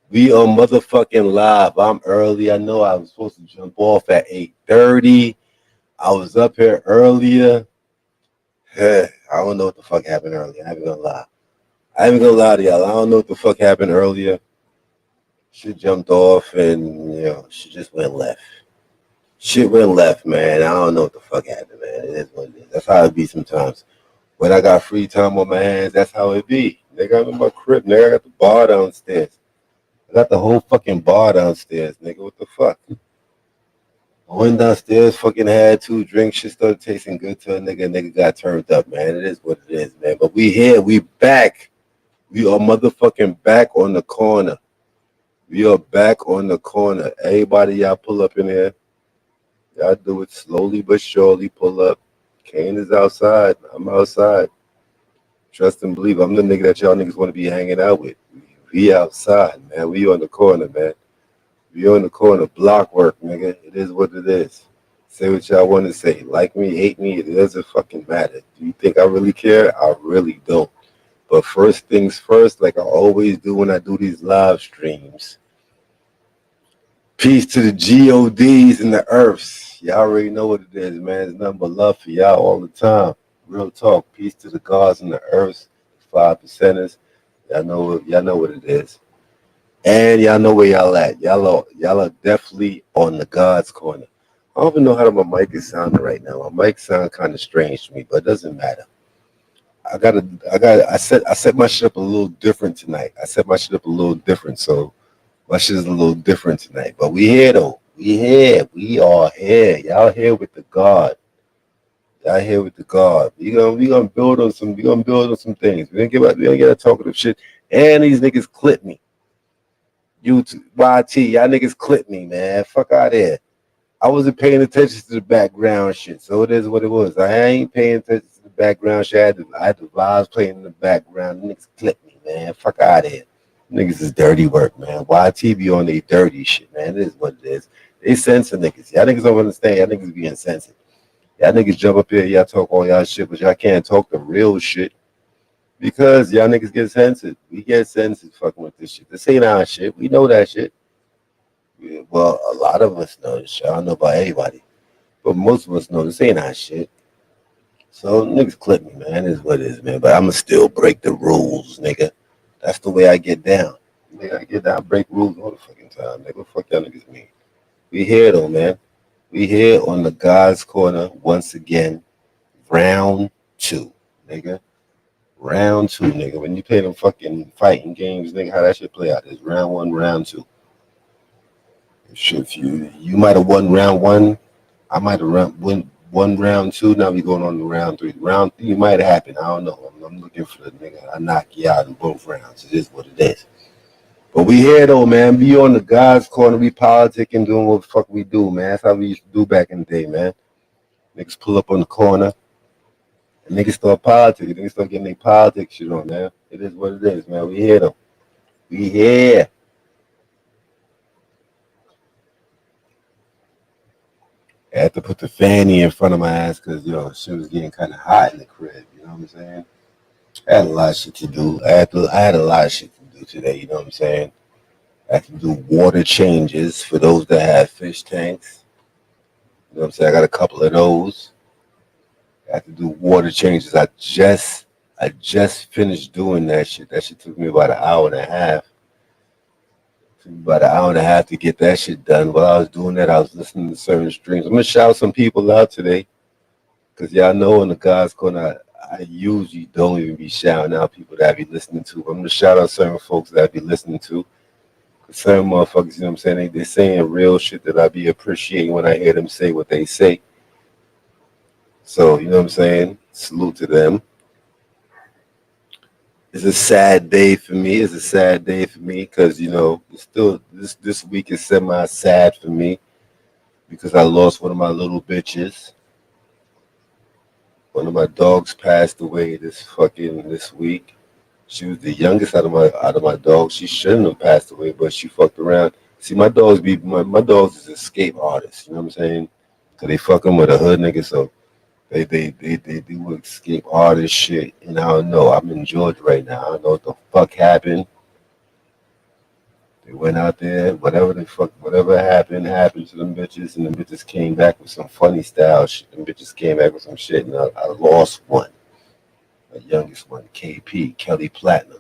We are motherfucking live. I'm early. I know I was supposed to jump off at 8:30. I was up here earlier. I don't know what the fuck happened earlier. I ain't gonna lie. I ain't gonna lie to y'all. I don't know what the fuck happened earlier. She jumped off and she just went left. Shit went left, man. I don't know what the fuck happened, man. It is what it is. That's how it be sometimes. When I got free time on my hands, that's how it be. Nigga, I'm in my crib, nigga. I got the bar downstairs. I got the whole fucking bar downstairs, nigga. What the fuck? I went downstairs, fucking had 2 drinks. Shit started tasting good to a nigga. Nigga got turned up, man. It is what it is, man. But we here. We back. We are motherfucking back on the corner. We are back on the corner. Everybody, y'all pull up in here. Y'all do it slowly but surely. Pull up. Kane is outside. I'm outside. Trust and believe. I'm the nigga that y'all niggas want to be hanging out with. We outside, man. We on the corner, man. We on the corner. Block work, nigga. It is what it is. Say what y'all want to say. Like me, hate me. It doesn't fucking matter. Do you think I really care? I really don't. But first things first, like I always do when I do these live streams. Peace to the GODs and the Earths. Y'all already know what it is, man. It's nothing but love for y'all all the time. Real talk. Peace to the gods and the Earths. 5%ers. Y'all know what it is. And y'all know where y'all at. Y'all are definitely on the God's corner. I don't even know how my mic is sounding right now. My mic sounds kind of strange to me, but it doesn't matter. I set my shit up a little different tonight. I set my shit up a little different, so my shit is a little different tonight. But we here though. We here. We are here. Y'all here with the God. Y'all here with the God. We gonna build on some things. We gonna get a talkative shit. And these niggas clip me. YouTube, YT, y'all niggas clip me, man. Fuck out of here. I wasn't paying attention to the background shit, so it is what it was. I ain't paying attention to the background shit. I had the vibes playing in the background. Niggas clip me, man. Fuck out of here. Niggas is dirty work, man. YT be on they dirty shit, man. It is what it is. They censor niggas. Y'all niggas don't understand. Y'all niggas be insensitive. Y'all niggas jump up here, y'all talk all y'all shit, but y'all can't talk the real shit. Because y'all niggas get censored. We get censored fucking with this shit. This ain't our shit. We know that shit. Well, a lot of us know this shit. I don't know about everybody. But most of us know this ain't our shit. So niggas clip me, man. It is what it is, man. But I'ma still break the rules, nigga. That's the way I get down. Nigga, I get down, break rules all the fucking time. Nigga, what the fuck y'all niggas mean? We here though, man. We here on the God's Corner once again. Round 2, nigga. Round 2, nigga. When you play them fucking fighting games, nigga, how that shit play out? It's round 1, round 2. If you might have won round 1, I might have won round 2. Now we going on to round 3. Round 3 might have happened. I don't know. I'm looking for the nigga. I knock you out in both rounds. It is what it is. But we here though, man. Be on the God's corner. We politicking, doing what the fuck we do, man. That's how we used to do back in the day, man. Niggas pull up on the corner. And niggas start politicking. Niggas start getting their politics shit on, man. It is what it is, man. We here though. We here. I had to put the fanny in front of my ass because, shit was getting kind of hot in the crib. You know what I'm saying? I had a lot of shit to do. I had a lot of shit to do today. You know what I'm saying? I had to do water changes for those that have fish tanks. You know what I'm saying? I got a couple of those. I had to do water changes. I just finished doing that shit. That shit took me about an hour and a half. Took me about an hour and a half to get that shit done. While I was doing that, I was listening to certain streams. I'm gonna shout some people out today, cause y'all know in the God's Corner, I usually don't even be shouting out people that I be listening to. I'm gonna shout out certain folks that I be listening to. Certain motherfuckers, you know what I'm saying? They saying real shit that I be appreciating when I hear them say what they say. So, you know what I'm saying? Salute to them. It's a sad day for me. It's a sad day for me because, it's still this week is semi-sad for me because I lost one of my little bitches. One of my dogs passed away this week. She was the youngest out of my dogs. She shouldn't have passed away, but she fucked around. See, my dogs is escape artists. You know what I'm saying? Cause they fuck them with a hood nigga, so they do escape artist shit. And I don't know. I'm in Georgia right now. I don't know what the fuck happened. They went out there, whatever happened to them bitches, and them bitches came back with some funny style shit. Them bitches came back with some shit, and I lost one, my youngest one, KP, Kelly Platinum.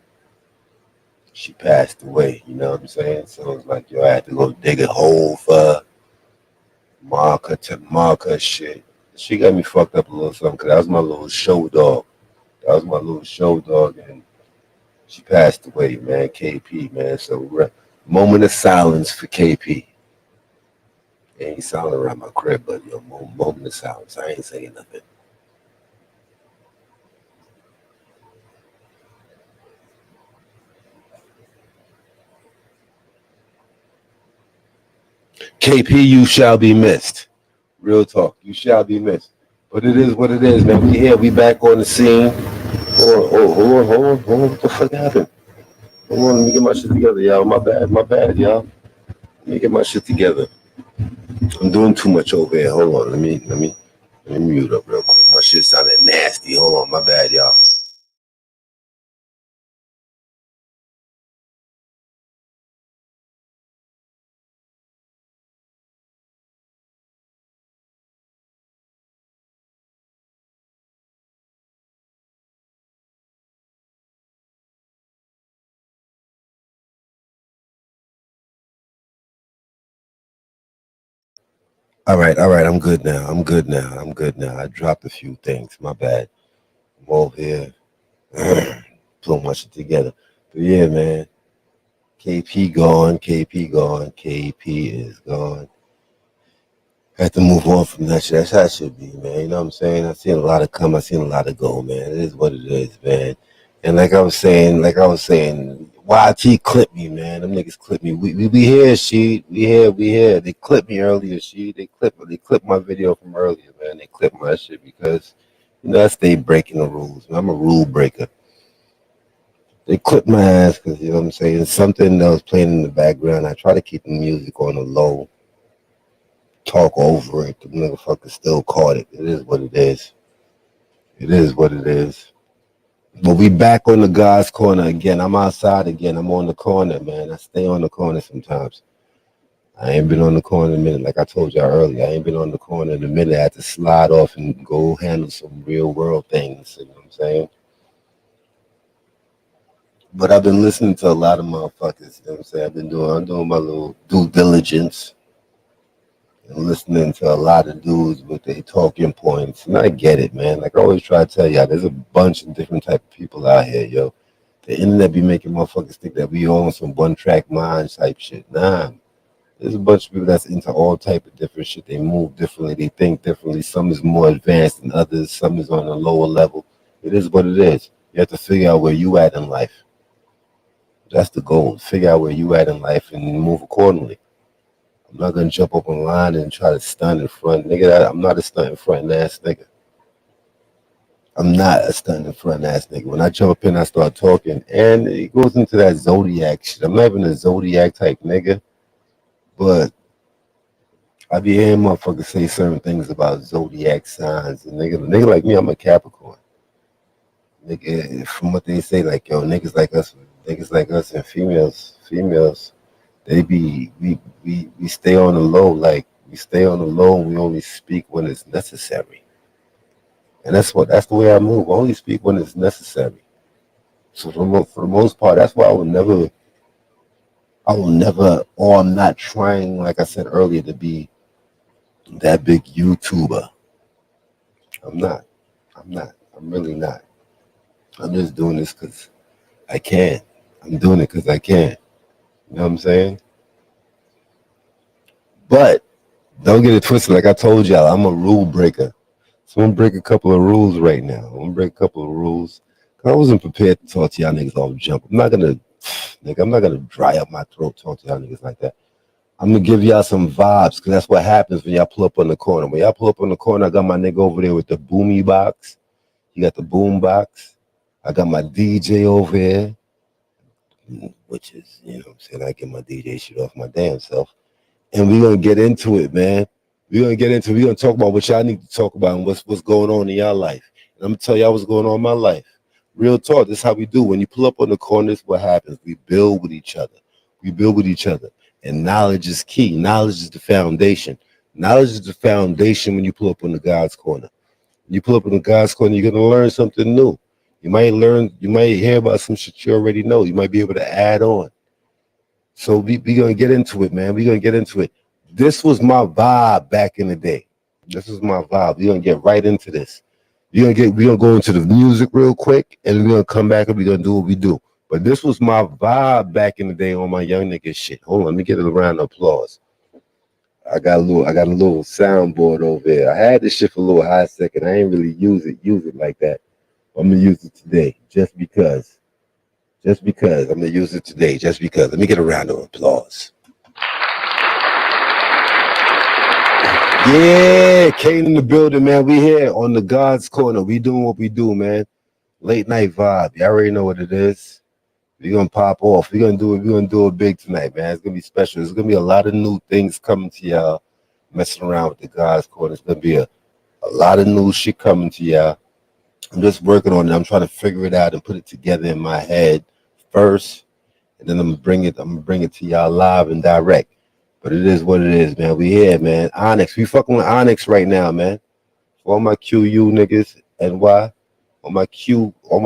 She passed away, you know what I'm saying? So it's like, yo, I had to go dig a hole for marker to marker shit. She got me fucked up a little something, because that was my little show dog. That was my little show dog, and she passed away, man. KP, man. So, moment of silence for KP. It ain't sound around my crib, but yo, moment of silence. I ain't saying nothing. KP, you shall be missed. Real talk, you shall be missed. But it is what it is, man. We here, we back on the scene. Hold on. What the fuck happened? Hold on, let me get my shit together, y'all. My bad, y'all. Let me get my shit together. I'm doing too much over here. Hold on, let me mute up real quick. My shit sounded nasty. Hold on, my bad, y'all. All right. I'm good now. I dropped a few things. My bad. I'm over here pulling my shit together. But yeah, man. KP gone. KP is gone. I have to move on from that shit. That's how it should be, man. You know what I'm saying? I've seen a lot of come. I've seen a lot of go, man. It is what it is, man. And like I was saying, YT clipped me, man. Them niggas clipped me. We here, she. We here. They clipped me earlier, she. They clipped my video from earlier, man. They clipped my shit because, I stay breaking the rules. Man. I'm a rule breaker. They clipped my ass because, you know what I'm saying? Something that was playing in the background. I try to keep the music on the low, talk over it. The motherfucker still caught it. It is what it is. It is what it is. But we back on the God's corner again. I'm outside again. I'm on the corner, man. I stay on the corner sometimes. I ain't been on the corner in a minute. Like I told y'all earlier, I ain't been on the corner in a minute. I had to slide off and go handle some real world things. You know what I'm saying? But I've been listening to a lot of motherfuckers. You know what I'm saying? I'm doing my little due diligence and listening to a lot of dudes with their talking points. And I get it, man. Like I always try to tell y'all, there's a bunch of different type of people out here, yo. The internet be making motherfuckers think that we all on some one track mind type shit. Nah. There's a bunch of people that's into all type of different shit. They move differently, they think differently. Some is more advanced than others, some is on a lower level. It is what it is. You have to figure out where you at in life. That's the goal. Figure out where you at in life and move accordingly. I'm not gonna jump up online and try to stunt in front, nigga. I'm not a stunt in front ass nigga. I'm not a stunt in front ass nigga. When I jump up in, I start talking, and it goes into that zodiac shit. I'm not even a zodiac type nigga, but I be hearing motherfuckers say certain things about zodiac signs. And nigga like me, I'm a Capricorn. Nigga, from what they say, like yo, niggas like us, and females. They be we stay on the low, like we stay on the low, and we only speak when it's necessary. And that's the way I move. I only speak when it's necessary. So for the most part, that's why I will never, or I'm not trying, like I said earlier, to be that big YouTuber. I'm not. I'm not. I'm really not. I'm just doing this because I can. I'm doing it because I can. You know what I'm saying? But don't get it twisted. Like I told y'all, I'm a rule breaker. So I'm gonna break a couple of rules right now. I'm gonna break a couple of rules. I wasn't prepared to talk to y'all niggas off jump. I'm not gonna dry up my throat talk to y'all niggas like that. I'm gonna give y'all some vibes because that's what happens when y'all pull up on the corner. When y'all pull up on the corner, I got my nigga over there with the boomy box. He got the boom box. I got my DJ over here, which is, you know what I'm saying, I get my DJ shit off my damn self. And we're gonna get into it, man. We're gonna talk about what y'all need to talk about and what's going on in y'all life. And I'm gonna tell y'all what's going on in my life. Real talk, this is how we do. When you pull up on the corners, what happens? We build with each other. We build with each other. And knowledge is key. Knowledge is the foundation. Knowledge is the foundation when you pull up on the God's Corner. When you pull up on the God's Corner, you're gonna learn something new. You might hear about some shit you already know. You might be able to add on. So we gonna get into it, man. We're gonna get into it. This was my vibe back in the day. This is my vibe. We're gonna get right into this. We're gonna go into the music real quick, and we're gonna come back and we're gonna do what we do. But this was my vibe back in the day on my young nigga shit. Hold on, let me get a round of applause. I got a little soundboard over there. I had this shit for a little hot second. I ain't really use it like that. I'm gonna use it today just because. I'm gonna use it today just because. Let me get a round of applause. Yeah, Kane in the building, man. We here on the God's Corner. We doing what we do, man. Late night vibe. You already know what it is. We're gonna pop off. We're gonna do it big tonight, man. It's gonna be special. There's gonna be a lot of new things coming to y'all. Messing around with the God's Corner. It's gonna be a lot of new shit coming to y'all. I'm just working on it. I'm trying to figure it out and put it together in my head first, and then I'm gonna bring it to y'all live and direct. But it is what it is, man. We here, man. Onyx, we fucking with Onyx right now, man. For all my QU niggas, NY, all my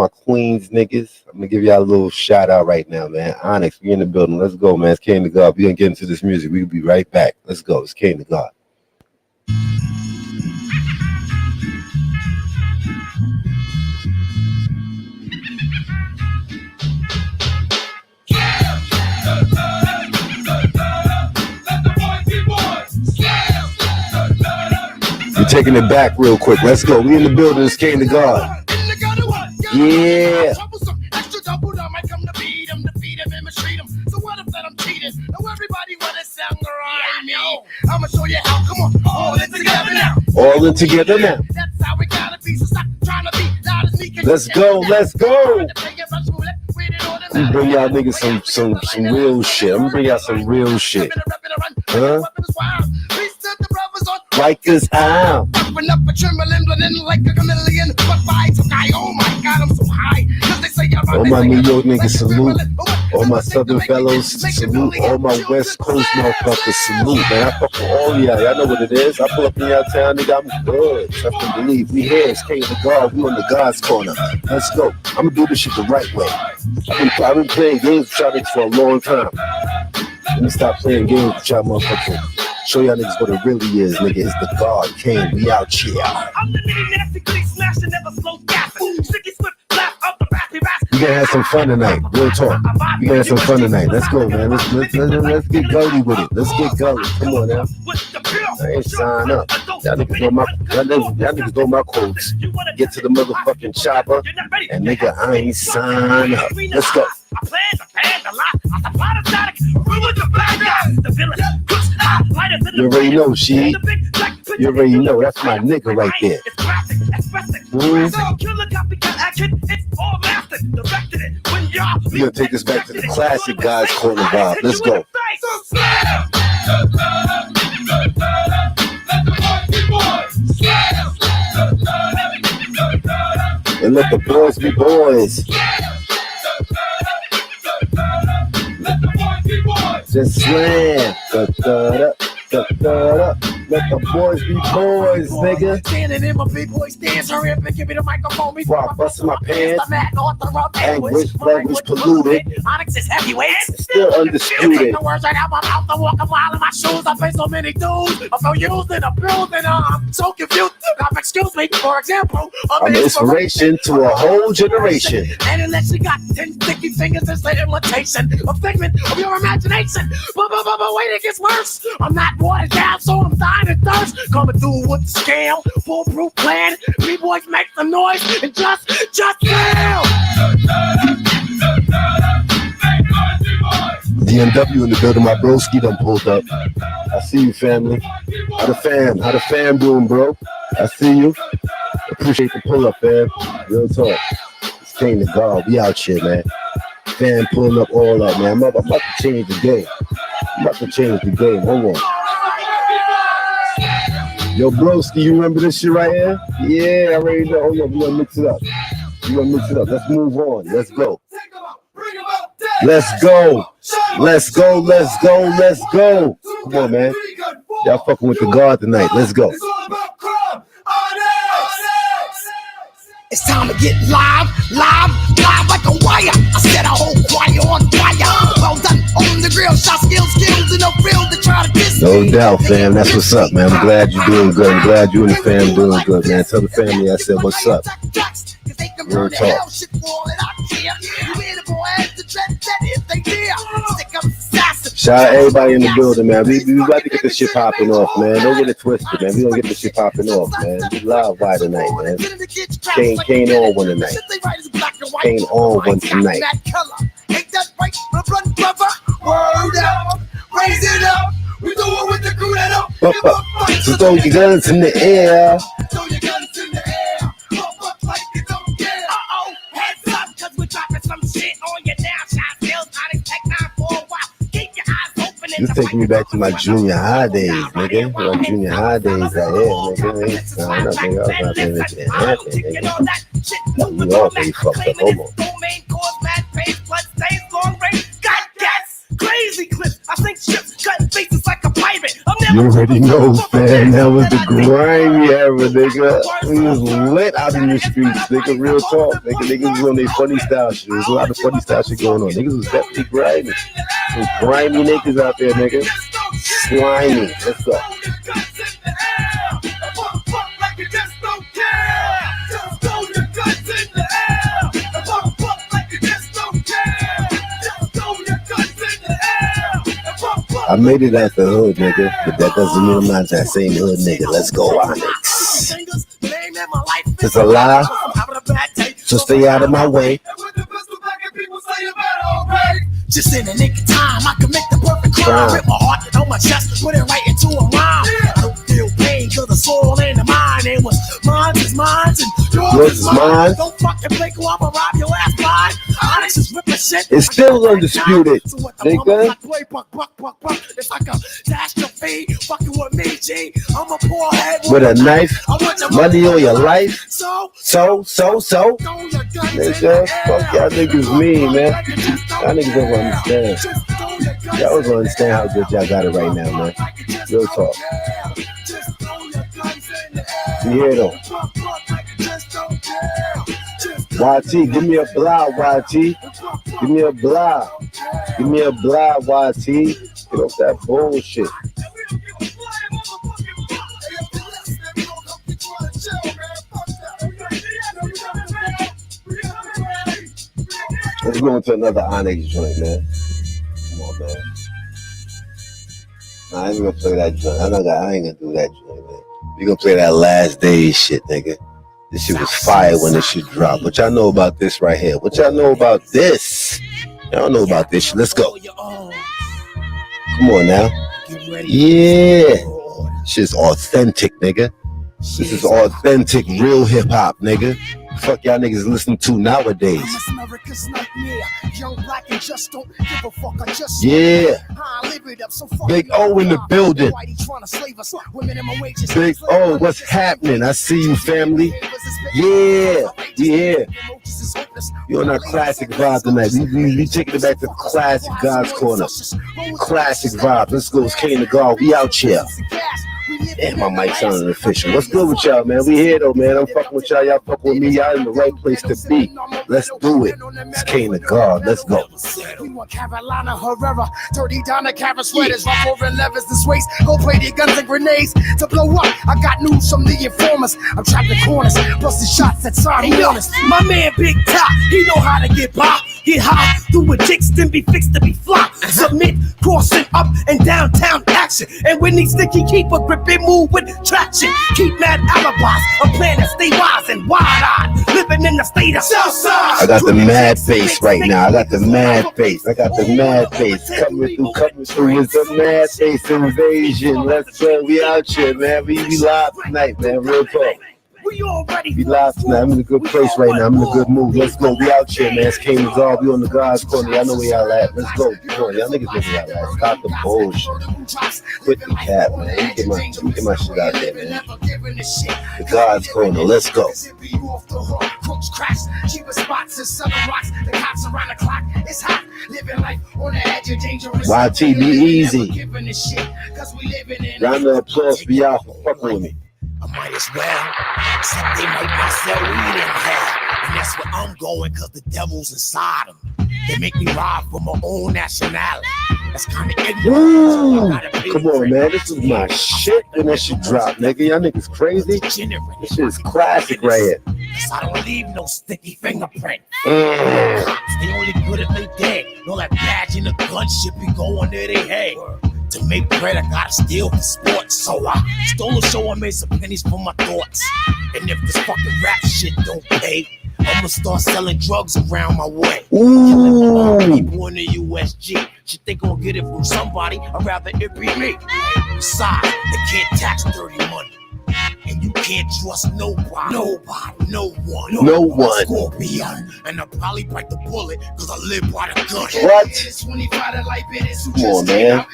Queens niggas, I'm gonna give y'all a little shout out right now, man. Onyx, we in the building. Let's go, man. It's Kane to God. We gonna get into this music. We'll be right back. Let's go. It's Kane to God. We're taking it back real quick. Let's go. We in the building. It's Kane to God. Yeah. I'ma show you how. Come on, all in together now. All in together now. That's how we gotta be. So stop trying to be loud as me. Let's go. Let's go. I'm gonna bring y'all niggas some real shit. I'm gonna bring y'all some real shit. Huh? Rikers out. Popping up a trembling, blending like a chameleon. But vibes, okay, oh my God, I'm so high. All my New York niggas salute. All my Southern fellows salute. All my West Coast motherfuckers salute. Man, I fuck with all y'all. Y'all know what it is. I pull up in y'all town, nigga. I'm good. Trust and believe. We here. It's Kane to God. We on the God's Corner. Let's go. I'm gonna do this shit the right way. I've been playing games with y'all niggas for a long time. Let me stop playing games with y'all motherfuckers. Show y'all niggas what it really is, nigga. It's the God Kane. We out here. I'm the nitty nasty goody smash and never slow gassing. Sticky swift blast of the rappy rap. We gonna have some fun tonight. Real talk. We gonna have some fun tonight. Let's go, man. Let's get gully with it. Let's get gully. Come on now. I ain't sign up. Y'all niggas know my quotes. Get to the motherfucking chopper, and nigga, I ain't sign up. Let's go. I plan the pan, the lot, I supply the static, ruin the bad guys, the villain, lighter than you already know, she. You already know, that's my nigga right there. It's classic, expressive. Killer copycat action, it's all mastered, directed it when y'all. We're gonna take this back to the classic God's Corner vibe. Let's go. And let the boys be boys. Just slam. Let the boys be boys, nigga. Standing in my big boy stance, hurry up and give me the microphone before I bust my pants. Anguish, language polluted. Onyx is heavyweight, still undisputed. The words right out my mouth, I walk a mile in my shoes. I face so many dudes, I'm so used and abused, and I'm so confused. Now, excuse me, for example, I'm inspiration to a whole generation. And unless you got 10 sticky fingers, it's the imitation of figment of your imagination. But wait, it gets worse. I'm not watered down, so I'm dying of thirst. Coming through with the scale, foolproof plan. B-boys make some noise and just fail. DMW in the building, my broski done pulled up. I see you, family. How the fam doing, bro? I see you. Appreciate the pull up, fam. Real talk. It's Kane to God. We out here, man. Fam pulling up all up, man. I'm about to change the game. Hold on. Yo, broski, you remember this shit right here? Yeah, I already know. Hold on, we're gonna mix it up. Let's move on. Let's go. Let's go, let's go, let's go. Come on, man. Y'all fucking with the God tonight. Let's go. It's time to get live like a wire. I set a whole choir on fire. Well done on the grill, shot skills in the field to try to diss. No doubt, fam. That's what's up, man. I'm glad you're doing good. I'm glad you and the fam doing good, man. Tell the family I said what's up. Real talk. Shout out everybody in the building, man. We about to get this shit popping off, man. Don't get it twisted, man. We gonna get this shit popping off, man. We live by tonight, man. Kane on one tonight. Kane on one tonight. Ain't that right, my brother? Word up, raise it up. We do it with the crew that up. So throw your guns in the air. Throw your guns in the air. Up like you don't care. Uh-oh, heads up, cause we're dropping some shit on you now. Shot skills, Onyx Tech 9 for a while. Keep your eyes open. This taking me back to my junior high days, nigga. My junior high days out here, nigga. Nah, nothing else out there that didn't happen, nigga. We all pretty fucked up, almost. Crazy clips. I think ships cutting faces like a pirate. You already know, man. That was the grimy era, nigga. We was lit out in the streets, nigga. Real talk, nigga. Niggas was on their funny style shit. There's a lot of funny style shit going on. Niggas was definitely grimy. Some grimy niggas out there, nigga. Slimy. Let's go. I made it out the hood, nigga, but that doesn't mean I'm not that same hood nigga. Let's go, Onyx. It's a lie, so stay out of my way. Just in the nick of time, I can make the perfect crime. Rip my heart on my chest, put it right into a rhyme. I don't feel pain, cause the soul and the mind. It was mine is mine, and yours is mine. Don't fucking play cool, I'ma rob your ass blind. Onyx is ripping shit. It's still undisputed, nigga. It's like a dash your feet, fucking with me, G. I'm a poor head with a knife, money on your life. So. Nigga, fuck y'all niggas mean, man. Y'all niggas don't understand. Y'all don't understand how good y'all got it right now, man. Real talk. You hear though? YT, give me a blah, YT. Give me a blah. Give me a blah, YT. Get off that bullshit. Let's go into another Onyx joint, man. Come on, man. Nah, I ain't gonna play that joint. I ain't gonna do that joint, man. We gonna play that Last Days shit, nigga. This shit was fire when this shit dropped. What y'all know about this right here? What y'all know about this? Y'all know about this shit. Let's go. Come on now. Yeah. Shit's authentic, nigga. This is authentic, real hip hop, nigga. Fuck y'all niggas listen to nowadays. Yeah. Big O in the building. Big O, what's happening? I see you, family. Yeah. You're on our classic vibe tonight. We taking it back to classic God's Corner. Classic vibe. Let's go. It's Kane the God. We out here. Damn, my mic sounding official. What's good with y'all, man? We here though, man. I'm fucking with y'all. Y'all fucking with me. Y'all in the right place to be. Let's do it. It's Kane the God. Let's go. Carolina Herrera, 30 down the Cavs sweaters, rough over levers and waist. Go play the guns and grenades to blow up. I got news from the informers. I'm trapped in corners, busting shots at Sardi Warners. My man Big Top, he know how to get by. Get high, do a jigs, then be fixed to be fly. Submit, crossing up and downtown action. And when he sticky, keep a grip and move with traction. Keep mad alibis, a plan to stay wise and wide-eyed. Living in the state of Southside. I got the mad face right now. I got the mad face. Coming through with the mad face invasion. Let's go. We out here, man. We live tonight, man. Real talk. We live tonight. I'm in a good place right now. I'm in a good mood. Let's go. We out here, man. It's King Nazar. We on the God's corner. Y'all know where y'all at. Let's go. Come on, y'all niggas know where y'all at. Stop the bullshit. Quit the cap, man. Let me get my shit out there, man. The God's corner. Let's go. Crooks crash, cheaper spots and selling rocks. The cops around the clock. It's hot, living life on the edge of dangerous. YT, be easy. Round of applause for y'all for fucking with me. I might as well, except they might not sell weed in hell. And that's where I'm going, cause the devil's inside them. They make me rob for my own nationality. That's kind of ignorant. Come on, man. This is my shit when that shit drop, nigga. Y'all niggas crazy. This shit is classic right here. I don't leave no sticky fingerprint. They only good if they dead. All that badge and the gun shit be going to their head. To make bread, I gotta steal for sports. So I stole a show and made some pennies for my thoughts. And if this fucking rap shit don't pay, I'ma start selling drugs around my way. Killing people in the USG. Shit, they gon' get it from somebody. I'd rather it be me. Besides, they can't tax dirty money. And you can't trust nobody. No one. Scorpion. And I'll probably bite the bullet cause I live by the gun. What? Come on, man.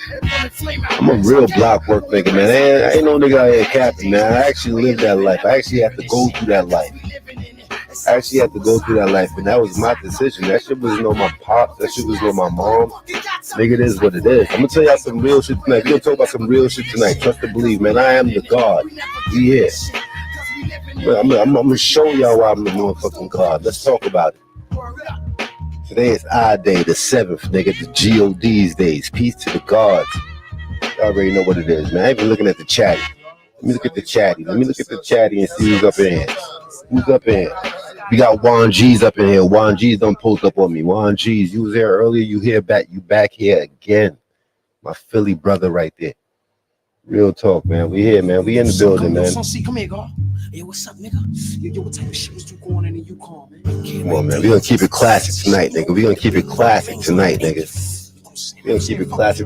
I'm a real block work nigga, man. I ain't no nigga out here capping, man. I actually lived that life. I actually have to go through that life. And that was my decision. That shit wasn't on my pops. That shit was on my mom. Nigga, it is what it is. I'm gonna tell y'all some real shit tonight. We're gonna talk about some real shit tonight. Trust and believe, man. I am the God. We here. I'm gonna show y'all why I'm the motherfucking God. Let's talk about it. Today is our day, the 7th, nigga. The God's days. Peace to the gods. Y'all already know what it is, man. I ain't even looking at the chatty. Let me look at the chatty and see who's up in here. We got Juan G's up in here. Juan G's done pulled up on me. Juan G's, you was here earlier. You back here again. My Philly brother right there. Real talk, man. We here, man. We in the building, man. Come here, God. Hey, what's up, nigga? Yo, what type of shit was you going in and you call, man? Come on, man. We gonna keep it classic tonight, nigga. We gonna keep it classic.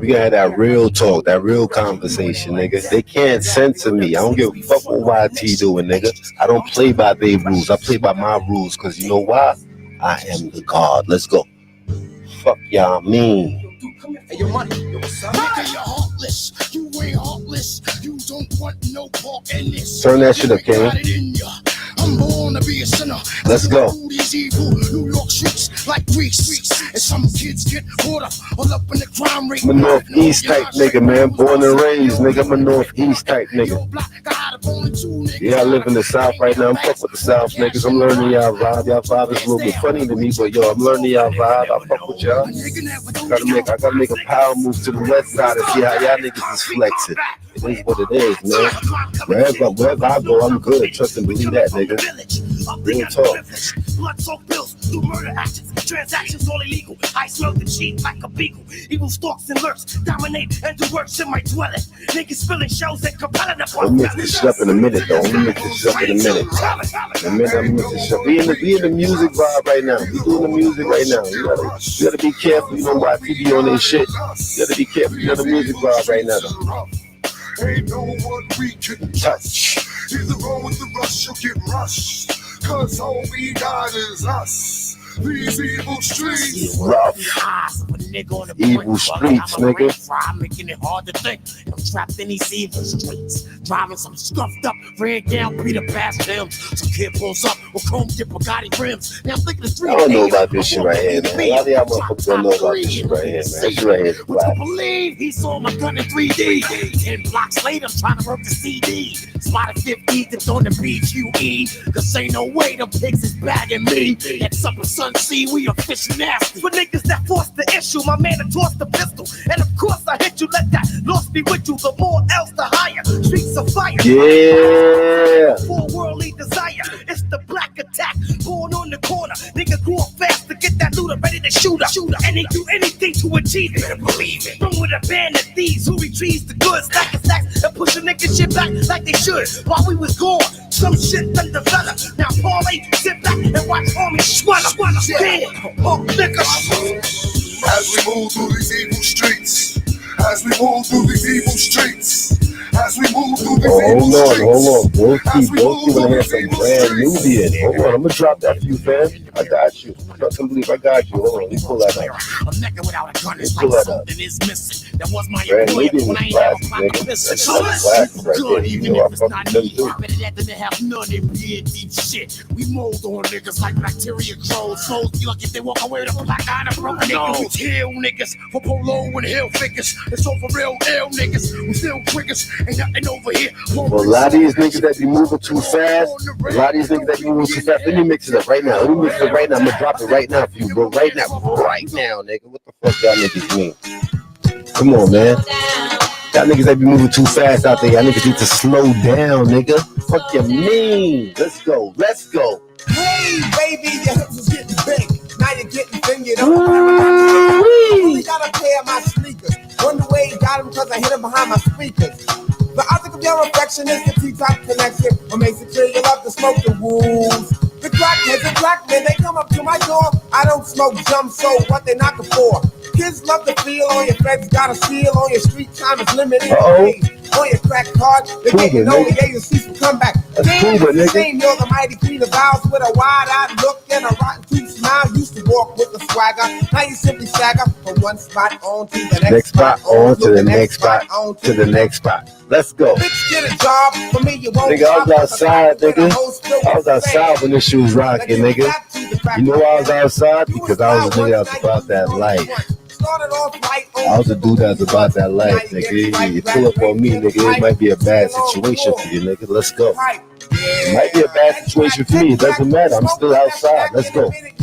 We gonna have that real talk, that real conversation, nigga. They can't censor me. I don't give a fuck what YT doing, nigga. I don't play by their rules. I play by my rules, cause you know why? I am the God. Let's go. Fuck y'all mean. Hey, your money. Yo, what's up? Nigga, you're heartless. You ain't heartless. You don't want no part in this. Turn that shit up, King. I'm born to be a sinner. Let's go. These evil New York streets like Greece. And some kids get caught up all up in the crime rate. I'm a Northeast type nigga, man. Born and raised, nigga. I'm a Northeast type nigga. Yeah, I live in the South right now. I'm fuck with the South niggas. I'm learning y'all vibe. Y'all vibe is a little bit funny to me, but yo, I'm learning y'all vibe. I fuck with y'all. I gotta make a power move to the west side and see how y'all niggas is flexing. It is what it is, man. Wherever I go, I'm good. Trust and believe that, nigga. Real talk. Blood-soaked bills, do murder actions, transactions all illegal. I smell the cheat like a beagle. Evil stalks and lurks, dominate and do works in my dwelling. Niggas spilling shells and compelling the I'm gonna mix this shit up in a minute, though. I'm gonna mix this shit up in a minute. We in the music vibe right now. We doing the music right now. You gotta be careful. You know why people on this shit. You gotta be careful. You know the music vibe right now, though. Ain't no one we can touch. Either roll with the rush or get rushed. Cause all we got is us. These evil streets. Rough. Evil streets, nigga. I'm making it hard to think. I'm trapped in these evil streets. Driving some scuffed up, ran down Peter past them. Some kid pulls up with chrome dip Bugatti rims. Now I'm thinking it's 3 I don't know about this shit right here, man. A lot of y'all motherfuckers don't know about this shit right here, man. This shit right here is Would you black. believe he saw my gun in 3D? 10 blocks later, I'm trying to work the CD. Spotted 50 that's on the BQE. Cause ain't no way them pigs is bagging me. At Supper Sun Sea, we are fish nasty. For niggas that forced the issue, my man had tossed the pistol. And of course I hit you, let that loss be with you. The more else, the higher. Streets of fire. Yeah. For worldly desire, it's the black attack. Born on the corner, nigga grew up fast to get that looter, ready to shoot her. And they do anything to achieve it. Better believe it. From with a band of thieves who retrieves the goods, stacking stacks and push a nigga shit back like they should. While we was gone, some shit done developed. Now parlay, sit back and watch homie swallow. Damn, As we move through these evil streets. As we move through these evil streets. as we move through these Hold evil on, streets. Broski wanna hear some brand new in. Hold on, I'm gonna drop that for you, fam. I got you. Trust and believe I got you. Hold on, let me pull that up. A nigga without a gun is Pull like that up. something is missing. That was my Brand employer, new but I was ain't have a classic, pocket nigga. missing. That's classic right there. Good, You even know I if it's fuck not with them me. too. Better that than to have none in beard deep shit. We mold on niggas like bacteria grows. Souls be like if they walk away with a black eye and a broken nose. Kill niggas for polo and hill figures. It's all for real ill niggas. We still quickers. Ain't nothing over here. Well, a lot of these niggas that be moving too fast, a lot of these niggas that be moving too fast, let me mix it up right now. Let me mix it right now. I'm gonna drop it right now for you, bro. Right now, nigga. What the fuck y'all niggas mean? Come on, man. Y'all niggas that be moving too fast out there, y'all niggas need to slow down, nigga. Fuck you mean? Let's go. Hey, baby, your hips is getting big. Now you're getting thin, you don't only got a pair of my sneakers. Wonder where he got them because I hit him behind my speakers. The object of your affection is the T-top connection. What makes it clear you love to smoke the wolves. The crackheads and black men, they come up to my door. I don't smoke jump, so what they knocking for? Kids love to feel on your feds, got a seal on your street time is limited. On your crack card, they're getting on the agencies for comeback. Damn, it's the same, you're the mighty queen of vows with a wide-eyed look and a rotten tooth smile. Used to walk with a swagger, now you simply stagger from one spot on to the next spot, on to the next spot, on to the next spot. Let's go. Bitch, get a job for me, you won't. Nigga, I was outside, nigga. I was outside when this shit was rocking, nigga. You know why I was outside? Because I was a nigga that was about that life. I was a dude that's about that life, nigga. You pull up on me, nigga, it might be a bad situation for you, nigga. Let's go. It might be a bad situation for me. It doesn't matter. I'm still outside. Let's go. Hey,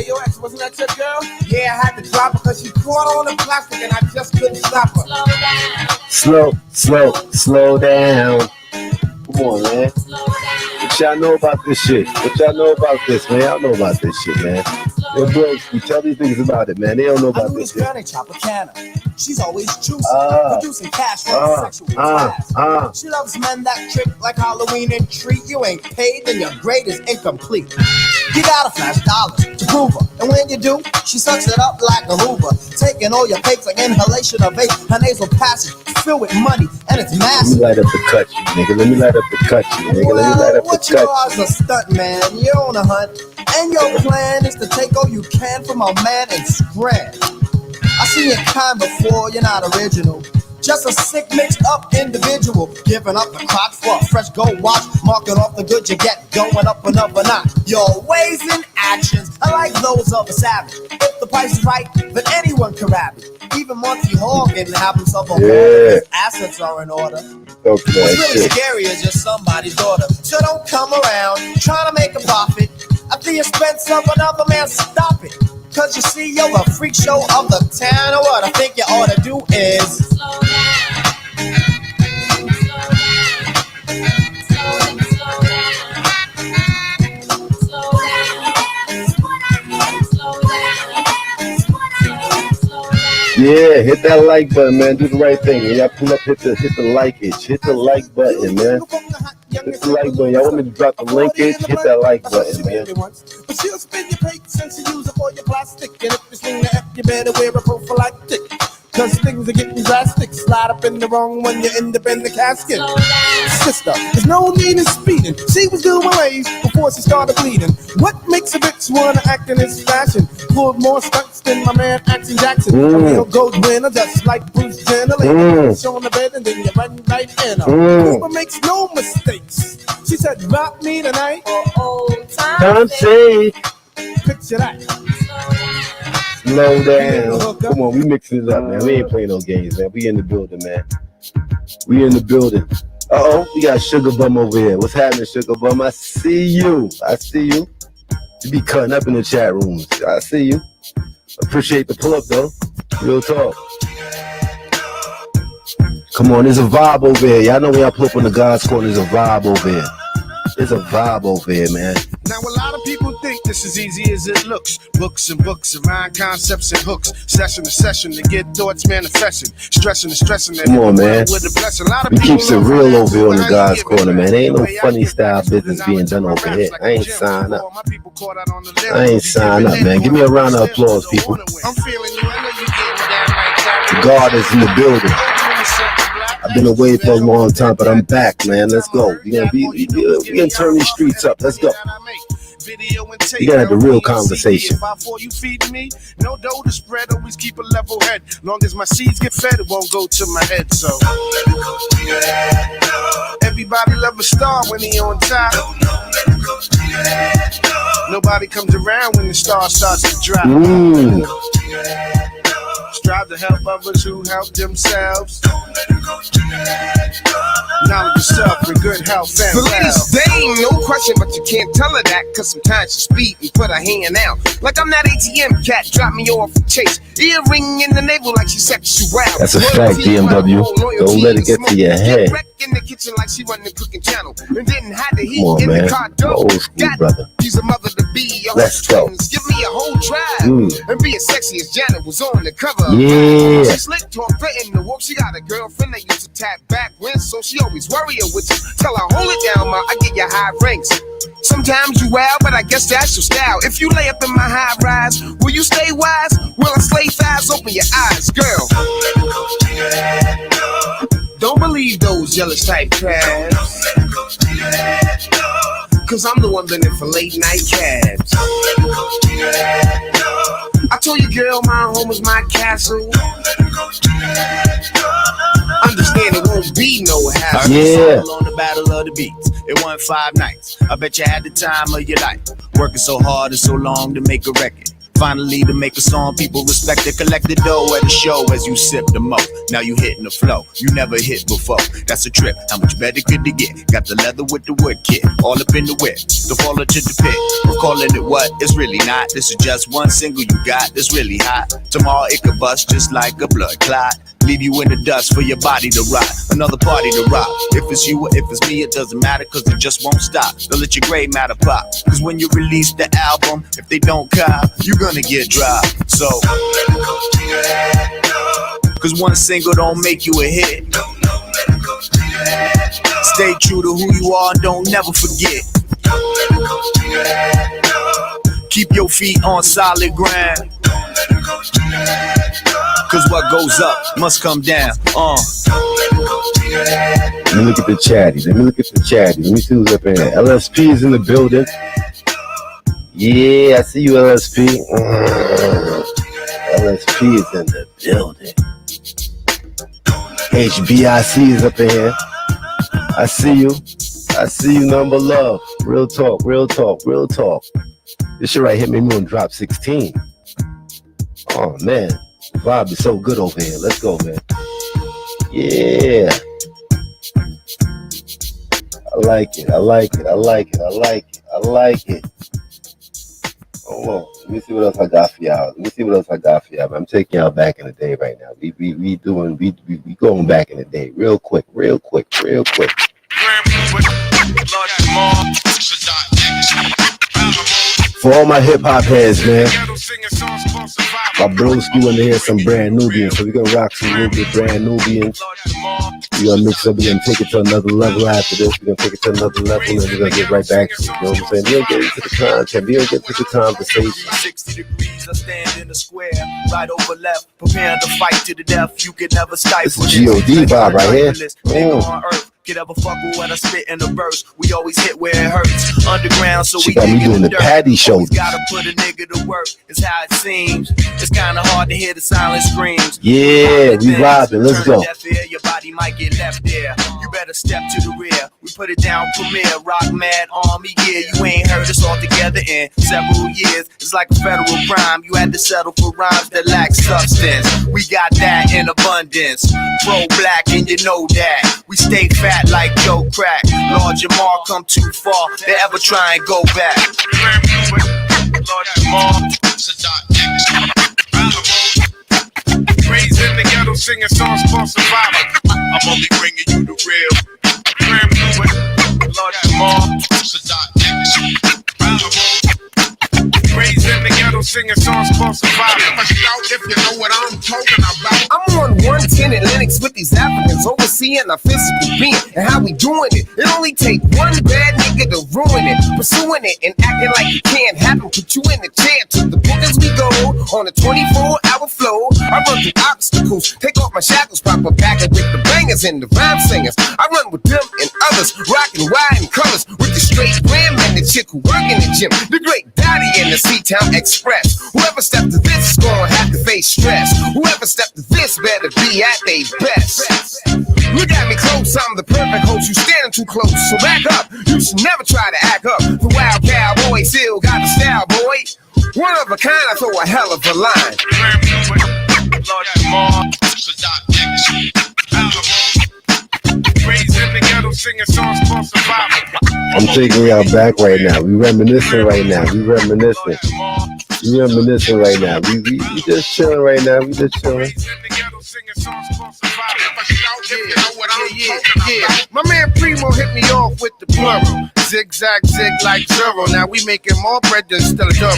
yo, ex, wasn't that your girl? Yeah, I had to drop her because she caught on the plastic and I just couldn't stop her. Slow down. Come on, man. What y'all know about this shit? What y'all know about this, man? Y'all know about this shit, man. Yo, bro, you tell these niggas about it, man. They don't know about this shit. She's always juicy, producing cash from a sexual class. She loves men that trick like Halloween and treat. You ain't paid, then your grade is incomplete. You gotta flash dollars to prove her, and when you do, she sucks it up like a Hoover, taking all your fakes like inhalation of vape. Her nasal passage filled with money, and it's massive. Let me light up the cut, you nigga. Let me light up the cut, you nigga. Let me light up the what you are is a stunt man. You're on a hunt, and your plan is to take all you can from a man and scram. I seen your kind before, you're not original. Just a sick mixed up individual, giving up the crotch for a fresh gold watch, marking off the good you get, going up another notch. Your ways and actions are like those of a savage. If the price is right, then anyone can rap it. Even Monty Hall can have himself a home. His assets are in order. What's really scary is you're somebody's daughter. So don't come around trying to make a profit at the expense of another man. Stop it. Cause you see, you're the freak show of the town. And what I think you ought to do is slow down. Yeah, hit that like button, man. Do the right thing. When y'all pull up, hit the like-age. Hit the like button, man. Hit the like button. Y'all want me to drop the linkage? Hit that like button, man. But she'll spin your plate since you use it for your plastic. And if you swing the F, you better wear a prophylactic. Cause things are getting drastic. Slide up in the wrong one, you end up in the casket. Sister, there's no need in speeding. She was doing ways before she started bleeding. What makes a bitch wanna act in this fashion? Pulled more stunts than my man Action Jackson. A real gold winner, just like Bruce Jenner. Show on the bed and then you run right in her. But makes no mistakes. She said, rock me tonight. Time sake. Picture that. Slow down. Come on, we mixing it up, man. We ain't playing no games, man. We in the building, man. We in the building. We got Sugar Bum over here. What's happening, Sugar Bum? I see you. You be cutting up in the chat rooms. I see you. Appreciate the pull up, though. Real talk. Come on, there's a vibe over here. Y'all know when y'all pull up on the God's Corner, there's a vibe over here. There's a vibe over here, man. Now a lot of people think this is easy as it looks. Books and books and mind concepts and hooks. Session to session to get thoughts manifesting. Stressing and stressing. Come on, man. We keeps it real over here on the God's Corner, man. There ain't no funny style business being done over here. I ain't signed up. Man. Give me a round of applause, people. God is in the building. I've been away for a long time, but I'm back, man. Let's go. We gonna turn these streets up. Let's go. You gotta have the real conversation. You feed me, no dough to spread. Always keep a level head. Long as my seeds get fed, it won't go to my head. So everybody love a star when he on top. Nobody comes around when the star starts to drop. Strive to help others who help themselves. Knowledge yourself in good health and the ladies, they ain't no question, but you can't tell her that, cause sometimes she speed and put her hand out. Like I'm that ATM cat, drop me off a chase. Earring in the navel like she sexual. That's a fact, BMW. Don't let it get to your head. In the kitchen like she run the cooking channel. And didn't have the heat on, in man. the car door. Old school, brother. She's a mother to be. Let's go. Give me a whole drive. And be as sexy as Janet was on the cover. Yeah. She slick talk, threaten to walk. She got a girlfriend that used to tap back when, so she always worry with you. Tell her, hold it down, ma. I get you high ranks. Sometimes you wild, but I guess that's your style. If you lay up in my high rise, will you stay wise? Will I slay thighs? Open your eyes, girl. Don't believe those jealous type crabs. Cause I'm the one been for late night cabs. I told you, girl, my home is my castle. Understand it won't be no hassle. Yeah. On the battle of the beats. It won 5 nights. I bet you had the time of your life. Working so hard and so long to make a record. Finally to make a song people respect it. Collect the dough at the show as you sip the mo. Now you hitting the flow you never hit before. That's a trip. How much better could it get? Got the leather with the wood kit. All up in the whip. The faller to the pit. We're calling it what? It's really not. This is just one single you got that's really hot. Tomorrow it could bust just like a blood clot. Leave you in the dust for your body to rot. Another party to rock. If it's you or if it's me, it doesn't matter, cause it just won't stop. Don't let your gray matter pop. Cause when you release the album, if they don't cop, you're gonna get dropped. So cause one single don't make you a hit. Stay true to who you are and don't never forget. Keep your feet on solid ground. Cause what goes up must come down. Let me look at the chatty. Let me see who's up in here. LSP is in the building. Yeah, I see you, LSP. LSP is in the building. HBIC is up in here. I see you, number love. Real talk. This shit right hit me on drop 16. Oh man, the vibe is so good over here. Let's go, man. Yeah. I like it. Hold on. Let me see what else I got for y'all. I'm taking y'all back in the day right now. We going back in the day. Real quick. For all my hip hop heads, man. My broski want to hear some brand Nubians, so we're gonna rock some real good brand Nubians. We're gonna mix up, we're gonna take it to another level after this. We're gonna take it to another level and we're gonna get right back to it. You know what I'm saying? We'll get into the content, we'll get to the conversation. 60 degrees, I stand in the square, right over left, preparing to fight to the death. You can never stifle this. G.O.D. vibe right here. Could ever fuck with when I spit in the verse. We always hit where it hurts. Underground, so she we got me doing the Patty show. Gotta put a nigga to work. It's how it seems. It's kinda hard to hear the silent screams. Yeah, we vibing. Let's go. Your body might get left there. You better step to the rear. We put it down premiere. Rock Mad Army, yeah. You ain't heard us all together in several years. It's like a federal crime. You had to settle for rhymes that lack substance. We got that in abundance. Pro-black and you know that. We stay fat like Joe Crack. Lord Jamar come too far. They ever try and go back. Lord Jamar. Raised in the ghetto singing songs for survival. I'm only bringing you the real. Lord Jamar. Raised in the ghetto singing songs for survival. If you know what I'm talking about. I'm on 110 at Lennox with these Africans, overseeing our physical being and how we doing it. It only take one bad nigga to ruin it, pursuing it and acting like it can't happen. Put you in the chair to the book as we go on a 24-hour flow. I run through obstacles, take off my shackles, pop a back with the bangers. bangers and the rhyme singers. I run with them and others, rockin' wide in colors with the straight glam and the chick who work in the gym. The great Dottie and the C-Town Express. Whoever stepped to this is gonna have to face stress. Whoever stepped to this better be at their best. Look at me close, I'm the perfect host. You standing too close, so back up. You should never try to act up. The wild cowboy still got the style, boy. One of a kind, I throw a hell of a line. I'm taking y'all back right now. We reminiscing right now. We just chilling right now. We just chilling. Yeah. My man Primo hit me off with the plural. Zigzag, zig like zero. Now we making more bread than Stella Duro.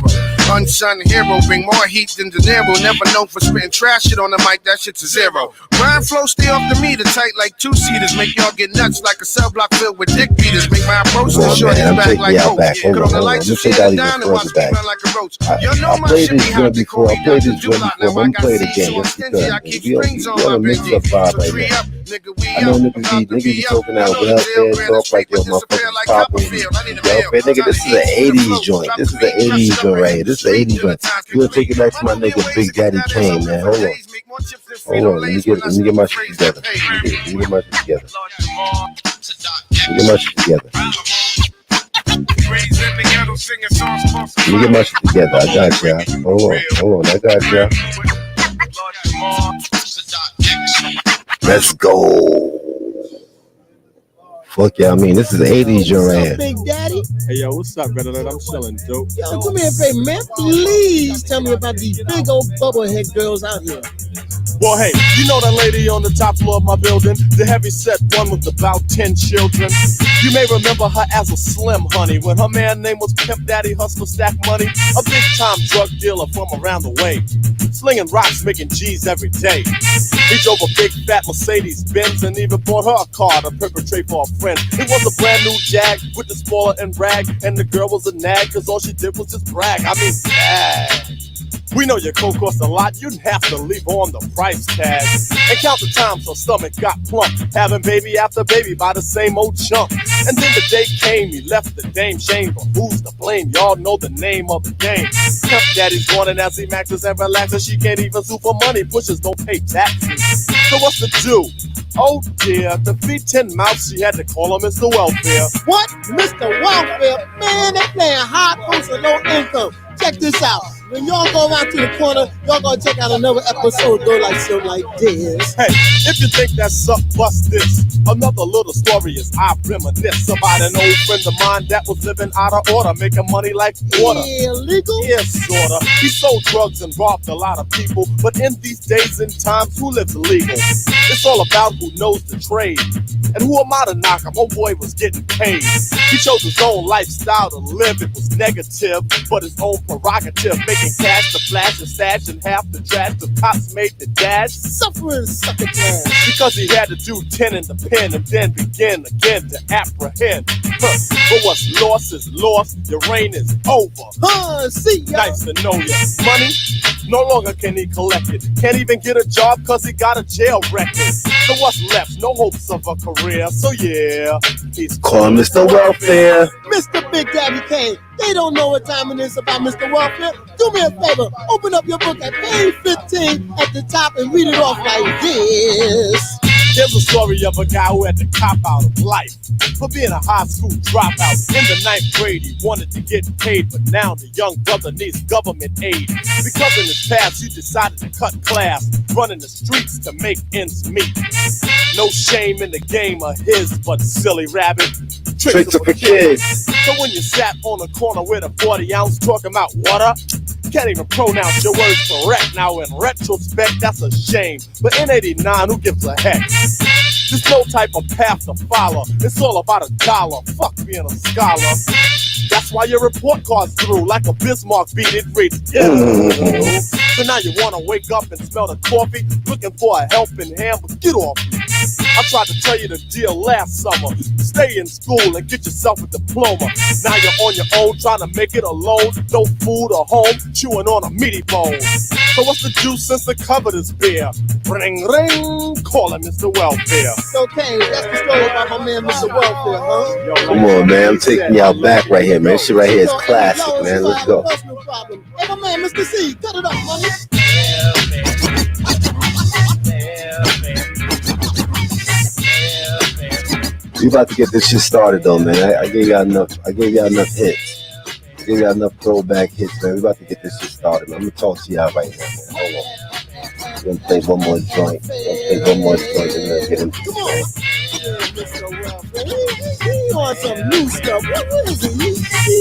Unsung hero, bring more heat than De Niro. Never known for spitting trash shit on the mic, that shit's a zero. Rhyme flow stay off the meter, tight like two-seaters. Make y'all get nuts like a cell block filled with dick beaters. Make my approach to short his back like hope. Cut on the lights and shit down and watch me run like a roach. Y'all know my shit be hot before we got to do lot. Now I got seeds so stingy, I keep strings on my Benji. So tree up, nigga, we I know up. niggas be talking out welfare talk like yo motherfuckers popping. Welfare nigga, this is an 80s joint. This is an 80s joint right here. This is an 80s joint. We'll take it back to my nigga Big Daddy Kane, man. Hold on. Let me get my shit together. Let me get my shit together. I got y'all. Hold on. I got y'all. Let's go. Fuck yeah, I mean, this is the 80s joint right here. Big Daddy? Hey, yo, what's up, brother? I'm chilling, dude. Yo, come here, baby, man. Please tell me about these big old bubblehead girls out here. Well, hey, you know that lady on the top floor of my building? The heavy-set one with about 10 children. You may remember her as a slim honey when her man name was Pimp Daddy Hustler Stack Money, a big-time drug dealer from around the way, slinging rocks, making G's every day. He drove a big fat Mercedes Benz and even bought her a car to perpetrate for a friend. It was a brand new Jag with the spoiler and rag, and the girl was a nag cause all she did was just brag. I mean, brag. We know your coke costs a lot, you'd have to leave on the price tag. And count the times her stomach got plump, having baby after baby by the same old chump. And then the day came, he left the dame shame, but who's to blame? Y'all know the name of the game. Pimp Daddy's wanting as he maxes and relaxes. She can't even sue for money, pushers don't pay taxes. So what's to do? Oh dear, to feed 10 mouths, she had to call him Mr. Welfare. What? Mr. Welfare? Man, they playing high post and low income. Check this out. When y'all go out to the corner, y'all gonna check out another episode, go like so like this. Hey, if you think that's up, bust this. Another little story is I reminisce about an old friend of mine that was living out of order, making money like water. Illegal? Yeah, sorta. He sold drugs and robbed a lot of people, but in these days and times, who lives legal? It's all about who knows the trade. And who am I to knock him? Homeboy was getting paid. He chose his own lifestyle to live. It was negative, but his own prerogative. Making cash to flash and stash and half the trash the cops made the dash. Suffering sucker time. Because he had to do 10 in the pen and then begin again to apprehend. But what's lost is lost. Your reign is over. See ya. Nice to know ya. Money, no longer can he collect it. Can't even get a job cause he got a jail record. So what's left? No hopes of a career. So yeah, he's Call Mr. Welfare. Mr. Big Daddy Kane. They don't know what time it is about Mr. Welfare. Do me a favor. Open up your book at page 15 at the top and read it off like this. There's a story of a guy who had to cop out of life for being a high school dropout. In the 9th grade, he wanted to get paid, but now the young brother needs government aid. Because in his past, he decided to cut class, running the streets to make ends meet. No shame in the game of his, but silly rabbit. Tricks are for kids. So when you sat on a corner with a 40 ounce talking about water, can't even pronounce your words correct. Now in retrospect, that's a shame. But in 89, who gives a heck? There's no type of path to follow. It's all about a dollar. Fuck being a scholar. That's why your report card's through like a Bismarck beat. It reads, yeah. So now you wanna wake up and smell the coffee, looking for a helping hand, but get off me. I tried to tell you the deal last summer. Stay in school and get yourself a diploma. Now you're on your own, trying to make it alone. No food or home, chewing on a meaty bone. So what's the juice since the cover is bare? Ring, ring, calling Mr. Welfare. Okay, that's the story about my man, Mr. Welfare, huh? Come on, man. I'm taking y'all back right here, man. This shit right here is classic, man. Let's go. Hey, my man, Mr. C, cut it up, money. We about to get this shit started, though, man. I gave y'all enough. I gave y'all enough hits. I gave y'all enough throwback hits, man. We about to get this shit started, man. I'm gonna talk to y'all right now, man. Hold on. We're gonna play one more joint. And then get into Come on. Mr. Welfare. He on some new stuff. What is it?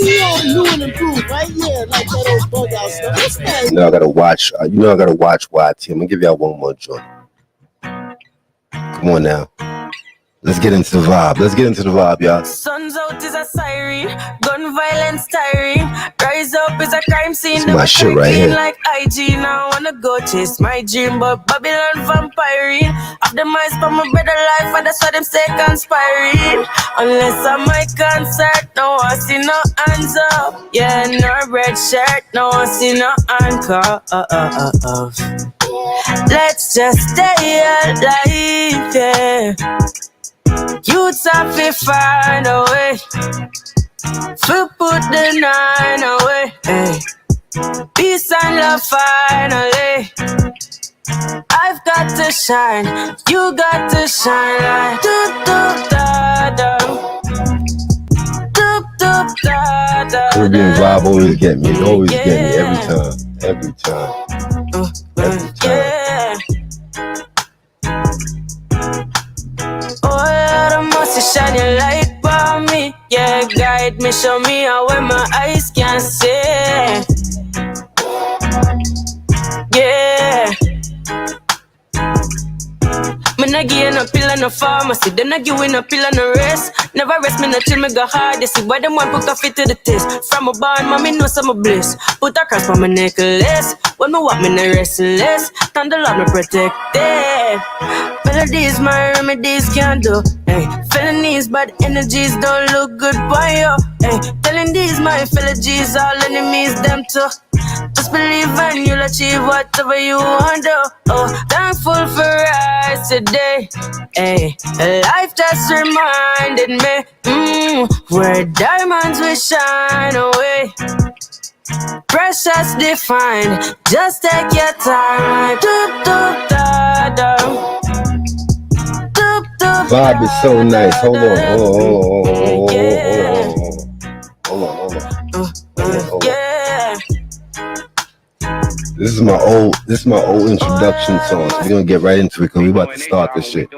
He on new and improved, right? Yeah, like that old bug out stuff. What's that? You know I gotta watch. I gotta watch YT. I'm gonna give y'all one more joint. Come on now. Let's get into the vibe. Y'all. Sun's out is a siren, gun violence tiring. Rise up is a crime scene. That's my shit right here. Like IG, now I wanna go chase my dream, but Babylon vampiring. Of the mice for my better life, and that's why them say conspiring. Unless I'm my concert, no I see no hands up. Yeah, no red shirt, no I see no handcuff. Let's just stay alive, yeah. Youths have to find a way to put the 9 away. Hey. Peace and love finally. I've got to shine, you got to shine like doop doop da da. Doop doop da da. Caribbean vibe always get me. It always get me every time. Yeah. Oh, the must shine your light by me. Yeah, guide me, show me how where my eyes can see. Yeah. Me nah give no pill and no pharmacy. Then I give you no pill and no rest. Never rest me no till me go hard. You see why them want put coffee to the test. From a barn, mommy know some bliss. Put a cross on my necklace. When me walk me no restless. Time the Lord me protected. Melodies my remedies can't do. Hey, felonies bad energies don't look good by you. Hey, telling these my fellow G's all enemies them too. Just believe and you'll achieve whatever you want to. Oh, thankful for rise today. Hey, life just reminded me where diamonds will shine away. Precious defined, just take your time. Doop doop da da. Doop doop. Vibe is so nice. Hold on. Yeah. This is my old introduction song. So we're gonna get right into it because we about to start this shit.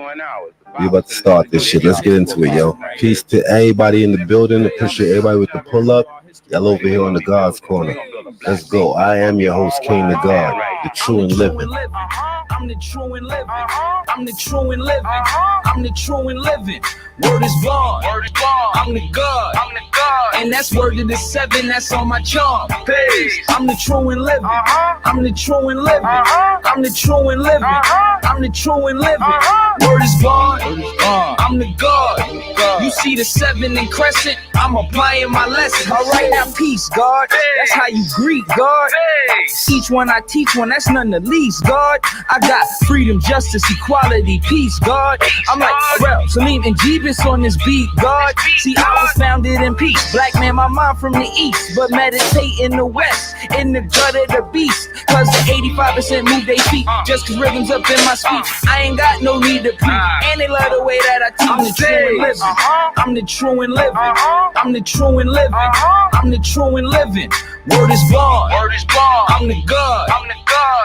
Let's get into it, yo. Peace to everybody in the building. Appreciate everybody with the pull up. Y'all over here on the God's Corner. Let's go. I am your host, King the God, the true and living. I'm the true and living. I'm the true and living. I'm the true and living. Word is born. I'm the God. And that's word to the 7. That's on my charm. I'm the true and living. I'm the true and living. I'm the true and living. I'm the true and living. Word is born. I'm the God. You see the 7 and crescent. I'm applying my lesson. All right, now peace, God. That's how you greet, God. Each one I teach one. That's none the least, God. I got freedom, justice, equality, peace, God. I'm like Pharrell, Salim, and Jeebus on this beat, God. See, I was founded in peace. Black man, my mom from the east, but meditate in the west, in the gut of the beast. Cause the 85% move they feet, just cause rhythms up in my speech. I ain't got no need to preach, and they love the way that I teach. I'm the true and living. I'm the true and living. I'm the true and living. Word is born. I'm the God.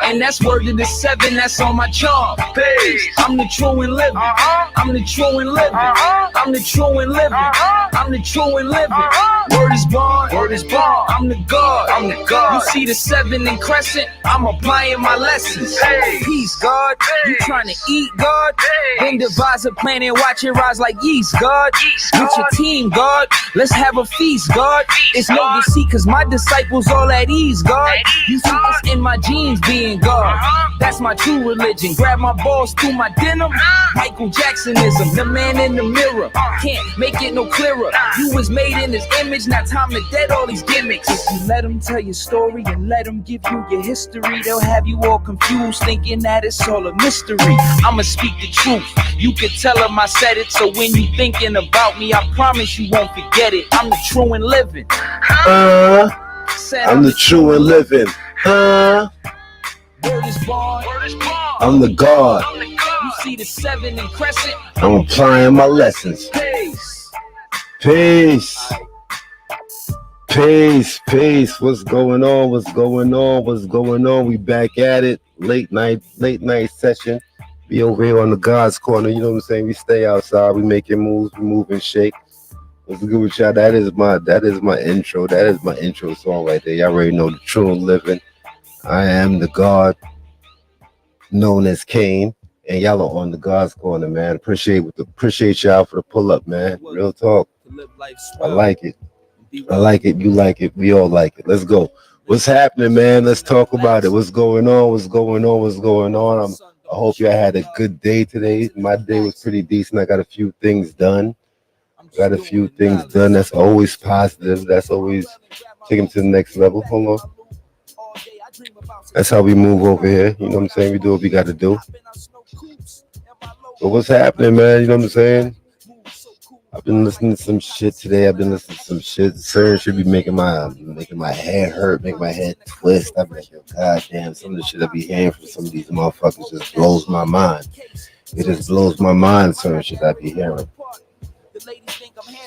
And that's word to the 7. That's on my charm. I'm the true and living. I'm the true and living. I'm the true and living. I'm the true and living. Word is born. I'm the God. You see the 7 and crescent. I'm applying my lessons. Peace, God. You trying to eat, God? Then devise a plan and watch it rise like yeast, God. With your team, God. Let's have a feast, God. It's no deceit, cause my disciples disciples all at ease, God. You see this in my genes being God. That's my true religion. Grab my balls through my denim. Michael Jacksonism, the man in the mirror. Can't make it no clearer. You was made in his image, now time to dead all these gimmicks. If you let them tell your story and let them give you your history, they'll have you all confused, thinking that it's all a mystery. I'ma speak the truth. You can tell them I said it, so when you thinking about me, I promise you won't forget it. I'm the true and living. I'm the true and living. Word is born. I'm the God. You see the 7 and crescent. I'm applying my lessons. Peace. Peace. Peace. Peace. What's going on? What's going on? What's going on? We back at it. Late night session. Be over here on the God's corner. You know what I'm saying? We stay outside. We making moves. We move and shake. What's good with y'all? That is my intro. That is my intro song right there. Y'all already know the true and living. I am the God known as Kane, and y'all are on the God's corner, man. Appreciate y'all for the pull up, man. Real talk. I like it. I like it. You like it. We all like it. Let's go. What's happening, man? Let's talk about it. What's going on? What's going on? What's going on? I hope y'all had a good day today. My day was pretty decent. I got a few things done. That's always positive. That's always taking to the next level. Hold on. That's how we move over here. You know what I'm saying? We do what we got to do. But what's happening, man? You know what I'm saying? I've been listening to some shit today. Certain should be making my head hurt, make my head twist. I'm like, yo, goddamn, some of the shit I be hearing from some of these motherfuckers just blows my mind. It just blows my mind, certain shit I be hearing.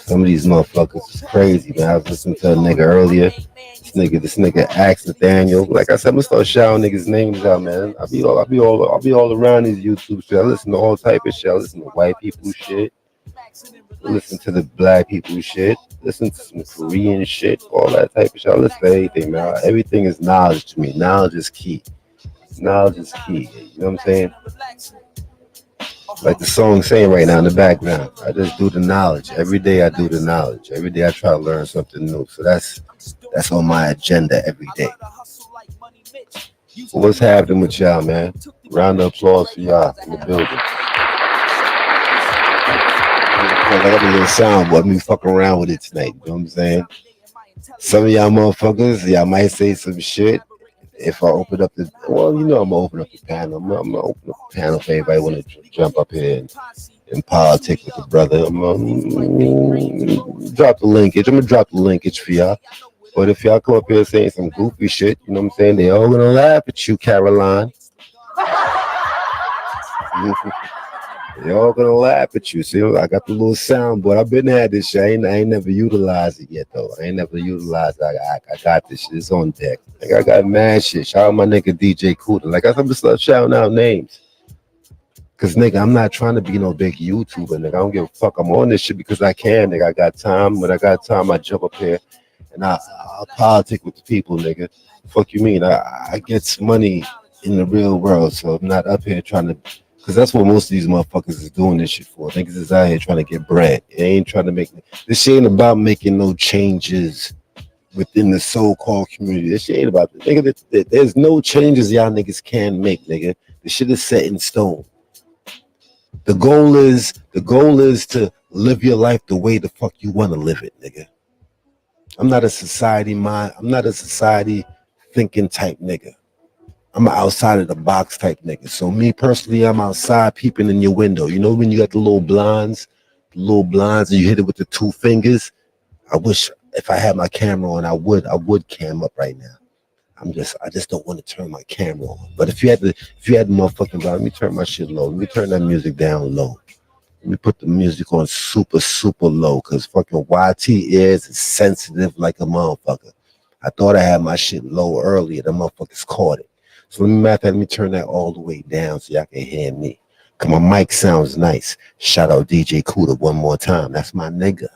Some of these motherfuckers is crazy, man. I was listening to a nigga earlier. This nigga asked Nathaniel. Like I said, I'm gonna start shouting niggas' names out, man. I'll be all around these YouTube shit. I listen to all type of shit. I listen to white people shit. I listen to the black people shit. Listen to some Korean shit. All that type of shit. I listen to everything, man. Everything is knowledge to me. Knowledge is key. Knowledge is key. You know what I'm saying? Like the song saying right now in the background, I just do the knowledge. Every day I do the knowledge. Every day I try to learn something new. So that's on my agenda every day. So what's happening with y'all, man? Round of applause for y'all in the building. I got a little soundboard. Me fucking around with it tonight. You know what I'm saying? Some of y'all motherfuckers, y'all might say some shit. If I open up I'm gonna open up the panel. I'm gonna open up the panel if anybody want to jump up here and politic with the brother. I'm gonna drop the linkage for y'all. But if y'all come up here saying some goofy shit, you know what I'm saying? They all gonna laugh at you, Caroline. They all gonna laugh at you. See, I got the little soundboard. I've been had this shit. I ain't never utilized it yet though. I got this shit. It's on deck. Like I got mad shit. Shout out my nigga DJ Kuda. Like I'm just start shouting out names. Cause nigga, I'm not trying to be no big YouTuber, nigga. I don't give a fuck. I'm on this shit because I can, nigga. I got time. When I got time, I jump up here and I'll politic with the people, nigga. Fuck you mean? I get money in the real world, so I'm not up here trying to. Because that's what most of these motherfuckers is doing this shit for. Niggas is out here trying to get bread. It ain't trying to make... This shit ain't about making no changes within the so-called community. This shit ain't about... Nigga, there's no changes y'all niggas can make, nigga. The shit is set in stone. The goal is to live your life the way the fuck you want to live it, nigga. I'm not a society thinking type nigga. I'm an outside of the box type nigga. So me personally, I'm outside peeping in your window. You know when you got the little blinds and you hit it with the 2 fingers? I wish if I had my camera on, I would cam up right now. I just don't want to turn my camera on. But if you had the motherfucking blind, let me turn my shit low. Let me turn that music down low. Let me put the music on super, super low, because fucking YT ears is sensitive like a motherfucker. I thought I had my shit low earlier. The motherfuckers caught it. So let me turn that all the way down so y'all can hear me. Cause my mic sounds nice. Shout out DJ Kuda one more time. That's my nigga.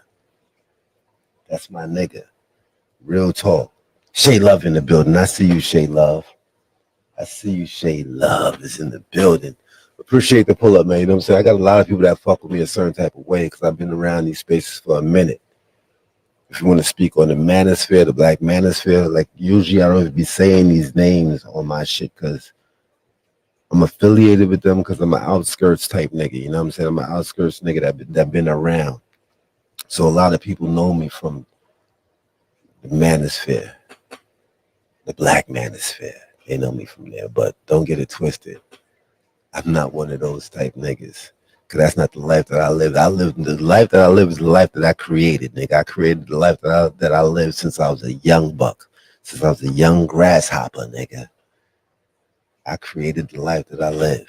Real talk. Shay Love in the building. I see you, Shay Love. Shay Love is in the building. Appreciate the pull up, man. You know what I'm saying? I got a lot of people that fuck with me a certain type of way because I've been around these spaces for a minute. if you want to speak on the manosphere, the black manosphere, like usually I don't even be saying these names on my shit because I'm affiliated with them because I'm an outskirts type nigga. You know what I'm saying? I'm an outskirts nigga that been around. So a lot of people know me from the manosphere, the black manosphere. They know me from there, but don't get it twisted. I'm not one of those type niggas. Cause that's not the life that I live. The life that I live is the life that I created, nigga. I created the life that I lived since I was a young buck, since I was a young grasshopper, nigga. I created the life that I live.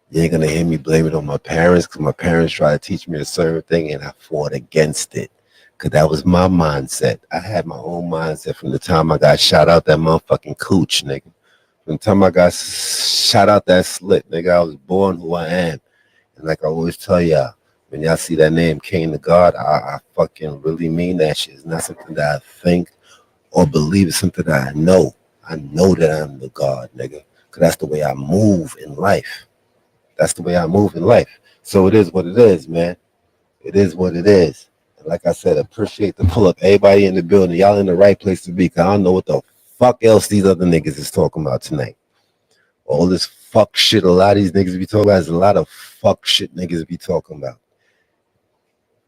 You ain't gonna hear me blame it on my parents, cause my parents tried to teach me a certain thing and I fought against it. Cause that was my mindset. I had my own mindset from the time I got shot out that motherfucking cooch, nigga. From the time I got shot out that slit, nigga, I was born who I am. And like I always tell y'all, when y'all see that name, Cain the God, I fucking really mean that shit. It's not something that I think or believe. It's something that I know. I know that I'm the God, nigga. Because that's the way I move in life. That's the way I move in life. So it is what it is, man. It is what it is. And like I said, appreciate the pull up. Everybody in the building, y'all in the right place to be. Because I don't know what the fuck else these other niggas is talking about tonight. All this fuck shit a lot of these niggas be talking about is a lot of fuck shit niggas be talking about.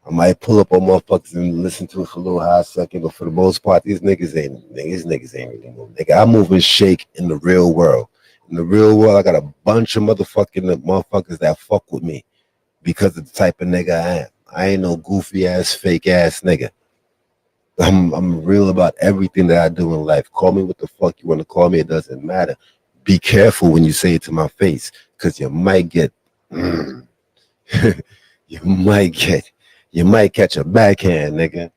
I might pull up on motherfuckers and listen to it for a little hot second, but for the most part, these niggas ain't really moving. Nigga, I move and shake in the real world. In the real world, I got a bunch of motherfuckers that fuck with me because of the type of nigga I am. I ain't no goofy ass, fake ass nigga. I'm real about everything that I do in life. Call me what the fuck you want to call me. It doesn't matter. Be careful when you say it to my face, because you might get, you might catch a backhand, nigga.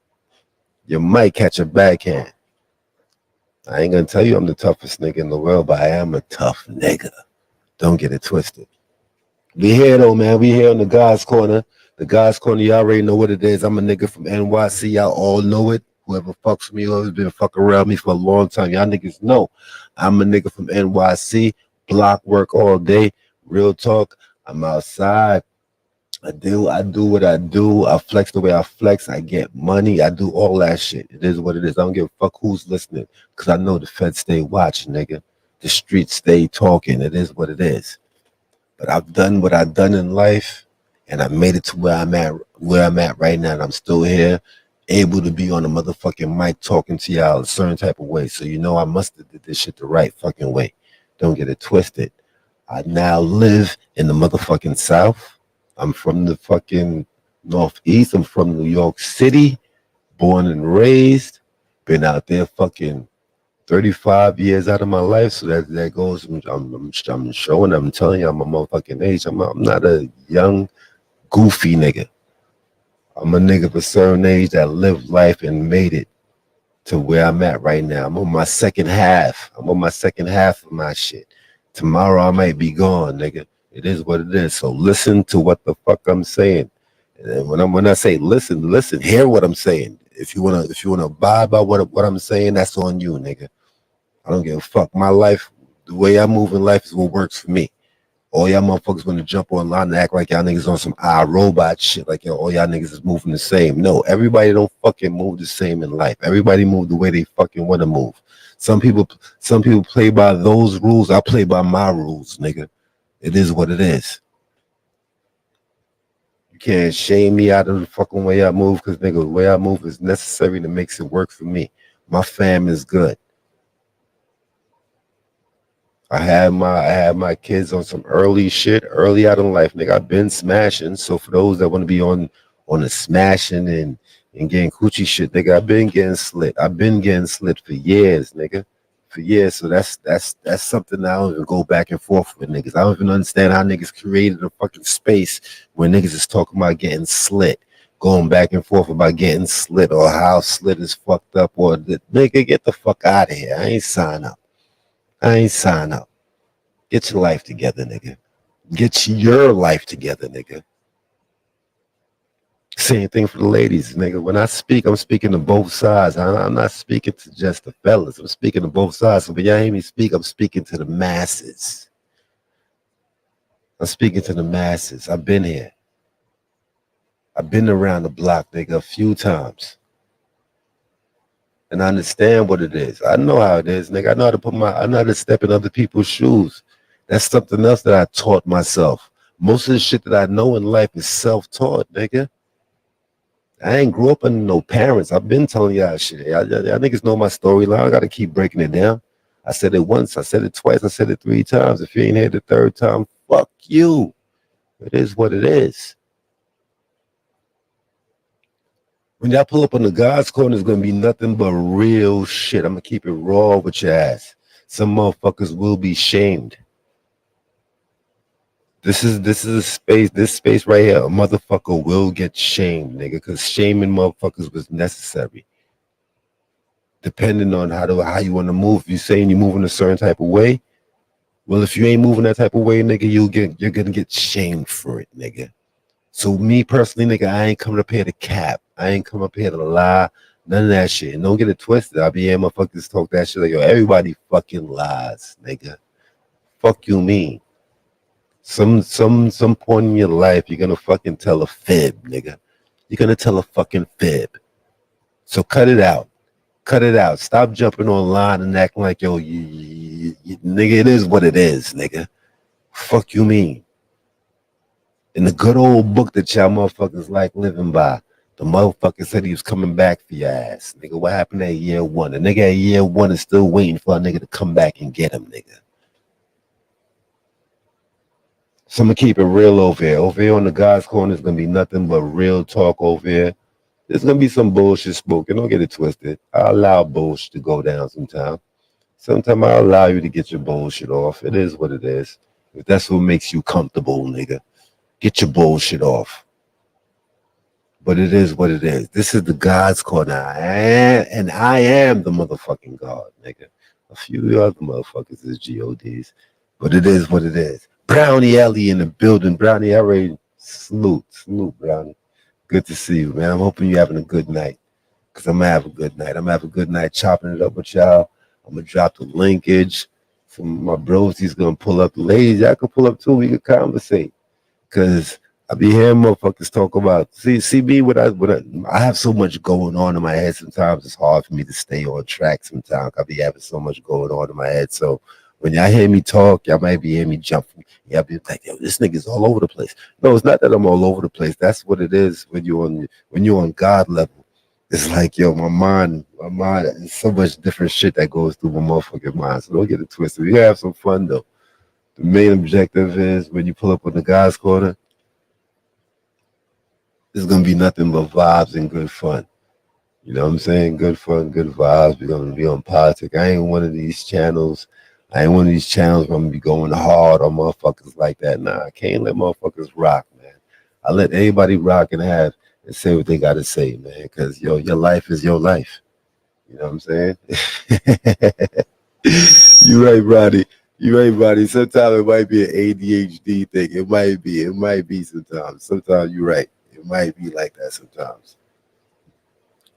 You might catch a backhand. I ain't gonna tell you I'm the toughest nigga in the world, but I am a tough nigga. Don't get it twisted. We here though, man. We here on the God's Corner. The God's Corner, y'all already know what it is. I'm a nigga from NYC. Y'all all know it. Whoever fucks with me, whoever's been fucking around me for a long time, y'all niggas know. I'm a nigga from NYC. Block work all day. Real talk. I'm outside. I do what I do. I flex the way I flex. I get money. I do all that shit. It is what it is. I don't give a fuck who's listening, because I know the feds stay watching, nigga. The streets stay talking. It is what it is. But I've done what I've done in life, and I made it to where I'm at right now, and I'm still here, able to be on the motherfucking mic talking to y'all a certain type of way. So you know I must have did this shit the right fucking way. Don't get it twisted. I now live in the motherfucking South. I'm from the fucking Northeast. I'm from New York City, born and raised. Been out there fucking 35 years out of my life. So that goes, I'm showing, I'm telling you, I'm a motherfucking age. I'm not a young, goofy nigga. I'm a nigga of a certain age that lived life and made it to where I'm at right now. I'm on my second half. I'm on my second half of my shit. Tomorrow I might be gone, nigga. It is what it is. So listen to what the fuck I'm saying. And when I say listen, hear what I'm saying. If you wanna abide by what I'm saying, that's on you, nigga. I don't give a fuck. My life, the way I move in life is what works for me. All y'all motherfuckers want to jump online and act like y'all niggas on some iRobot shit, like all y'all niggas is moving the same. No, everybody don't fucking move the same in life. Everybody move the way they fucking want to move. Some people play by those rules. I play by my rules, nigga. It is what it is. You can't shame me out of the fucking way I move, because nigga, the way I move is necessary to make it work for me. My fam is good. I had my kids on some early shit, early out in life, nigga. I've been smashing. So for those that want to be on the smashing and getting coochie shit, nigga, I've been getting slit. I've been getting slit for years, nigga. For years. So that's something I don't even go back and forth with niggas. I don't even understand how niggas created a fucking space where niggas is talking about getting slit, going back and forth about getting slit, or how slit is fucked up, or nigga, get the fuck out of here. I ain't sign up. Get your life together, nigga. Get your life together, nigga. Same thing for the ladies, nigga. When I speak, I'm speaking to both sides. I'm not speaking to just the fellas. I'm speaking to both sides. So when y'all hear me speak, I'm speaking to the masses. I'm speaking to the masses. I've been here. I've been around the block, nigga, a few times. and I understand what it is. I know how it is, nigga. I know how to step in other people's shoes. That's something else that I taught myself. Most of the shit that I know in life is self-taught, nigga. I ain't grew up under no parents. I've been telling y'all shit. Y'all niggas know my storyline. I gotta keep breaking it down. I said it once, I said it twice, I said it 3 times. If you ain't here the 3rd time, fuck you. It is what it is. When y'all pull up on the God's Corner, it's gonna be nothing but real shit. I'm gonna keep it raw with your ass. Some motherfuckers will be shamed. This is a space, this space right here, a motherfucker will get shamed, nigga, because shaming motherfuckers was necessary. Depending on how you want to move. If you saying you're moving a certain type of way, well, if you ain't moving that type of way, nigga, you're gonna get shamed for it, nigga. So me personally, nigga, I ain't coming up here to cap. I ain't come up here to lie. None of that shit. And don't get it twisted. I be hearing motherfuckers talk that shit like, yo, everybody fucking lies, nigga. Fuck you mean. Some point in your life, you're gonna fucking tell a fib, nigga. You're gonna tell a fucking fib. So cut it out. Cut it out. Stop jumping online and acting like, yo, nigga, it is what it is, nigga. Fuck you mean. In the good old book that y'all motherfuckers like living by, the motherfucker said he was coming back for your ass. Nigga, what happened at year 1? The nigga at year 1 is still waiting for a nigga to come back and get him, nigga. So I'm gonna keep it real over here. Over here on the God's Corner, there's gonna be nothing but real talk over here. There's gonna be some bullshit spoken. Don't get it twisted. I allow bullshit to go down sometimes. Sometimes I allow you to get your bullshit off. It is what it is. If that's what makes you comfortable, nigga, get your bullshit off. But it is what it is. This is the God's Corner. And I am the motherfucking God, nigga. A few other motherfuckers is GODs. But it is what it is. Brownie Ellie in the building. Brownie, I already salute, Brownie. Good to see you, man. I'm hoping you're having a good night, because I'm going to have a good night. I'm going to have a good night chopping it up with y'all. I'm going to drop the linkage. Some of my bros, he's going to pull up. The ladies, y'all can pull up too. We can conversate, because I be hearing motherfuckers talk about, see me, I have so much going on in my head. Sometimes it's hard for me to stay on track sometimes. I be having so much going on in my head. So when y'all hear me talk, y'all might be hearing me jump. Y'all be like, yo, this nigga's all over the place. No, it's not that I'm all over the place. That's what it is when you're on God level. It's like, yo, my mind, there's so much different shit that goes through my motherfucking mind. So don't get it twisted. We have some fun though. The main objective is when you pull up on the God's Corner, there's gonna be nothing but vibes and good fun. You know what I'm saying? Good fun, good vibes. We're gonna be on politics. I ain't one of these channels where I'm gonna be going hard on motherfuckers like that. Nah, I can't let motherfuckers rock, man. I let anybody rock and say what they gotta say, man. Cause yo, your life is your life. You know what I'm saying? You right, Roddy. Sometimes it might be an ADHD thing. It might be sometimes. Sometimes you're right. It might be like that sometimes.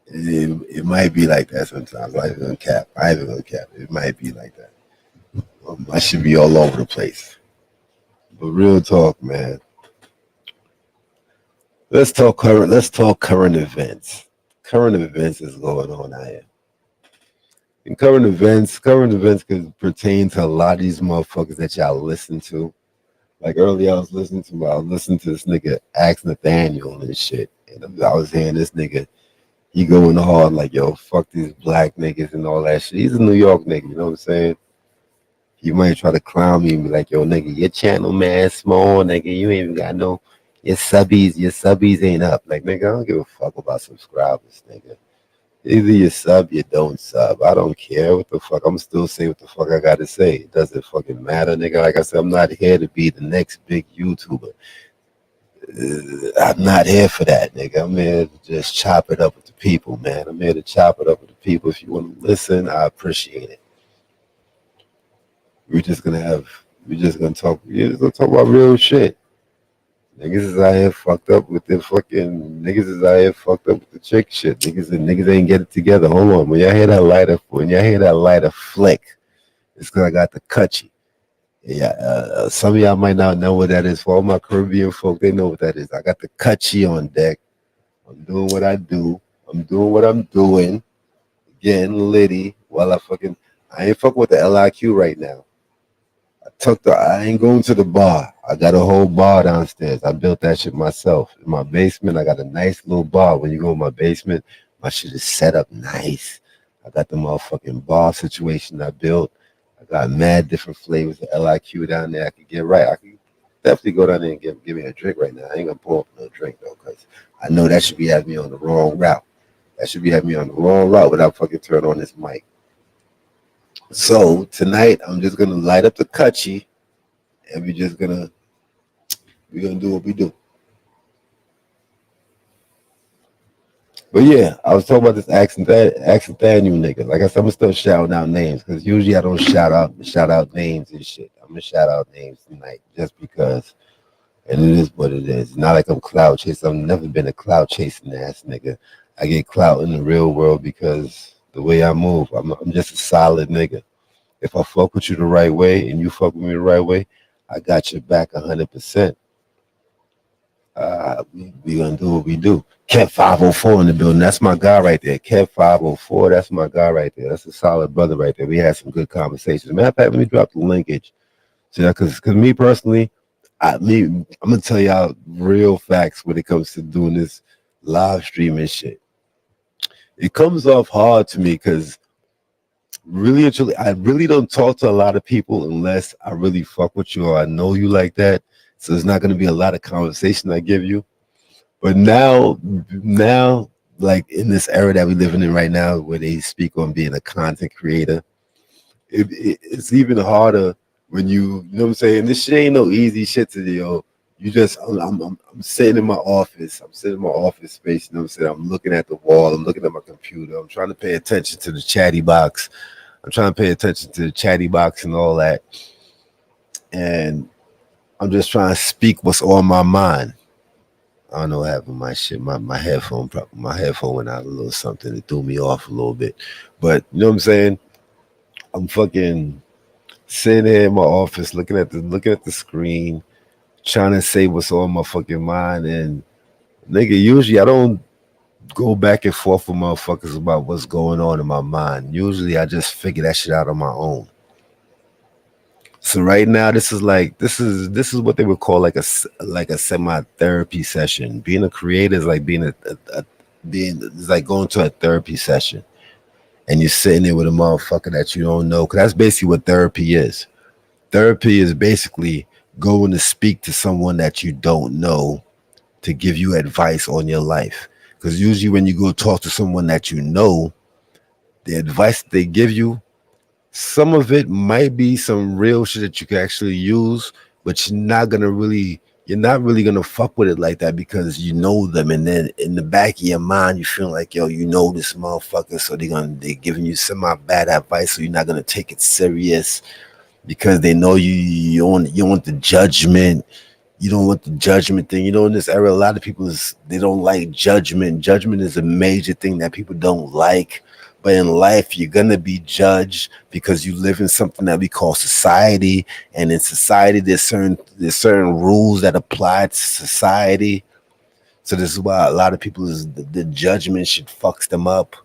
It might be like that sometimes. I ain't gonna cap. It might be like that. I should be all over the place. But real talk, man. Let's talk current events. Current events is going on out here. And current events can pertain to a lot of these motherfuckers that y'all listen to. Like earlier, I was listening to this nigga Ask Nathaniel and shit. And I was hearing this nigga, he going hard like, yo, fuck these black niggas and all that shit. He's a New York nigga, you know what I'm saying? He might try to clown me and be like, yo, nigga, your channel, man, small, nigga. You ain't even got no, your subbies ain't up. Like, nigga, I don't give a fuck about subscribers, nigga. Either you sub, you don't sub. I don't care what the fuck. I'm still say what the fuck I gotta say. It doesn't fucking matter, nigga. Like I said, I'm not here to be the next big YouTuber. I'm not here for that, nigga. I'm here to just chop it up with the people, man. I'm here to chop it up with the people. If you want to listen, I appreciate it. We're just gonna talk about real shit. Niggas is out here fucked up with the chick shit. Niggas ain't get it together. Hold on. When y'all hear that lighter flick, it's because I got the Cutchy. Yeah, some of y'all might not know what that is. For all my Caribbean folk, they know what that is. I got the Cutchy on deck. I'm doing what I do. I'm doing what I'm doing. getting litty while I ain't fucking with the LIQ right now. I ain't going to the bar. I got a whole bar downstairs. I built that shit myself. In my basement, I got a nice little bar. When you go in my basement, my shit is set up nice. I got the motherfucking bar situation I built. I got mad different flavors of LIQ down there. I could get right. I could definitely go down there and give me a drink right now. I ain't gonna pour up no drink though, because I know that should be having me on the wrong route. That should be having me on the wrong route without fucking turn on this mic. So tonight I'm just gonna light up the cutchy and we're gonna do what we do. But yeah, I was talking about this Accent Daniel nigga. Like I said, I'm gonna start shouting out names because usually I don't shout out names and shit. I'm gonna shout out names tonight just because, and it is what it is. Not like I'm cloud chasing. I've never been a cloud chasing ass nigga. I get clout in the real world because the way I move, I'm just a solid nigga. If I fuck with you the right way and you fuck with me the right way, I got your back 100%. We gonna do what we do. Kev 504 in the building. That's my guy right there. Kev 504. That's my guy right there. That's a solid brother right there. We had some good conversations. Matter of fact, let me drop the linkage. So because me personally, I'm gonna tell y'all real facts when it comes to doing this live streaming shit. It comes off hard to me because really and truly, I really don't talk to a lot of people unless I really fuck with you or I know you like that. So there's not going to be a lot of conversation I give you. But now, like in this era that we're living in right now, where they speak on being a content creator, it's even harder when you know what I'm saying. This shit ain't no easy shit to do, yo. You just, I'm sitting in my office. I'm sitting in my office space. You know what I'm saying. I'm looking at the wall. I'm looking at my computer. I'm trying to pay attention to the chatty box. I'm trying to pay attention to the chatty box and all that. And I'm just trying to speak what's on my mind. I don't know what happened. My shit, my headphone went out a little something. It threw me off a little bit. But you know what I'm saying? I'm fucking sitting there in my office looking at the screen, trying to say what's on my fucking mind. And nigga, usually I don't go back and forth with motherfuckers about what's going on in my mind. Usually I just figure that shit out on my own. So right now, this is what they would call like a semi-therapy session. Being a creator is like it's like going to a therapy session, and you're sitting there with a motherfucker that you don't know. Because that's basically what therapy is. Therapy is basically going to speak to someone that you don't know to give you advice on your life. Because usually when you go talk to someone that you know, the advice that they give you, some of it might be some real shit that you can actually use, but you're not really gonna fuck with it like that because you know them, and then in the back of your mind you feel like, yo, you know this motherfucker, so they're giving you semi bad advice, so you're not gonna take it serious because they know you don't want the judgment. You don't want the judgment thing. You know, in this era, a lot of people they don't like judgment. Judgment is a major thing that people don't like. But in life, you're gonna be judged because you live in something that we call society, and in society, there's certain rules that apply to society. So this is why a lot of people the judgment shit fucks them up.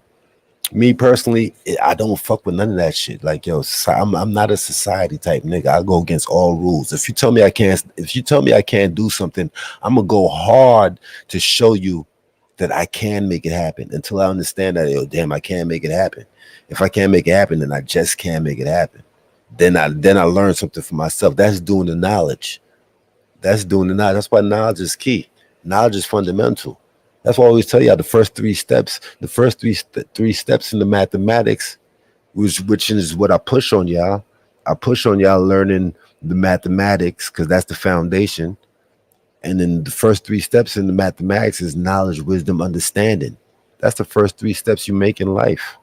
Me personally, I don't fuck with none of that shit. Like, yo, I'm not a society type nigga. I go against all rules. If you tell me I can't do something, I'm gonna go hard to show you that I can make it happen until I understand that, yo, damn, I can't make it happen. If I can't make it happen, then I just can't make it happen. Then I learn something for myself. That's doing the knowledge. That's why knowledge is key. Knowledge is fundamental. That's why I always tell y'all the first three steps in the mathematics, which is what I push on y'all. I push on y'all learning the mathematics because that's the foundation. And then the first three steps in the mathematics is knowledge, wisdom, understanding. That's the first three steps you make in life.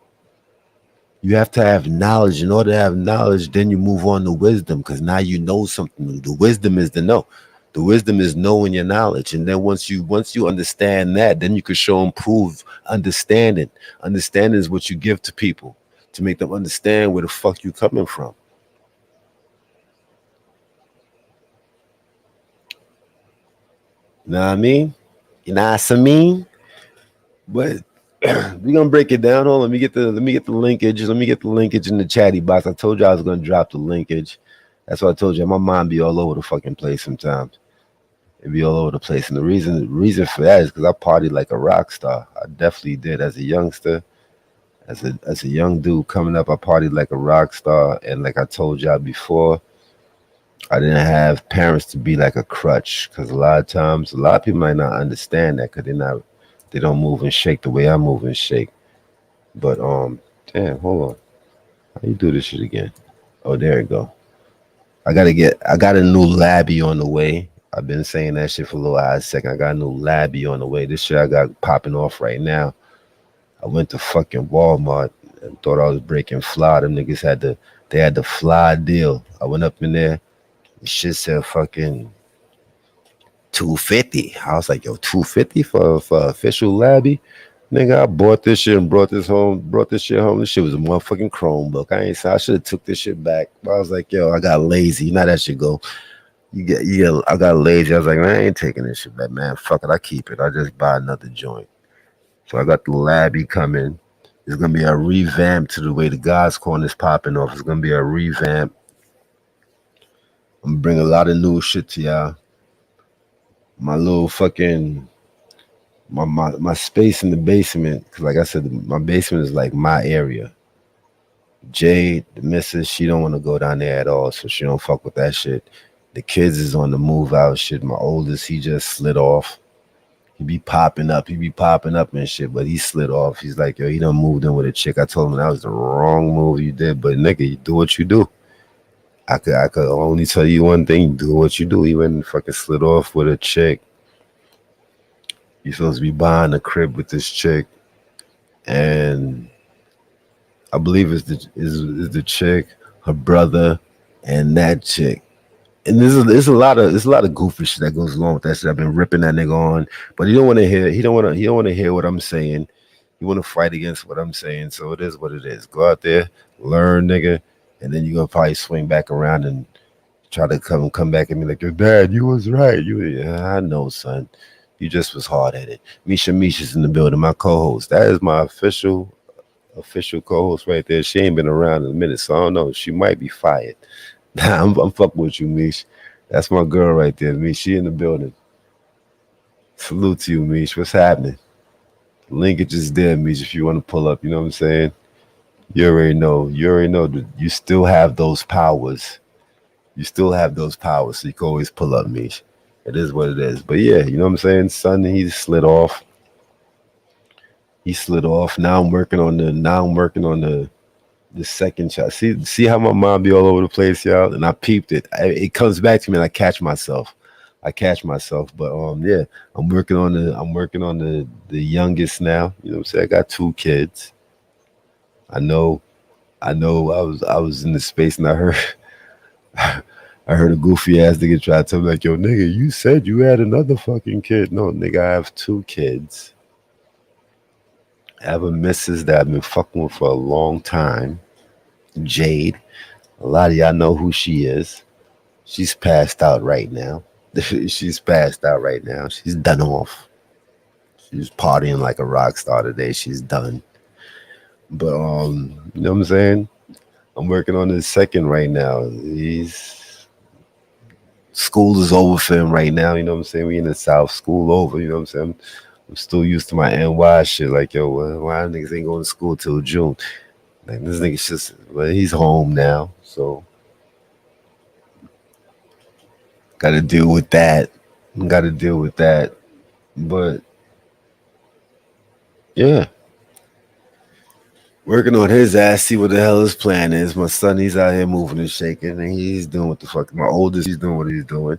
You have to have knowledge. In order to have knowledge, then you move on to wisdom because now you know something. The wisdom is the know. The wisdom is knowing your knowledge. And then once you understand that, then you can show and prove understanding. Understanding is what you give to people to make them understand where the fuck you coming from. You know what I mean? You know what I mean? But we're gonna break it down. Hold on, let me get the linkage. Let me get the linkage in the chatty box. I told you I was gonna drop the linkage. That's what I told you. My mind be all over the fucking place sometimes. It be all over the place. And the reason for that is because I partied like a rock star. I definitely did as a youngster. As a young dude coming up, I partied like a rock star. And like I told y'all before, I didn't have parents to be like a crutch. Because a lot of times, a lot of people might not understand that because they don't move and shake the way I move and shake. But damn, hold on. How you do this shit again? Oh, there you go. I got a new labby on the way. I've been saying that shit for a little hot second. I got a new labby on the way. This shit I got popping off right now. I went to fucking Walmart and thought I was breaking fly. Them niggas had the fly deal. I went up in there. The shit said fucking $250. I was like, yo, $250 for official labby? Nigga, I bought this shit and brought this shit home. This shit was a motherfucking Chromebook. I should have took this shit back. But I was like, yo, I got lazy. You know how that shit go. I got lazy. I was like, man, I ain't taking this shit back, man. Fuck it, I keep it. I just buy another joint. So I got the labby coming. It's gonna be a revamp to the way the God's Corner is popping off. It's gonna be a revamp. I'm gonna bring a lot of new shit to y'all. My little fucking my space in the basement, because like I said, my basement is like my area. Jade, the missus, she don't want to go down there at all, so she don't fuck with that shit. The kids is on the move out shit. My oldest, he just slid off. He be popping up and shit, but he slid off. He's like, yo, he done moved in with a chick. I told him that was the wrong move you did, but nigga, you do what you do. I could only tell you one thing, do what you do. He went and fucking slid off with a chick. You're supposed to be buying a crib with this chick, and I believe it's the chick, her brother, and that chick. And there's a lot of goofy shit that goes along with that shit. I've been ripping that nigga on, but he don't want to hear what I'm saying. He want to fight against what I'm saying. So it is what it is. Go out there, learn, nigga, and then you're gonna probably swing back around and try to come back at me like, your dad, you was right. I know, son. You just was hard-headed. Misha's in the building, my co-host. That is my official co-host right there. She ain't been around in a minute, so I don't know. She might be fired. I'm fucking with you, Mish. That's my girl right there, Mish. She in the building. Salute to you, Mish. What's happening? Linkage is there, Mish, if you want to pull up. You know what I'm saying? You already know that you still have those powers. So you can always pull up, Mish. It is what it is. But yeah, you know what I'm saying? Son, he slid off. Now I'm working on the second shot. See how my mind be all over the place, y'all? And I peeped it. It comes back to me and I catch myself. But yeah, I'm working on the youngest now. You know what I'm saying? I got 2 kids. I know I was in the space and I heard a goofy ass nigga try to tell me like, yo, nigga, you said you had another fucking kid. No, nigga, I have 2 kids. I have a missus that I've been fucking with for a long time. Jade. A lot of y'all know who she is. She's passed out right now. She's done off. She's partying like a rock star today. She's done. But you know what I'm saying? I'm working on the second right now. School is over for him right now. You know what I'm saying? We in the South. School over. You know what I'm saying? I'm still used to my NY shit. Like, yo, why niggas ain't going to school till June? Like, this nigga's just, well, he's home now. So, got to deal with that. But, yeah. Working on his ass, see what the hell his plan is. My son, he's out here moving and shaking, and he's doing what the fuck. My oldest, he's doing what he's doing.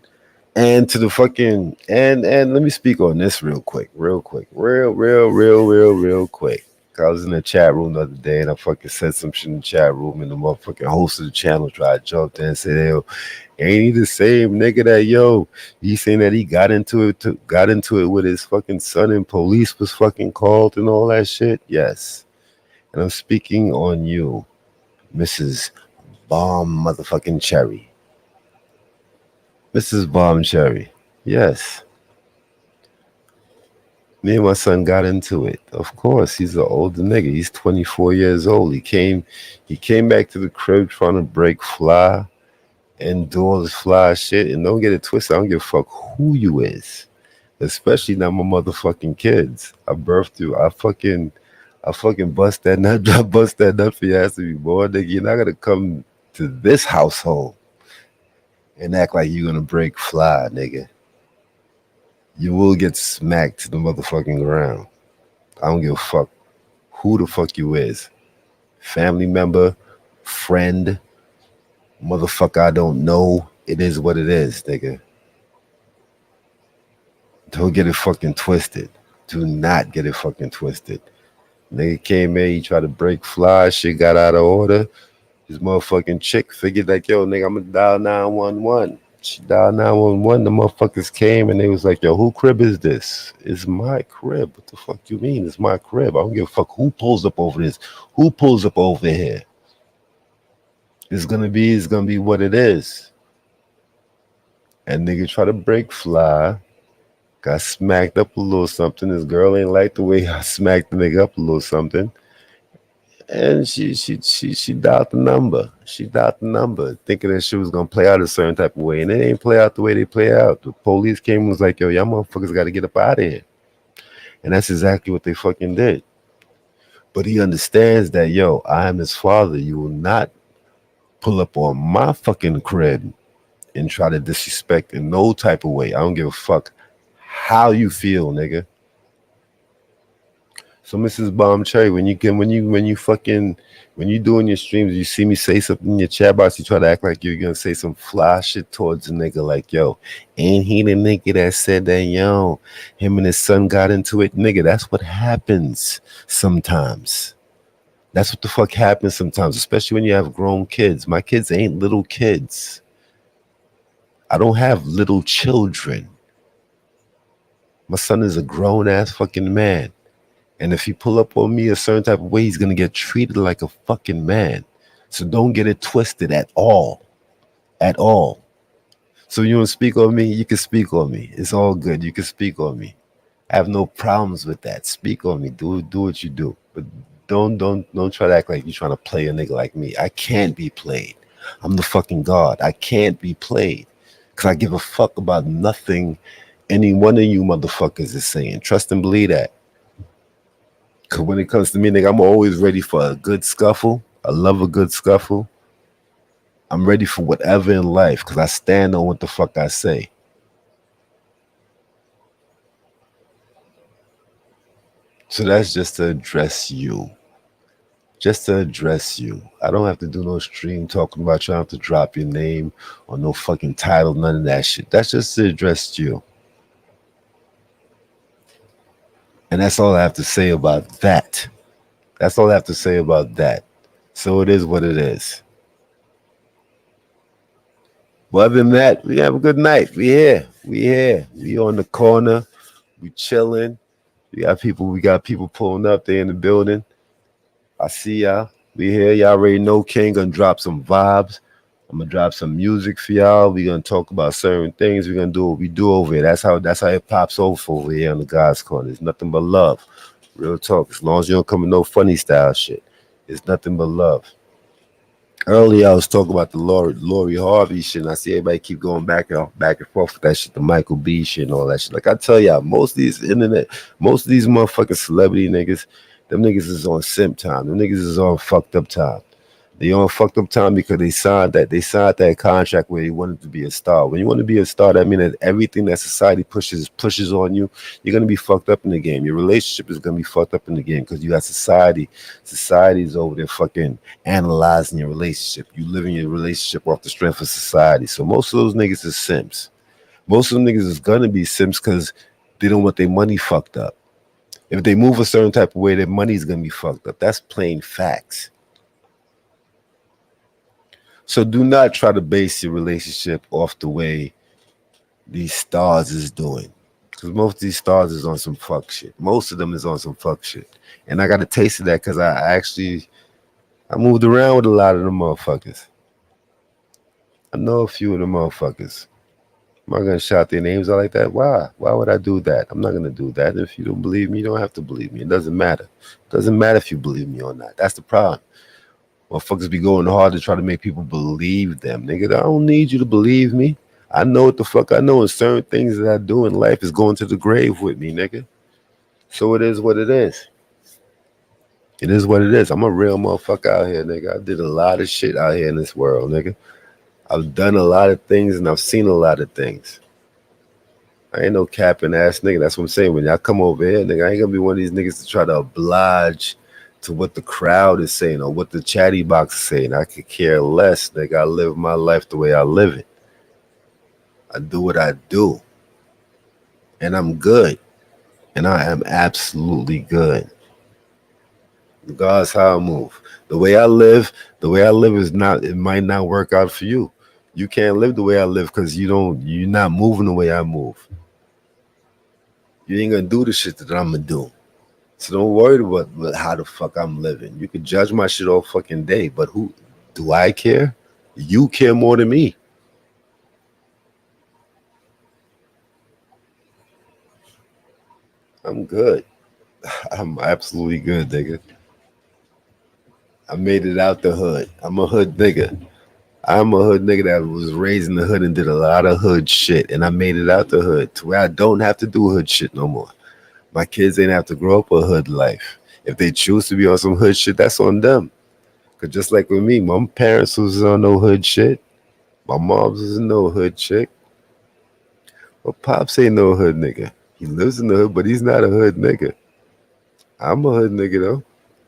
And to the fucking, and let me speak on this real quick. Real quick. I was in the chat room the other day, and I fucking said some shit in the chat room, and the motherfucking host of the channel tried to jump in and say, yo, ain't he the same nigga that, yo, he's saying that he got into it with his fucking son and police was fucking called and all that shit? Yes. And I'm speaking on you, Mrs. Bomb motherfucking Cherry. Mrs. Bomb Cherry. Yes. Me and my son got into it. Of course, he's an older nigga. He's 24 years old. He came back to the crib trying to break fly and do all this fly shit. And don't get it twisted. I don't give a fuck who you is. Especially not my motherfucking kids. I birthed you. I fucking bust that nut. I bust that nut for your ass to be born, nigga. You're not gonna come to this household and act like you're gonna break fly, nigga. You will get smacked to the motherfucking ground. I don't give a fuck who the fuck you is. Family member, friend, motherfucker I don't know. It is what it is, nigga. Don't get it fucking twisted. Do not get it fucking twisted. Nigga came in, he tried to break fly, shit got out of order. His motherfucking chick figured like, yo, nigga, I'm gonna dial 911. She dialed 911. The motherfuckers came and they was like, yo, who crib is this? It's my crib. What the fuck you mean? It's my crib. I don't give a fuck who pulls up over this. Who pulls up over here? It's gonna be what it is. And nigga try to break fly. Got smacked up a little something. This girl ain't like the way I smacked the nigga up a little something. And she dialed the number. She dialed the number, thinking that she was gonna play out a certain type of way, and it ain't play out the way they play out. The police came and was like, "Yo, y'all motherfuckers got to get up out of here," and that's exactly what they fucking did. But he understands that, yo, I am his father. You will not pull up on my fucking crib and try to disrespect in no type of way. I don't give a fuck how you feel, nigga. So, Mrs. Bomb Cherry, when you doing your streams, you see me say something in your chat box, you try to act like you're gonna say some fly shit towards a nigga like, yo, ain't he the nigga that said that, yo, him and his son got into it? Nigga, that's what happens sometimes. That's what the fuck happens sometimes, especially when you have grown kids. My kids ain't little kids. I don't have little children. My son is a grown-ass fucking man. And if he pull up on me a certain type of way, he's going to get treated like a fucking man. So don't get it twisted at all. At all. So you want to speak on me? You can speak on me. It's all good. You can speak on me. I have no problems with that. Speak on me. Do what you do. But don't try to act like you're trying to play a nigga like me. I can't be played. I'm the fucking God. I can't be played. Because I give a fuck about nothing any one of you motherfuckers is saying. Trust and believe that. Because when it comes to me, nigga, I'm always ready for a good scuffle. I love a good scuffle. I'm ready for whatever in life because I stand on what the fuck I say. So that's just to address you. Just to address you. I don't have to do no stream talking about you. I don't have to drop your name or no fucking title, none of that shit. That's just to address you. And that's all I have to say about that. That's all I have to say about that. So it is what it is. But other than that, we have a good night. We here. We on the corner. We chilling. We got people pulling up. They in the building. I see y'all. We here. Y'all already know King gonna drop some vibes. I'm gonna drop some music for y'all. We're gonna talk about certain things. We're gonna do what we do over here. That's how it pops over here on the God's Corner. It's nothing but love. Real talk. As long as you don't come with no funny style shit. It's nothing but love. Earlier I was talking about the Lori Harvey shit, and I see everybody keep going back and forth with that shit, the Michael B shit and all that shit. Like I tell y'all, most of these motherfucking celebrity niggas, them niggas is on simp time. Them niggas is on fucked up time. They on fucked up time because they signed that contract where they wanted to be a star. When you want to be a star, that means that everything that society pushes on you, you're gonna be fucked up in the game. Your relationship is gonna be fucked up in the game because you got society. Society's over there fucking analyzing your relationship. You live in your relationship off the strength of society. So most of those niggas is simps. Most of them niggas is gonna be simps because they don't want their money fucked up. If they move a certain type of way, their money's gonna be fucked up. That's plain facts. So do not try to base your relationship off the way these stars is doing. Because most of these stars is on some fuck shit. Most of them is on some fuck shit. And I got a taste of that because I moved around with a lot of them motherfuckers. I know a few of them motherfuckers. I'm not gonna shout their names out like that. Why? Why would I do that? I'm not gonna do that. If you don't believe me, you don't have to believe me. It doesn't matter. It doesn't matter if you believe me or not. That's the problem. Motherfuckers be going hard to try to make people believe them. Nigga, I don't need you to believe me. I know what the fuck I know, and certain things that I do in life is going to the grave with me, nigga. So it is what it is. It is what it is. I'm a real motherfucker out here, nigga. I did a lot of shit out here in this world, nigga. I've done a lot of things and I've seen a lot of things. I ain't no capping ass nigga. That's what I'm saying. When y'all come over here, nigga, I ain't gonna be one of these niggas to try to oblige to what the crowd is saying or what the chatty box is saying. I could care less, nigga. I live my life the way I live it. I do what I do. And I'm good. And I am absolutely good. Regardless how I move. The way I live is not, it might not work out for you. You can't live the way I live because you're not moving the way I move. You ain't gonna do the shit that I'm gonna do. So don't worry about how the fuck I'm living. You can judge my shit all fucking day, but who do I care? You care more than me. I'm good. I'm absolutely good, nigga. I made it out the hood. I'm a hood nigga. I'm a hood nigga that was raised in the hood and did a lot of hood shit. And I made it out the hood to where I don't have to do hood shit no more. My kids ain't have to grow up a hood life. If they choose to be on some hood shit, that's on them. Because just like with me, my parents was on no hood shit. My mom's was no hood chick. Well, Pops ain't no hood nigga. He lives in the hood, but he's not a hood nigga. I'm a hood nigga, though.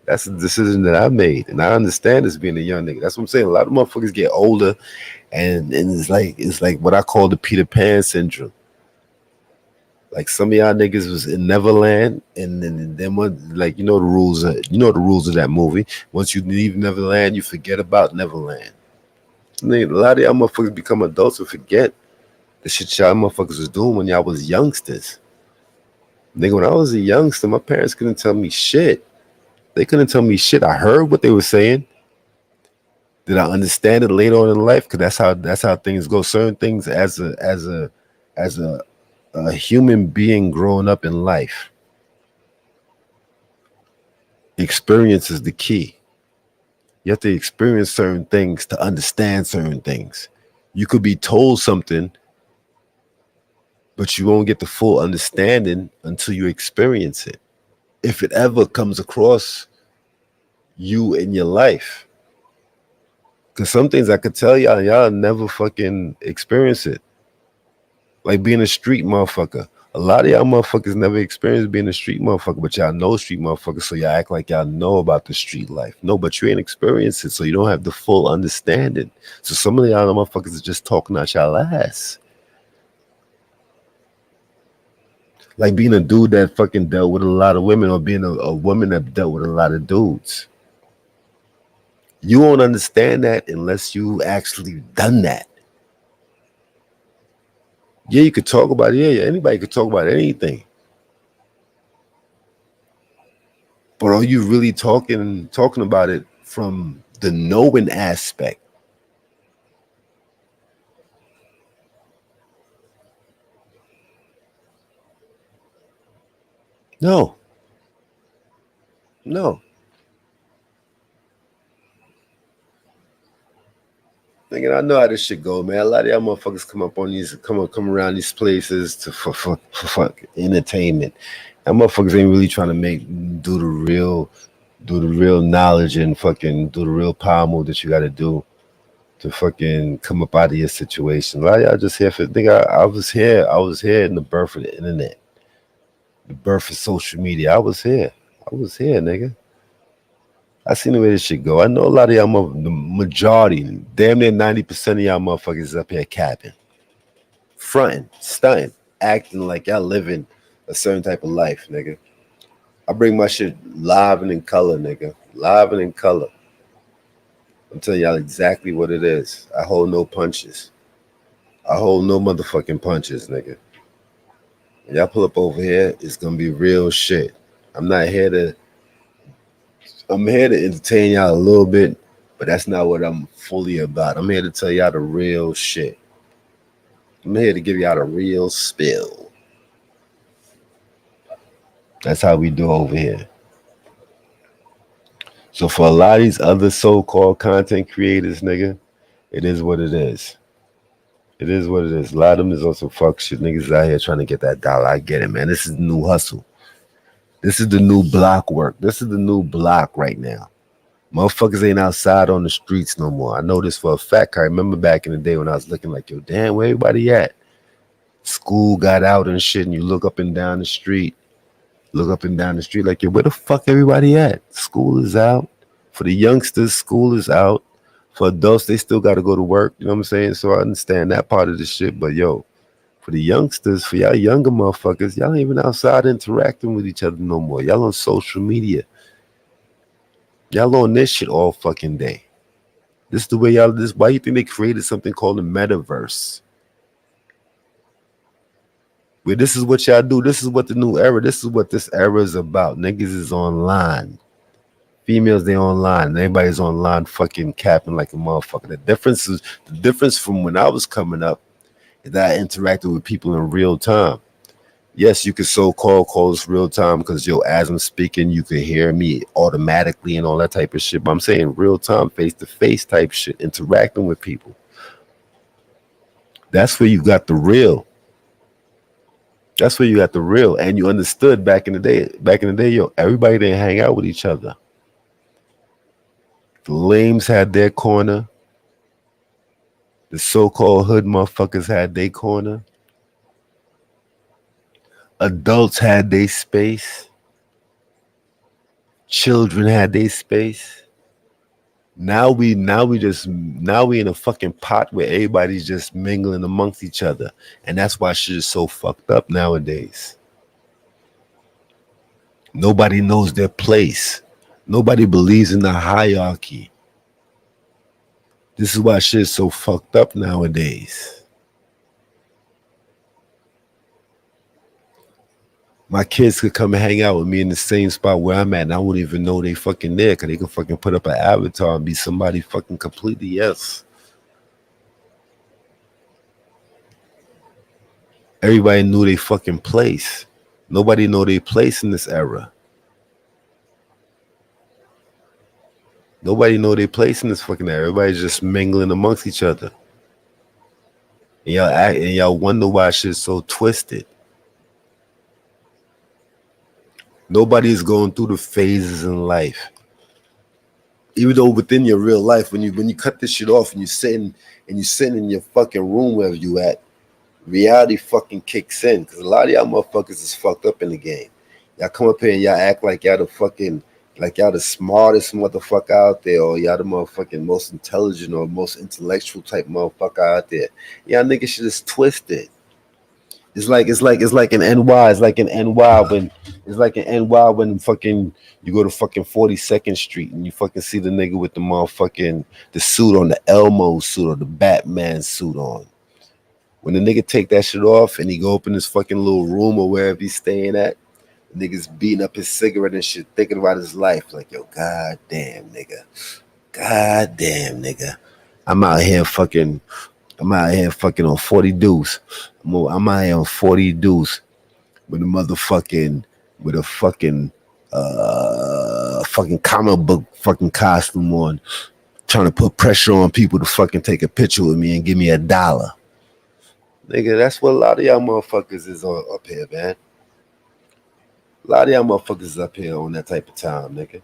That's a decision that I made, and I understand this being a young nigga. That's what I'm saying. A lot of motherfuckers get older, and it's like what I call the Peter Pan syndrome. Like some of y'all niggas was in Neverland, and then when, like, you know the rules of that movie. Once you leave Neverland, you forget about Neverland. A lot of y'all motherfuckers become adults and forget the shit y'all motherfuckers was doing when y'all was youngsters. Nigga, when I was a youngster, my parents couldn't tell me shit. They couldn't tell me shit. I heard what they were saying. Did I understand it later on in life? Because that's how things go. Certain things as a human being growing up in life, experience is the key. You have to experience certain things to understand certain things. You could be told something, but you won't get the full understanding until you experience it. If it ever comes across you in your life. Because some things I could tell y'all never fucking experience it. Like being a street motherfucker. A lot of y'all motherfuckers never experienced being a street motherfucker, but y'all know street motherfuckers, so y'all act like y'all know about the street life. No, but you ain't experienced it, so you don't have the full understanding. So some of y'all motherfuckers are just talking out y'all ass. Like being a dude that fucking dealt with a lot of women, or being a woman that dealt with a lot of dudes. You won't understand that unless you actually done that. Yeah, you could talk about it. Yeah, anybody could talk about anything. But are you really talking about it from the knowing aspect? No. Thinking I know how this shit go, man. A lot of y'all motherfuckers come around these places to for entertainment. That motherfuckers ain't really trying to do the real knowledge and fucking do the real power move that you got to do to fucking come up out of your situation. A lot of y'all just here for nigga. I was here in the birth of the internet, the birth of social media. I was here, nigga. I seen the way this shit go. I know a lot of y'all, the majority, damn near 90% of y'all motherfuckers is up here capping, fronting, stunting, acting like y'all living a certain type of life, nigga. I bring my shit live and in color, nigga. Live and in color. I'm telling y'all exactly what it is. I hold no punches. I hold no motherfucking punches, nigga. When y'all pull up over here, it's gonna be real shit. I'm here to entertain y'all a little bit, but that's not what I'm fully about. I'm here to tell y'all the real shit. I'm here to give y'all a real spill. That's how we do over here. So for a lot of these other so-called content creators, nigga, it is what it is. It is what it is. A lot of them is also fuck shit. Niggas out here trying to get that dollar. I get it, man. This is the new hustle. This is the new block work. This is the new block right now. Motherfuckers ain't outside on the streets no more. I know this for a fact. I remember back in the day when I was looking like, yo, damn, where everybody at? School got out and shit, and you look up and down the street. Look up and down the street like, yo, where the fuck everybody at? School is out. For the youngsters, school is out. For adults, they still got to go to work. You know what I'm saying? So I understand that part of the shit. But, yo, for the youngsters, for y'all younger motherfuckers, y'all ain't even outside interacting with each other no more. Y'all on social media. Y'all on this shit all fucking day. This is the way y'all, this. Why you think they created something called the metaverse? Where this is what y'all do. This is what the new era, this is what this era is about. Niggas is online. Females, they online. Everybody's online fucking capping like a motherfucker. The difference from when I was coming up is that I interacted with people in real time. Yes, you could so-called call this real time because, yo, as I'm speaking, you could hear me automatically and all that type of shit. But I'm saying real time, face-to-face type shit, interacting with people. That's where you got the real. That's where you got the real. And you understood back in the day, yo, everybody didn't hang out with each other. The lames had their corner. The so-called hood motherfuckers had their corner. Adults had their space. Children had their space. Now we in a fucking pot where everybody's just mingling amongst each other. And that's why shit is so fucked up nowadays. Nobody knows their place. Nobody believes in the hierarchy. This is why shit is so fucked up nowadays. My kids could come and hang out with me in the same spot where I'm at, and I wouldn't even know they fucking there, because they could fucking put up an avatar and be somebody fucking completely else. Everybody knew their fucking place. Nobody know their place in this era. Nobody know their place in this fucking era. Everybody's just mingling amongst each other. And y'all wonder why shit's so twisted. Nobody's going through the phases in life. Even though within your real life, when you cut this shit off and you're sitting in your fucking room wherever you at, reality fucking kicks in. Because a lot of y'all motherfuckers is fucked up in the game. Y'all come up here and y'all act like y'all the smartest motherfucker out there, or y'all the motherfucking most intelligent or most intellectual type motherfucker out there. Y'all niggas shit is twisted. It's like an NY. It's like an NY when fucking you go to fucking 42nd Street and you fucking see the nigga with the motherfucking the suit on, the Elmo suit or the Batman suit on. When the nigga take that shit off and he go up in his fucking little room or wherever he's staying at, the nigga's beating up his cigarette and shit, thinking about his life. Like, yo, goddamn nigga. I'm out here fucking on 40 deuce. I'm out here on 40 deuce with a fucking comic book fucking costume on, trying to put pressure on people to fucking take a picture with me and give me $1. Nigga, that's what a lot of y'all motherfuckers is up here, man. A lot of y'all motherfuckers is up here on that type of time, nigga.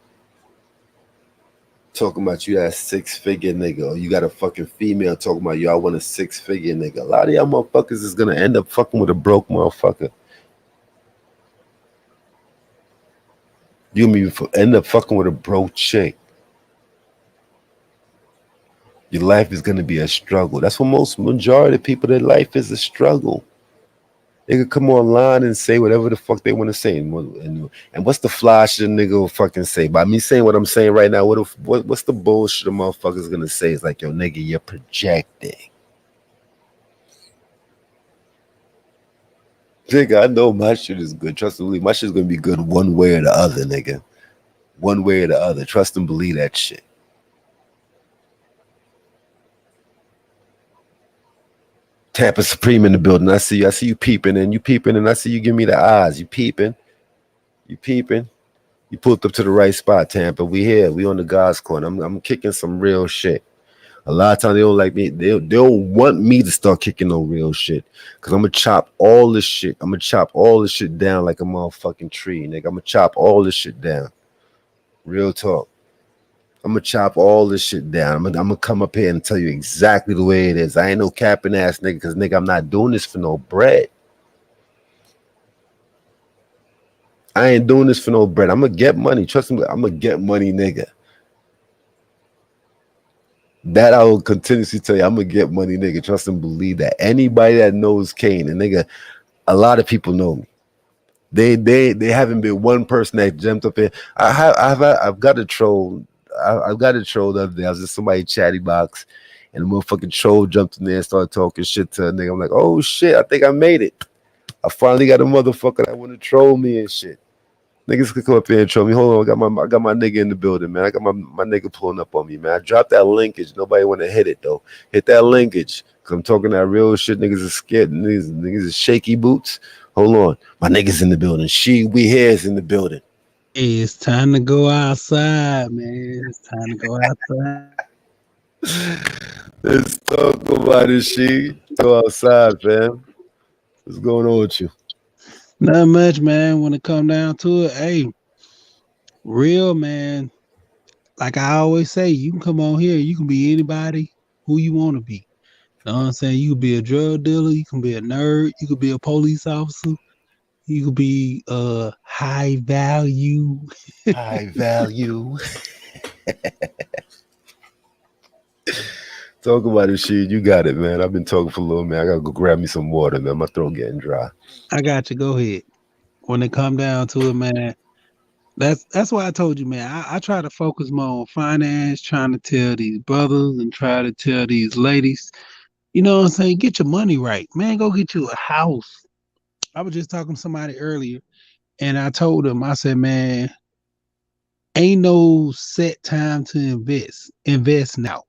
Talking about you that 6-figure nigga, or you got a fucking female talking about you, I want a 6-figure nigga. A lot of y'all motherfuckers is gonna end up fucking with a broke motherfucker. You may end up fucking with a broke chick. Your life is gonna be a struggle. That's what majority of people, their life is a struggle. They could come online and say whatever the fuck they want to say. And what's the fly shit a nigga will fucking say? By me saying what I'm saying right now, what's the bullshit a motherfucker's gonna say? It's like, yo, nigga, you're projecting. Nigga, I know my shit is good. Trust and believe. My shit's gonna be good one way or the other, nigga. One way or the other. Trust and believe that shit. Tampa Supreme in the building. I see you peeping, and I see you give me the eyes. You peeping. You pulled up to the right spot, Tampa. We here. We on the God's corner. I'm kicking some real shit. A lot of times they don't like me. They don't want me to start kicking no real shit. Cause I'm gonna chop all this shit. I'm gonna chop all this shit down like a motherfucking tree, nigga. I'm gonna chop all this shit down. Real talk. I'm gonna chop all this shit down. I'm gonna come up here and tell you exactly the way it is. I ain't no capping ass nigga, cause nigga, I'm not doing this for no bread. I ain't doing this for no bread. I'm gonna get money. Trust me, I'm gonna get money, nigga. That I will continuously tell you, I'm gonna get money, nigga. Trust and believe that. Anybody that knows Kane, and nigga, a lot of people know me. They haven't been one person that jumped up in. I've got a troll. I've got a troll the other day. I was just somebody chatty box, and the motherfucking troll jumped in there and started talking shit to a nigga. I'm like, oh shit, I think I made it. I finally got a motherfucker that want to troll me and shit. Niggas could come up here and troll me. Hold on, I got my nigga in the building, man. I got my nigga pulling up on me, man. I dropped that linkage. Nobody want to hit it though. Hit that linkage. Cause I'm talking that real shit. Niggas are scared. Niggas are shaky boots. Hold on. My niggas in the building. We here is in the building. It's time to go outside, man. It's time to go outside. Let's talk about it, She. Go outside, fam. What's going on with you? Not much, man. When it come down to it, hey, real, man. Like I always say, you can come on here. You can be anybody who you want to be. You know what I'm saying? You could be a drug dealer. You can be a nerd. You could be a police officer. You could be high value. High value. Talk about it, She. You got it, man. I've been talking for a little, man. I gotta go grab me some water, man. My throat getting dry. I got you. Go ahead. When it come down to it, man, that's why I told you, man. I try to focus more on finance, trying to tell these brothers and try to tell these ladies, you know what I'm saying? Get your money right, man. Go get you a house. I was just talking to somebody earlier, and I told them, I said, man, ain't no set time to invest. Invest now.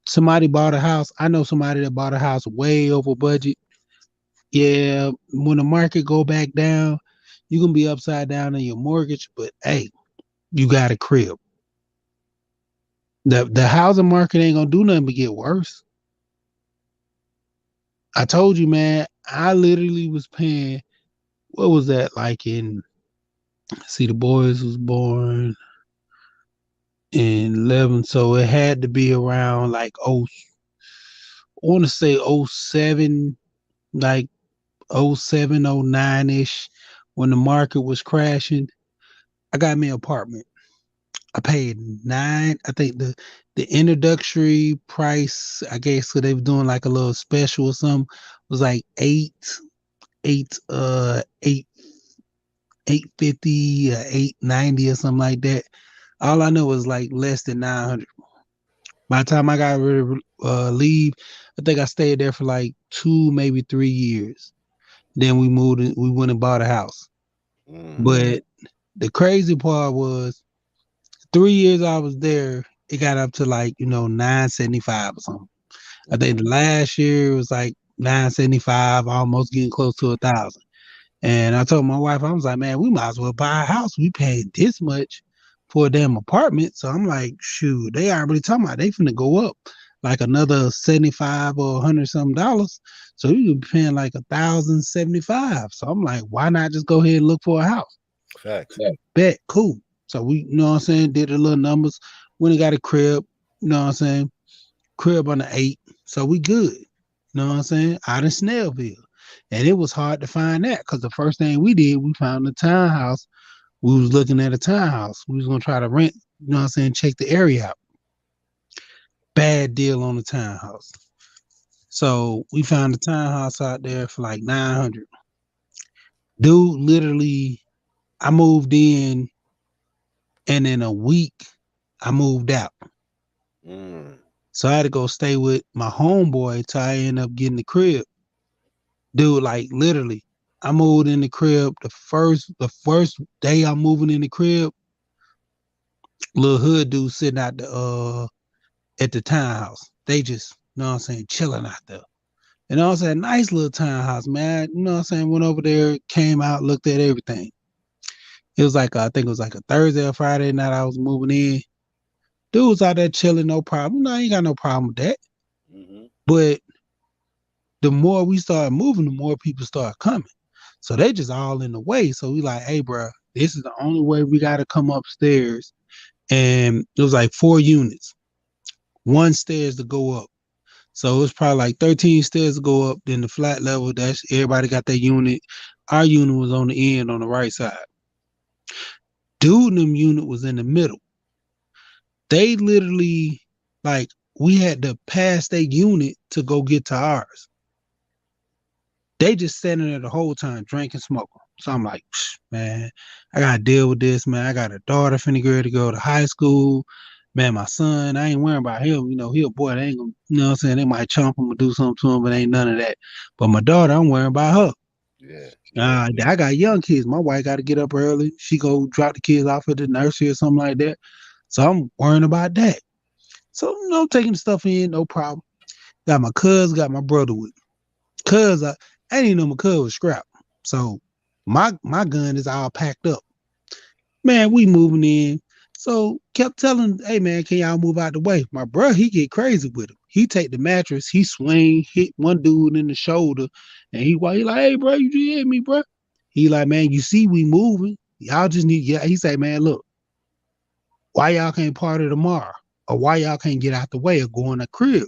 Somebody bought a house. I know somebody that bought a house way over budget. Yeah, when the market go back down, you're going to be upside down in your mortgage, but hey, you got a crib. The housing market ain't going to do nothing but get worse. I told you, man, I literally was paying, what was that like in, see, the boys was born in 11, so it had to be around like, I want to say 07, like 07, 09-ish, when the market was crashing. I got me an apartment. I paid $9. I think the introductory price, I guess, so they were doing like a little special or something, was like $850 or $890 or something like that. All I know was like less than $900. By the time I got ready to leave, I think I stayed there for like 2, maybe 3 years. Then we moved and we went and bought a house. But the crazy part was 3 years I was there, it got up to like, $975 or something. I think the last year was like $975, almost getting close to $1,000. And I told my wife, I was like, man, we might as well buy a house. We paid this much for a damn apartment. So I'm like, shoot, they already talking about they finna go up like another $75 or $100 something. So you could be paying like $1,075. So I'm like, why not just go ahead and look for a house? Facts. Bet, cool. So we, you know what I'm saying, did the little numbers. When he got a crib, you know what I'm saying, crib on the 8. So we good. You know what I'm saying? Out in Snellville. And it was hard to find that because the first thing we did, we found a townhouse. We was looking at a townhouse. We was going to try to rent, you know what I'm saying, check the area out. Bad deal on the townhouse. So we found a townhouse out there for like $900. Dude, literally, I moved in, and in a week, I moved out. So I had to go stay with my homeboy till I ended up getting the crib. Dude, like literally, I moved in the crib the first day I'm moving in the crib. Little hood dude sitting out at the townhouse. They just you know what I'm saying, chilling out there. And I was at a nice little townhouse, man. You know what I'm saying? Went over there, came out, looked at everything. It was like, I think it was like a Thursday or Friday night I was moving in. Dude was out there chilling, no problem. No, I ain't got no problem with that. Mm-hmm. But the more we started moving, the more people started coming. So they just all in the way. So we like, hey, bro, this is the only way we got to come upstairs. And it was like 4 units, 1 stairs to go up. So it's probably like 13 stairs to go up. Then the flat level, that's everybody got their unit. Our unit was on the end on the right side. Dude in them unit was in the middle. They literally, like, we had to pass their unit to go get to ours. They just sitting there the whole time, drinking, smoking. So I'm like, man, I gotta deal with this, man. I got a daughter finna get ready to go to high school. Man, my son, I ain't worrying about him. You know, he a boy. They ain't gonna, you know what I'm saying? They might chomp him or do something to him, but ain't none of that. But my daughter, I'm worrying about her. Yeah. I got young kids. My wife got to get up early. She go drop the kids off at the nursery or something like that. So I'm worrying about that. So, you know, taking the stuff in, no problem. Got my cousin, got my brother with me. Cuz I didn't even know my cuz was scrapped. So my gun is all packed up. Man, we moving in. So kept telling, hey man, can y'all move out the way? My bro, he get crazy with him. He take the mattress, he swing, hit one dude in the shoulder, and he like, hey bro, you just hit me, bro. He like, man, you see we moving. Y'all just need, yeah. He say, man, look, why y'all can't party tomorrow? Or why y'all can't get out the way or go in the crib?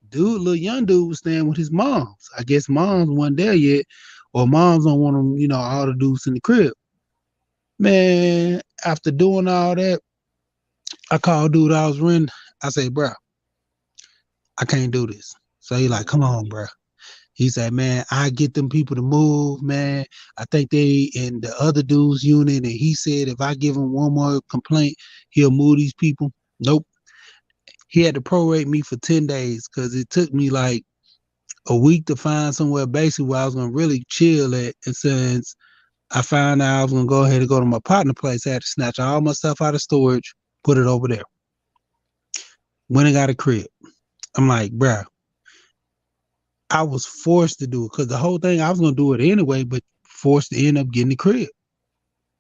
Dude, little young dude was staying with his moms. I guess moms wasn't there yet, or moms don't want them, you know, all the dudes in the crib. Man, after doing all that, I called dude I was renting. I say, bro, I can't do this. So he like, come on, bro. He said, man, I get them people to move, man. I think they in the other dude's unit. And he said, if I give him one more complaint, he'll move these people. Nope. He had to prorate me for 10 days because it took me like a week to find somewhere basically where I was going to really chill at. And since I found out I was going to go ahead and go to my partner place, I had to snatch all my stuff out of storage, put it over there. Went and got a crib. I'm like, bruh, I was forced to do it because the whole thing, I was going to do it anyway, but forced to end up getting the crib,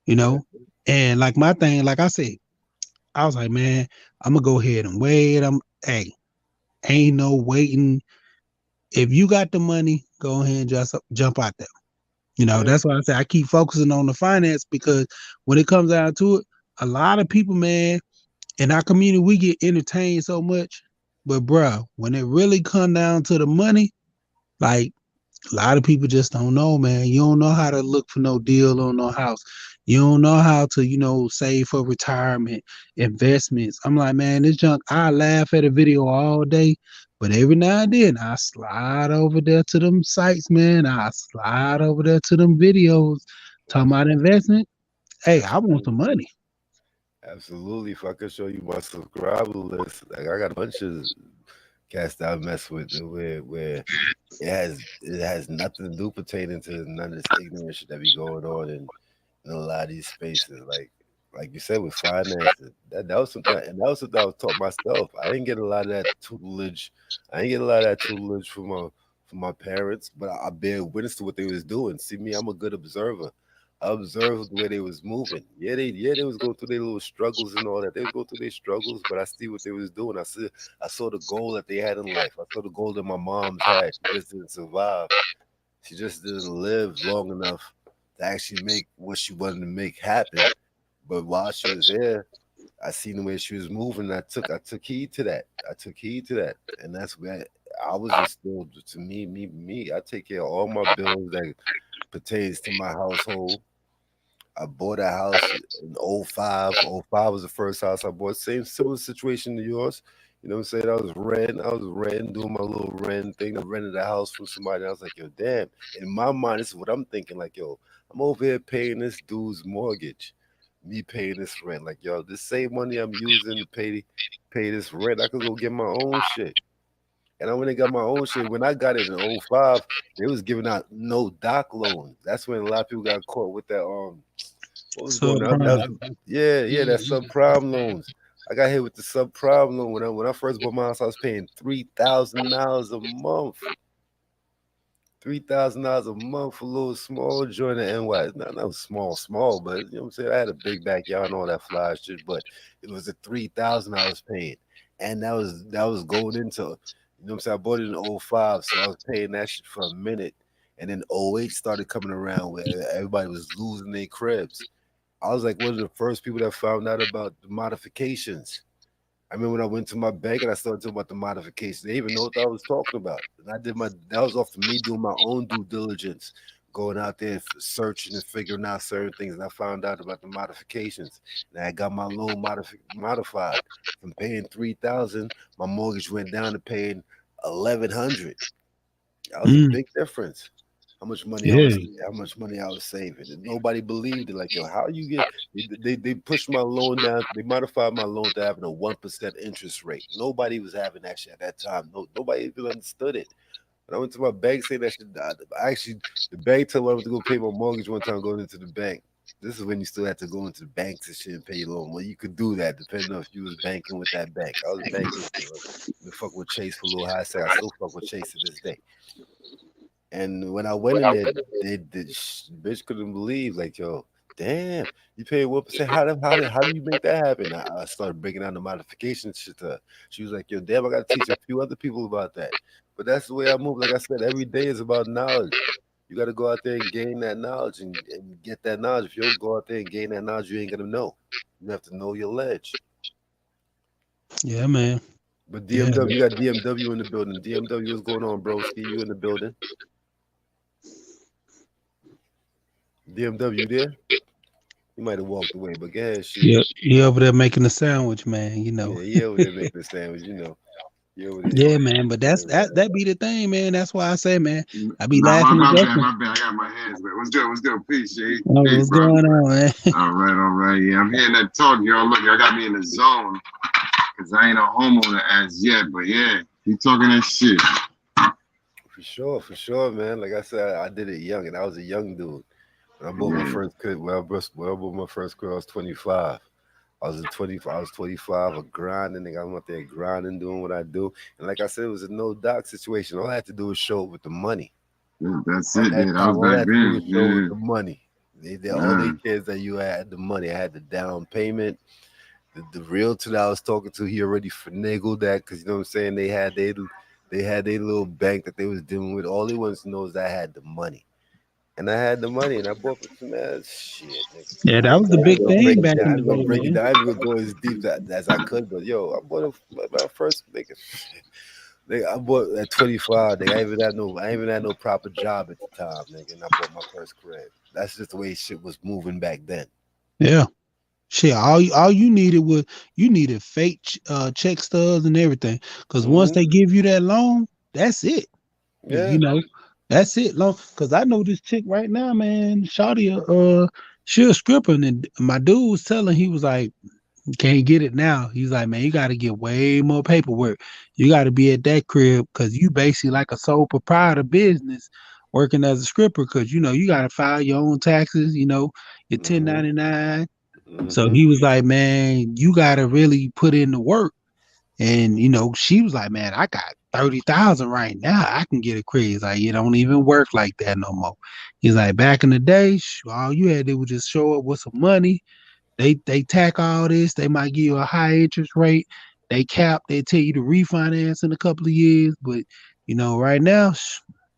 you know? And like my thing, like I said, I was like, man, I'm going to go ahead and wait. Ain't no waiting. If you got the money, go ahead and just jump out there. You know, that's why I say I keep focusing on the finance because when it comes down to it, a lot of people, man, in our community, we get entertained so much. But, bro, when it really come down to the money, like, a lot of people just don't know, man. You don't know how to look for no deal on no house. You don't know how to, you know, save for retirement, investments. I'm like, man, this junk, I laugh at a video all day, but every now and then I slide over there to them sites, man. I slide over there to them videos talking about investment. Hey, I want some money. Absolutely. If I could show you my subscriber list, like I got a bunch of cats that I mess with where it has nothing to do pertaining to none of this ignorant shit that be going on in a lot of these spaces. Like you said with finances, that was something, and that was something I was taught myself. I didn't get a lot of that tutelage. From my parents, but I bear witness to what they was doing. See me, I'm a good observer. I observed the way they was moving. Yeah, they was going through their little struggles and all that. They was going through their struggles, but I see what they was doing. I saw the goal that they had in life. I saw the goal that my mom's had. She just didn't survive. She just didn't live long enough to actually make what she wanted to make happen. But while she was there, I seen the way she was moving. I took heed to that. And that's where I was just still, to me. I take care of all my bills that pertains to my household. I bought a house in 05. 05 was the first house I bought. Similar situation to yours. You know what I'm saying? I was renting, doing my little rent thing. I rented a house from somebody. I was like, yo, damn. In my mind, this is what I'm thinking. Like, yo, I'm over here paying this dude's mortgage. Me paying this rent. Like, yo, this same money I'm using to pay this rent, I could go get my own shit. And I went and got my own shit. When I got it in 05, they was giving out no doc loans. That's when a lot of people got caught with that what was going on? That subprime loans. I got hit with the subprime loan when I first bought my house. I was paying $3,000 a month. $3,000 a month for a little small joint in NY. Not small, but you know what I'm saying. I had a big backyard and all that fly shit, but it was a $3,000 I was paying, and that was going into, you know what I'm saying. I bought it in 05, so I was paying that shit for a minute, and then 08 started coming around where everybody was losing their cribs. I was like one of the first people that found out about the modifications. I remember when I went to my bank and I started talking about the modifications. They didn't even know what I was talking about. And that was off of me doing my own due diligence, going out there searching and figuring out certain things. And I found out about the modifications. And I got my loan modified. From paying $3,000, my mortgage went down to paying $1,100. That was a big difference. How much money I was saving, and nobody believed it. Like, yo, how you get? They pushed my loan down. They modified my loan to having a 1% interest rate. Nobody was having that shit at that time. Nobody even understood it. When I went to my bank saying that shit, the bank told me I was to go pay my mortgage one time going into the bank. This is when you still had to go into the banks and shit and pay your loan. Well, you could do that depending on if you was banking with that bank. I was banking fuck with Chase for a little high. I still fuck with Chase to this day. And when I went in there, the bitch couldn't believe, like, yo, damn, you pay 1%. How do you make that happen? I started breaking down the modification shit to her. She was like, yo, damn, I got to teach a few other people about that. But that's the way I move. Like I said, every day is about knowledge. You got to go out there and gain that knowledge and get that knowledge. If you don't go out there and gain that knowledge, you ain't going to know. You have to know your ledge. Yeah, man. But DMW, you got DMW in the building. DMW, what's going on, bro? See you in the building. DMW there? You might have walked away, but go ahead, shit. Yeah, he over there making a sandwich, man. You know. Yeah, over there making a sandwich, you know. Yeah, man. But that be the thing, man. That's why I say, man, I be laughing. My bad. I got my hands back. What's good? Peace, G. What's going on, man? All right. Yeah, I'm hearing that talk, y'all. Look, y'all got me in the zone because I ain't a homeowner as yet. But yeah, you talking that shit. For sure, man. Like I said, I did it young, and I was a young dude. When I bought my first crib, I was 25. I was 25, a grinding nigga. I'm out there grinding, doing what I do. And like I said, it was a no doc situation. All I had to do was show up with the money. That's it, dude. I was back then. With the money. All they kids that you had the money. I had the down payment. The realtor that I was talking to, he already finagled that because, you know what I'm saying, they had their little bank that they was dealing with. All they wanted to know is that I had the money. And I had the money, and I bought some ass shit. Nigga. Yeah, that was the big thing back in the day. I didn't go as deep as I could, but yo, I bought my first nigga. I bought at 25. Nigga, I ain't even had no proper job at the time, nigga, and I bought my first crib. That's just the way shit was moving back then. Yeah, shit. All you needed fake check stubs and everything, because once they give you that loan, that's it. Yeah, you know. That's it, long because I know this chick right now, man. Shawty, she a stripper, and my dude was telling, he was like, can't get it now. He's like, man, you got to get way more paperwork. You got to be at that crib because you basically like a sole proprietor business working as a stripper because, you know, you got to file your own taxes, you know, your 1099. So he was like, man, you got to really put in the work. And, you know, she was like, man, I got 30,000 right now. I can get a crib. He's like, it don't even work like that no more. He's like, back in the day, all you had to do was just show up with some money. They tack all this. They might give you a high interest rate. They cap. They tell you to refinance in a couple of years. But, you know, right now,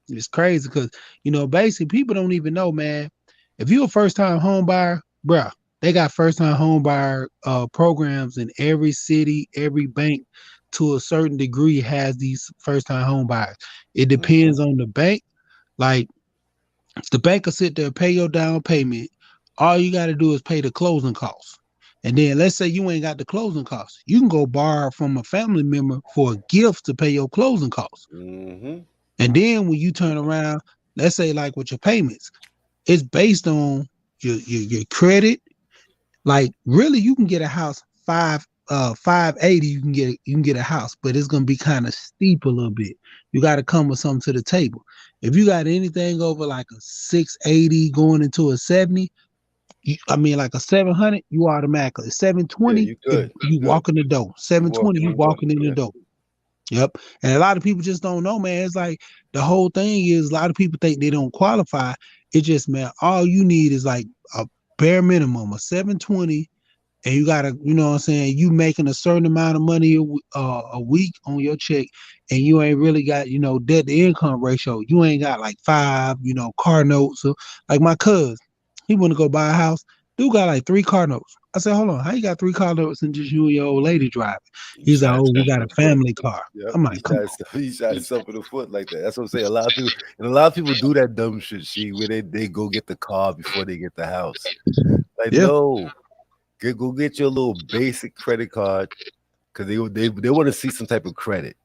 it's crazy because, you know, basically people don't even know, man. If you're a first-time home buyer, bruh, they got first-time home buyer programs in every city, every bank to a certain degree has these first-time home buyers. It depends on the bank. Like, the bank will sit there and pay your down payment. All you got to do is pay the closing costs. And then let's say you ain't got the closing costs. You can go borrow from a family member for a gift to pay your closing costs. And then when you turn around, let's say like with your payments, it's based on your credit. Like really, you can get a house 580. You can get a house, but it's gonna be kind of steep a little bit. You got to come with something to the table. If you got anything over like a 680 going into a 70, I mean, like a 700, you automatically 720. Yeah, you good. You Good. walk in the door. 720, you walking in the Yeah. door. Yep. And a lot of people just don't know, man. It's like the whole thing is a lot of people think they don't qualify. It just, man, all you need is like a bare minimum of 720, and you gotta, you know what I'm saying, you making a certain amount of money a week on your check, and you ain't really got, you know, debt to income ratio. You ain't got like 5, you know, car notes. So like my cousin, he want to go buy a house. Dude got like 3 car notes. I said, hold on, how you got 3 car notes and just you and your old lady driving? He's like, oh, we got a family car. Yep. I'm like, come on. He shot himself in the foot like that. That's what I'm saying. A lot of people do that dumb shit, where they go get the car before they get the house. Like, no, go get your little basic credit card, because they want to see some type of credit.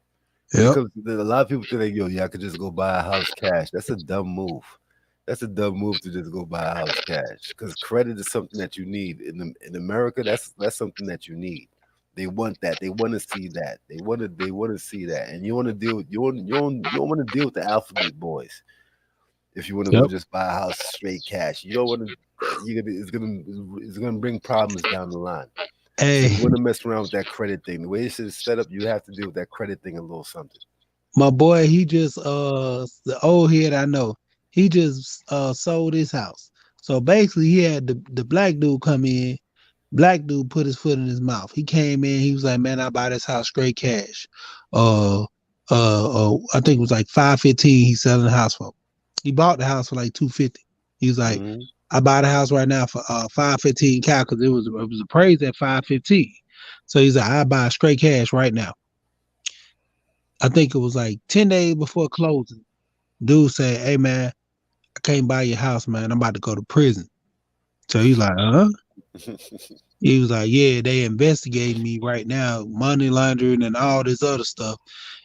Yep. Because a lot of people think, yo, I could just go buy a house cash. That's a dumb move. That's a dumb move to just go buy a house cash, because credit is something that you need in America. That's something that you need. They want that. They want to see that. They want to see that. And you want to deal. You don't want to deal with the alphabet boys. If you want to go just buy a house straight cash, you don't want to. It's gonna bring problems down the line. Hey, so you want to mess around with that credit thing. The way it's set up, you have to deal with that credit thing a little something. My boy, he just the old head I know. He just sold his house. So basically, he had the black dude come in. Black dude put his foot in his mouth. He came in. He was like, "Man, I buy this house straight cash." I think it was like $515. He's selling the house for. He bought the house for like $250. He was like, "I buy the house right now for $515 cash, because it was appraised at $515." So he's like, "I buy straight cash right now." I think it was like 10 days before closing. Dude said, "Hey man, I can't buy your house, man. I'm about to go to prison." So he's like, "Huh?" He was like, "Yeah, they investigating me right now, money laundering and all this other stuff."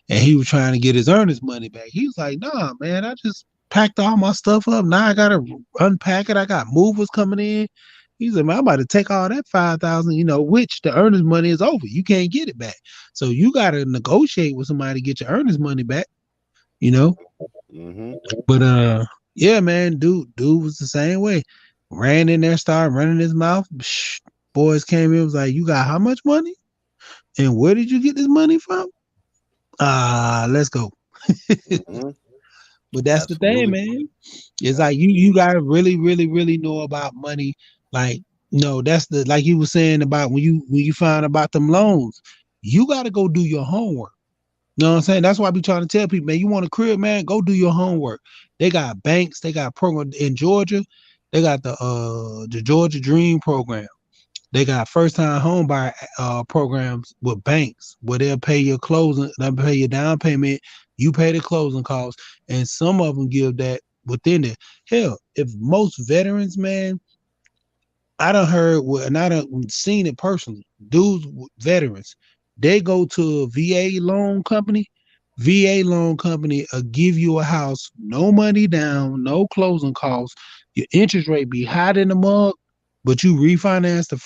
And he was trying to get his earnest money back. He was like, "Nah, man, I just packed all my stuff up. Now I gotta unpack it. I got movers coming in." He said, "Man, I'm about to take all that $5,000, which the earnest money is over. You can't get it back. So you gotta negotiate with somebody to get your earnest money back, But yeah, man, dude was the same way. Ran in there, started running his mouth. Boys came in, was like, "You got how much money? And where did you get this money from?" Let's go. But that's the thing, man. It's like you gotta really, really, really know about money. Like, that's like you were saying about when you find about them loans, you gotta go do your homework. You know what I'm saying? That's why I be trying to tell people, man, you want a crib, man, go do your homework. They got banks, they got programs in Georgia. They got the Georgia Dream program. They got first time home buyer programs with banks where they'll pay your closing, they'll pay your down payment, you pay the closing costs, and some of them give that within it. Hell, if most veterans, man, I done heard and I done seen it personally. Dudes, veterans, they go to a VA loan company. VA loan company will give you a house, no money down, no closing costs. Your interest rate be hot in the mug, but you refinance the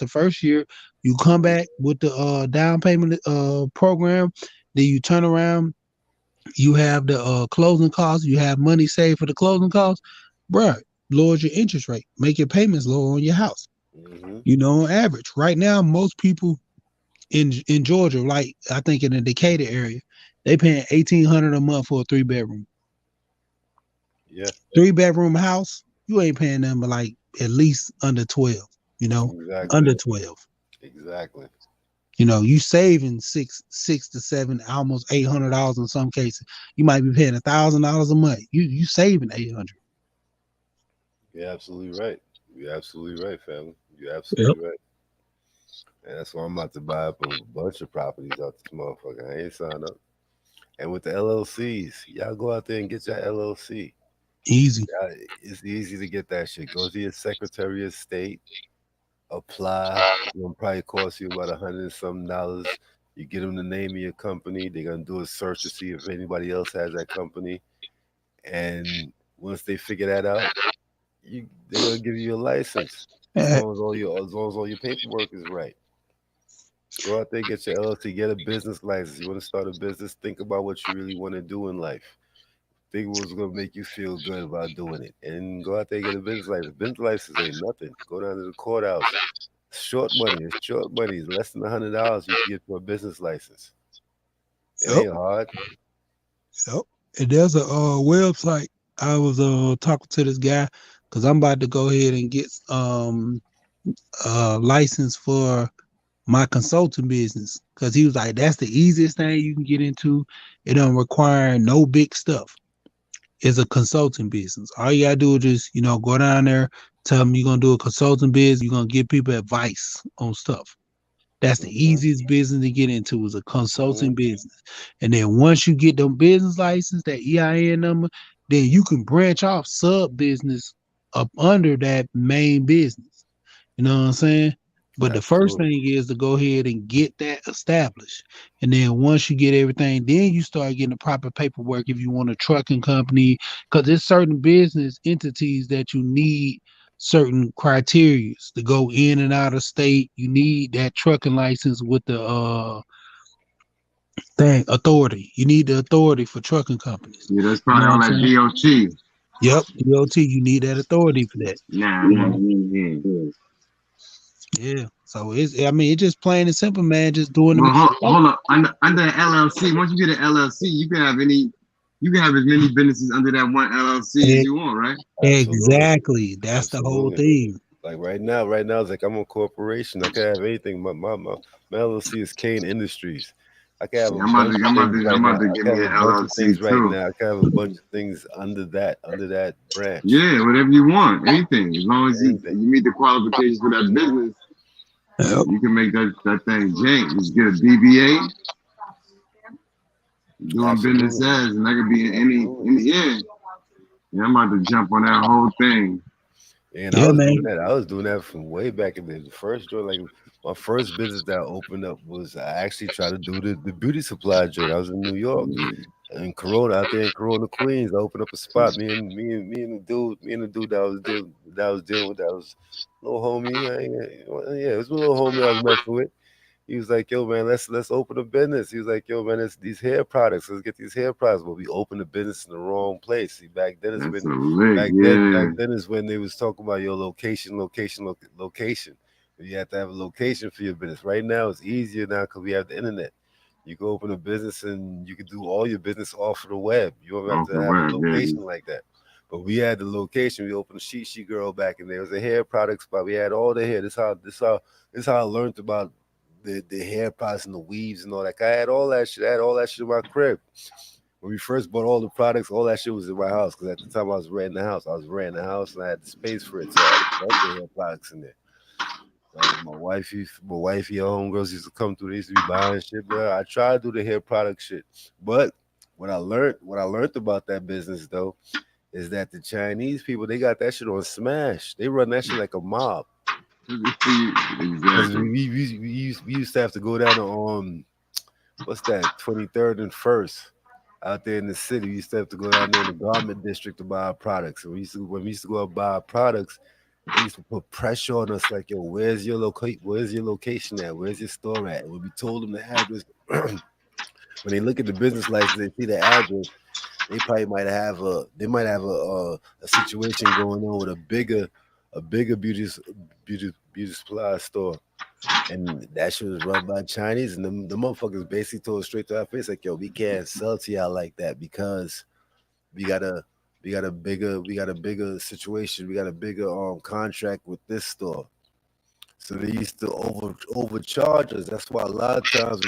first year. You come back with the down payment program. Then you turn around. You have the closing costs. You have money saved for the closing costs, bruh. Lower your interest rate. Make your payments lower on your house. On average, right now, most people in Georgia, like I think in the Decatur area, they paying $1,800 a month for a 3-bedroom. Yeah, 3-bedroom house, you ain't paying them but like at least under 12. Exactly. Under 12. Exactly. You saving six to seven, almost $800 in some cases. You might be paying $1,000 a month. You saving $800. You're absolutely right. You're absolutely right, family. You're absolutely right. And that's why I'm about to buy up a bunch of properties out this motherfucker. I ain't signed up. And with the LLCs, y'all go out there and get your LLC. Easy. It's easy to get that shit. Go to your Secretary of State, apply. It's gonna probably cost you about $100 and something. You get them the name of your company. They're gonna do a search to see if anybody else has that company. And once they figure that out, they're gonna give you a license as long as all your paperwork is right. Go out there, get your LLC, get a business license. You want to start a business? Think about what you really want to do in life. think was gonna make you feel good about doing it, and go out there and get a business license. Business license ain't nothing. Go down to the courthouse. Short money. It's short money. It's less than $100 you can get for a business license. It Yep. ain't hard. Yep. And there's a website. I was talking to this guy because I'm about to go ahead and get license for my consulting business, because he was like, that's the easiest thing you can get into. It don't require no big stuff. It's a consulting business. All you gotta do is just, go down there, tell them you're gonna do a consulting business, you're gonna give people advice on stuff. That's the easiest business to get into, is a consulting business. And then once you get them business license, that EIN number, then you can branch off sub business up under that main business. You know what I'm saying? But the first thing is to go ahead and get that established. And then once you get everything, then you start getting the proper paperwork if you want a trucking company, because there's certain business entities that you need certain criteria to go in and out of state. You need that trucking license with the authority. You need the authority for trucking companies. Yeah, that's probably all that DOT. Yep, DOT. You need that authority for that. Yeah. So it's just plain and simple, man. Just doing hold up. Under LLC, once you get an LLC, you can have as many businesses under that one LLC as you want, right? Exactly. That's the whole thing. Like right now, it's like I'm a corporation. I can have anything. My LLC is Kane Industries. I can have a bunch of things right now. I can have a bunch of things under that branch. Yeah, whatever you want, anything. As long as you meet the qualifications for that business, you can make that thing jank. Just get a DBA, doing business as, and that could be in any yeah. I'm about to jump on that whole thing. And I was doing that from way back in the first joint. Like my first business that I opened up was I actually tried to do the beauty supply joint. I was in New York, in Corona, out there in Corona, Queens. I opened up a spot. Me and the dude that was dealing with that was a little homie. Yeah, it was a little homie I was messing with. He was like, yo, man, let's open a business. He was like, yo, man, it's these hair products. Let's get these hair products. But we opened the business in the wrong place. See, back then is when they was talking about your location. You have to have a location for your business. Right now, it's easier now because we have the internet. You can open a business and you can do all your business off of the web. You don't have to have a location like that. But we had the location. We opened a She Girl back in there. It was a hair product spot. We had all the hair. This how I learned about the hair products and the weaves and all that. I had all that shit. I had all that shit in my crib. When we first bought all the products, all that shit was in my house. Because at the time I was renting the house. And I had the space for it. So I had a bunch of hair products in there. My wifey, homegirls used to come through. They used to be buying shit, bro. I tried to do the hair product shit. But what I learned about that business though, is that the Chinese people, they got that shit on Smash. They run that shit like a mob. Exactly. We used to have to go down to what's that, 23rd and 1st out there in the city. We used to have to go down there in the garment district to buy our products. So when we used to go out buy our products, they used to put pressure on us like, yo, where's your location at? Where's your store at? And when we told them the address, when they look at the business license, they see the address, they probably might have a situation going on with a bigger beauty supply store, and that shit was run by Chinese, and the motherfuckers basically told us straight to our face like, yo, we can't sell to y'all like that because we got a bigger situation, we got a bigger contract with this store. So they used to overcharge us. That's why a lot of times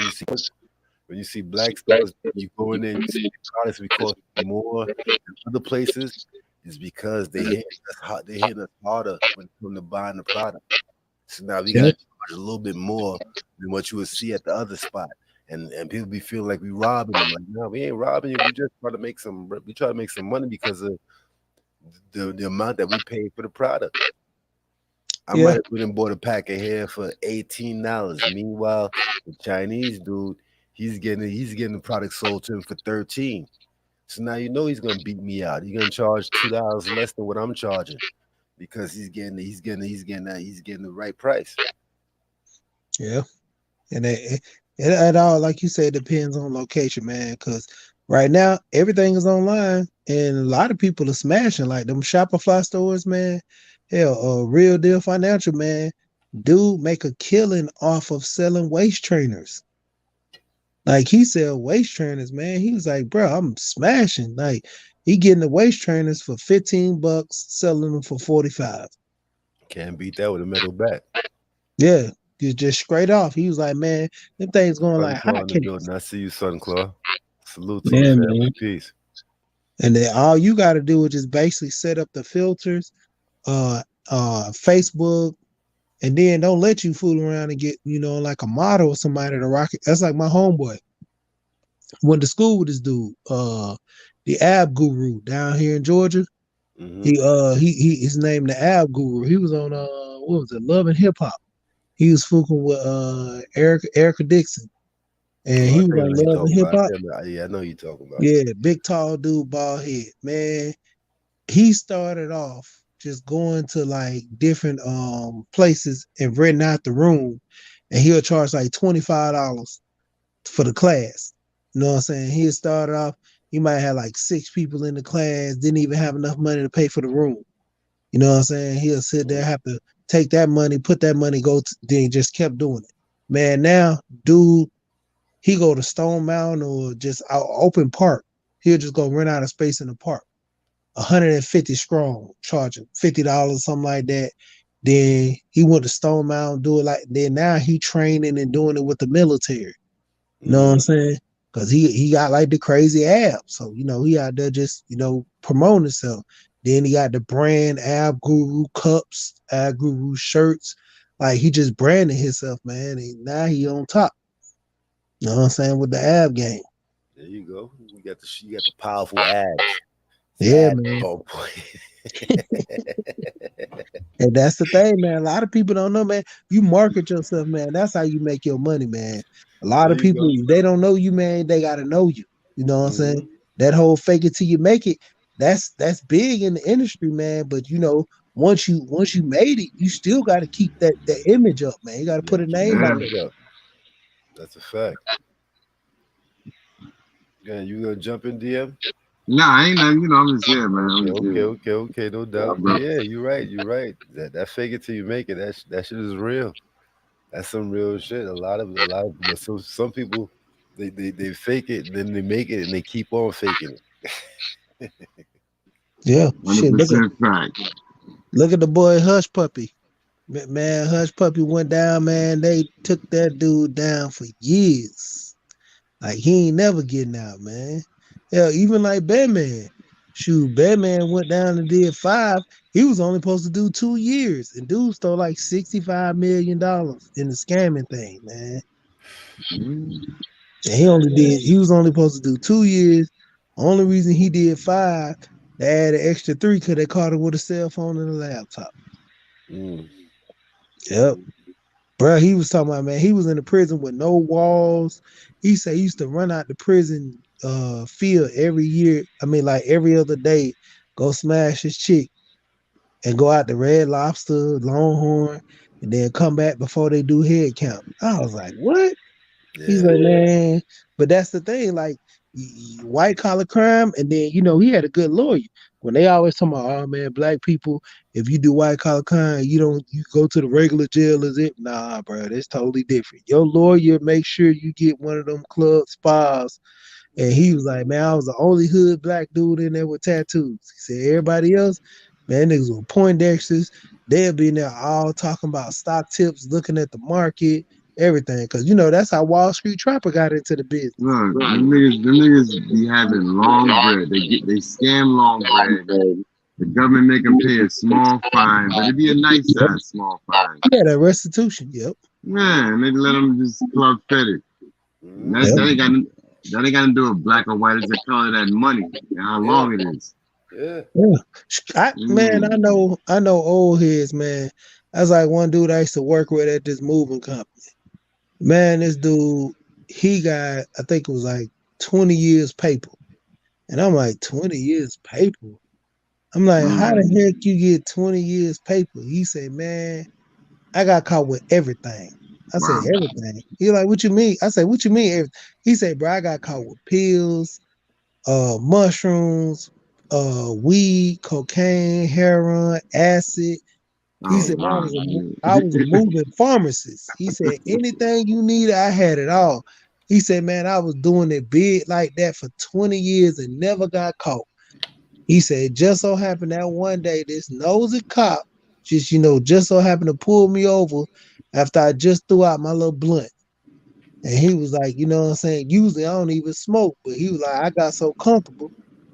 when you see black stores, you go in there and you see the products we cost more than other places, is because they hit us harder when it comes to buying the product. So now we got to charge a little bit more than what you would see at the other spot. And people be feeling like we robbing them. Like, no, we ain't robbing you. We just try to make some money because of the amount that we paid for the product. I might have went and bought a pack of hair for $18. Meanwhile, the Chinese dude, he's getting the product sold to him for $13. So now you know he's gonna beat me out. He's gonna charge $2 less than what I'm charging because he's getting the right price. Yeah, and it all, like you said, depends on location, man. Because Right now, everything is online, and a lot of people are smashing like them Shopify stores, man. Hell, Real Deal Financial, man. Dude make a killing off of selling waist trainers. Like he sell waist trainers, man. He was like, bro, I'm smashing. Like he getting the waist trainers for $15, selling them for 45. Can't beat that with a metal bat. Yeah, just straight off. He was like, man, them things going like Sun Claw in the hotcakes. building. I see you, Sun Claw. Salute to Yeah, you, family. man. Peace. And then all you got to do is just basically set up the filters, Facebook, and then don't let you fool around and get, like a model or somebody to rock it. That's like my homeboy. Went to school with this dude, the Ab Guru down here in Georgia. Mm-hmm. He his name the Ab Guru. He was on what was it, Love and Hip Hop. He was fucking with Erica Dixon. And he was on Love and Hip Hop. Yeah, I know you talking about. Yeah, big tall dude, bald head. Man, he started off just going to like different places and renting out the room, and he'll charge like $25 for the class. You know what I'm saying? He started off, he might have like 6 people in the class, didn't even have enough money to pay for the room. You know what I'm saying? He'll sit there, have to take that money, put that money, then just kept doing it. Man, now, dude, he go to Stone Mountain or just out open park. He'll just go rent out a space in the park. 150 strong, charging $50, something like that. Then he went to Stone Mountain, do it like, then now he training and doing it with the military. You know what I'm saying? Because he got like the crazy abs. So, he out there just, promoting himself. Then he got the brand Ab Guru cups, Ab Guru shirts. Like he just branded himself, man. And now he on top. You know what I'm saying? With the ab game. There you go. You got the powerful abs. Yeah, man. Oh boy. And that's the thing, man. A lot of people don't know, man. You market yourself, man. That's how you make your money, man. A lot of people, if they don't know you, man, they gotta know you. You know what I'm saying? That whole fake it till you make it, that's big in the industry, man. But once you made it, you still gotta keep that image up, man. You gotta put a name on it. That's a fact. Yeah, you gonna jump in, DM? Nah, I ain't nothing, I'm just here, man. Okay, no doubt. Yeah, you're right. That fake it till you make it. That shit is real. That's some real shit. A lot of so some people they fake it, then they make it, and they keep on faking it. Yeah, 100% fact. Look at the boy Hush Puppy. Man, Hush Puppy went down, man. They took that dude down for years. Like he ain't never getting out, man. Hell, even like Batman. Shoot, Batman went down and did 5. He was only supposed to do 2 years. And dude stole like $65 million in the scamming thing, man. And he was only supposed to do 2 years. Only reason he did 5, they added extra 3 because they caught him with a cell phone and a laptop. Yep. Bro, he was talking about, man, he was in the prison with no walls. He said he used to run out the prison field every year. I mean, like every other day, go smash his chick and go out to Red Lobster, Longhorn, and then come back before they do head count. I was like, what? Yeah. He's like, man, but that's the thing, like white collar crime, and then he had a good lawyer. When they always talk about, oh man, black people, if you do white collar crime, you go to the regular jail, is it? Nah, bro, that's totally different. Your lawyer make sure you get one of them club spas. And he was like, man, I was the only hood black dude in there with tattoos. He said, everybody else, man, niggas with Poindexters, they'll be in there all talking about stock tips, looking at the market, everything. Because, that's how Wall Street Trapper got into the business. Look, them niggas be having long bread. They scam long bread. The government make them pay a small fine, but it'd be a nice size small fine. Yeah, that restitution, yep. Man, they let them just club fed it. That ain't got to do with black or white. It's the color of that money and how long it is. Yeah. Man, I know old heads, man. That's like one dude I used to work with at this moving company. Man, this dude, he got, I think it was like 20 years paper. And I'm like, 20 years paper? I'm like, how the heck you get 20 years paper? He said, man, I got caught with everything. I said, everything. He like, what you mean? I said, what you mean? Everything? He said, bro, I got caught with pills, mushrooms, weed, cocaine, heroin, acid. He said, wow. I was a moving pharmacist. He said, anything you needed, I had it all. He said, man, I was doing it big like that for 20 years and never got caught. He said, just so happened that one day, this nosy cop just so happened to pull me over after I just threw out my little blunt. And he was like, you know what I'm saying? Usually I don't even smoke, but he was like, I got so comfortable.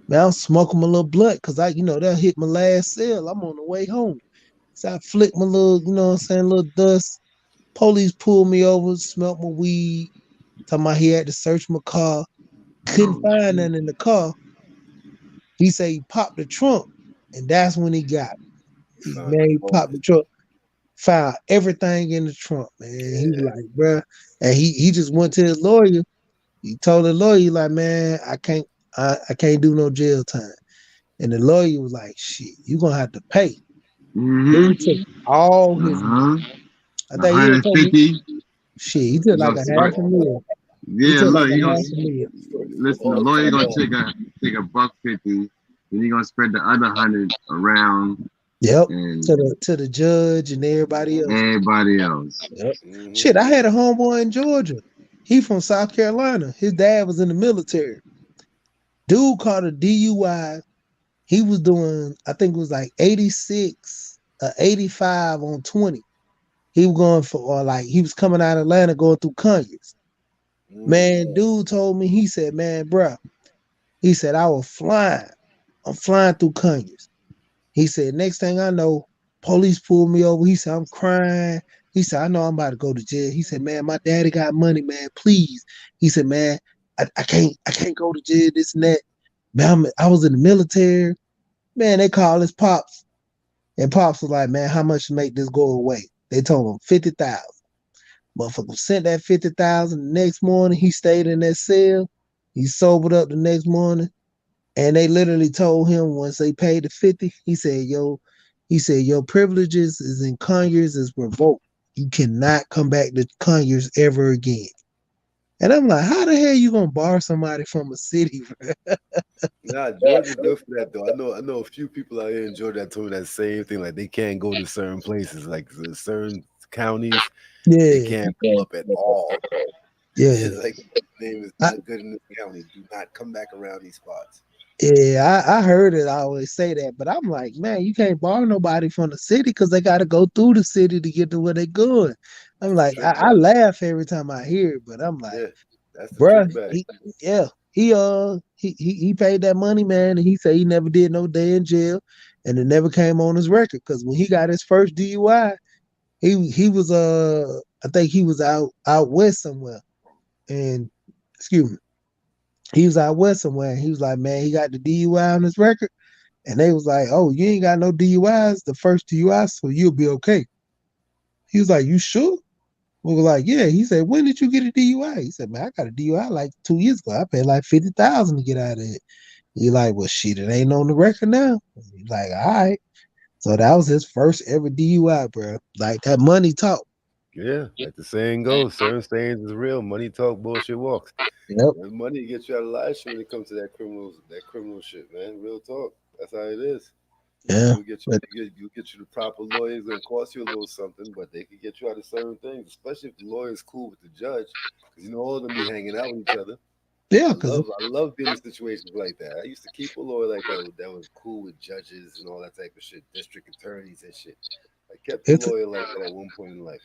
Man, I'm smoking my little blunt because that hit my last cell. I'm on the way home. So I flicked my little, little dust. Police pulled me over, smelled my weed. Talking about he had to search my car. Couldn't find nothing in the car. He said he popped the trunk, and that's when he got me. He popped the trunk, found everything in the trunk, man. He was like, bruh. And he just went to his lawyer. He told the lawyer, like, man, I can't do no jail time. And the lawyer was like, shit, you're gonna have to pay. He took all his money. I think 150. Shit, he took like a half a meal. Yeah, look, listen, the lawyer gonna take a $150, then he gonna spread the other 100 around. Yep, to the judge and everybody else. Yep. Shit, I had a homeboy in Georgia. He from South Carolina. His dad was in the military. Dude caught a DUI. He was doing, I think it was like 86 or 85 on 20. He was going he was coming out of Atlanta going through Conyers. Man, dude told me, he said, man, bruh, he said, I was flying. I'm flying through Conyers. He said, next thing I know, police pulled me over. He said, I'm crying. He said, I know I'm about to go to jail. He said, man, my daddy got money, man, please. He said, man, I can't go to jail, this and that. Man, I was in the military. Man, they called his pops. And pops was like, man, how much to make this go away? They told him 50,000. Motherfucker sent that 50,000 the next morning. He stayed in that cell. He sobered up the next morning. And they literally told him once they paid the 50, he said, your privileges is in Conyers is revoked. You cannot come back to Conyers ever again. And I'm like, how the hell you gonna bar somebody from a city? Nah, Georgia's good for that though. I know a few people out here in Georgia that told me that same thing. Like they can't go to certain places, like certain counties. They can't go up at all. Yeah, it's like the name is not good in this county. Do not come back around these spots. Yeah, I heard it always say that, but I'm like, man, you can't bar nobody from the city because they got to go through the city to get to where they're going. I'm like, I laugh every time I hear it, but I'm like, bruh, he paid that money, man, and he said he never did no day in jail, and it never came on his record because when he got his first DUI, he was I think he was out west somewhere, and excuse me. He was out west somewhere. And he was like, man, he got the DUI on his record. And they was like, oh, you ain't got no DUIs, the first DUI, so you'll be okay. He was like, you sure? We were like, yeah. He said, when did you get a DUI? He said, man, I got a DUI like 2 years ago. I paid like $50,000 to get out of it. He like, well, shit, it ain't on the record now. He's like, all right. So that was his first ever DUI, bro. Like that money talk. Yeah, like the saying goes, certain sayings is real. Money talk, bullshit walks. Yep. Money gets you out of life when it comes to that criminal shit, man. Real talk. That's how it is. Yeah. You get you the proper lawyers. It's gonna cost you a little something, but they can get you out of certain things, especially if the lawyer is cool with the judge. Because all of them be hanging out with each other. Yeah, I love being in situations like that. I used to keep a lawyer like that was cool with judges and all that type of shit, district attorneys and shit. I kept a lawyer like that at one point in life.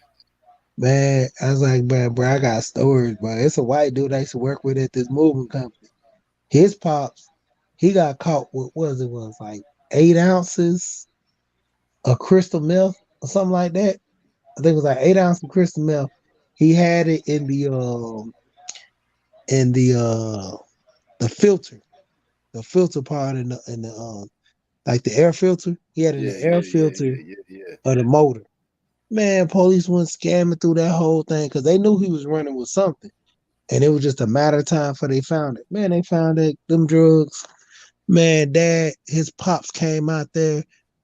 Man, I was like, man, bro, I got stories, bro. It's a white dude I used to work with at this moving company. His pops, he got caught with was like 8 ounces of crystal meth or something like that. I think it was like 8 ounces of crystal meth. He had it in the filter part in the like the air filter. He had it in the air filter of the motor. Man, police went scamming through that whole thing because they knew he was running with something. And it was just a matter of time before they found it. Man, they found them drugs. Man, his pops came out there.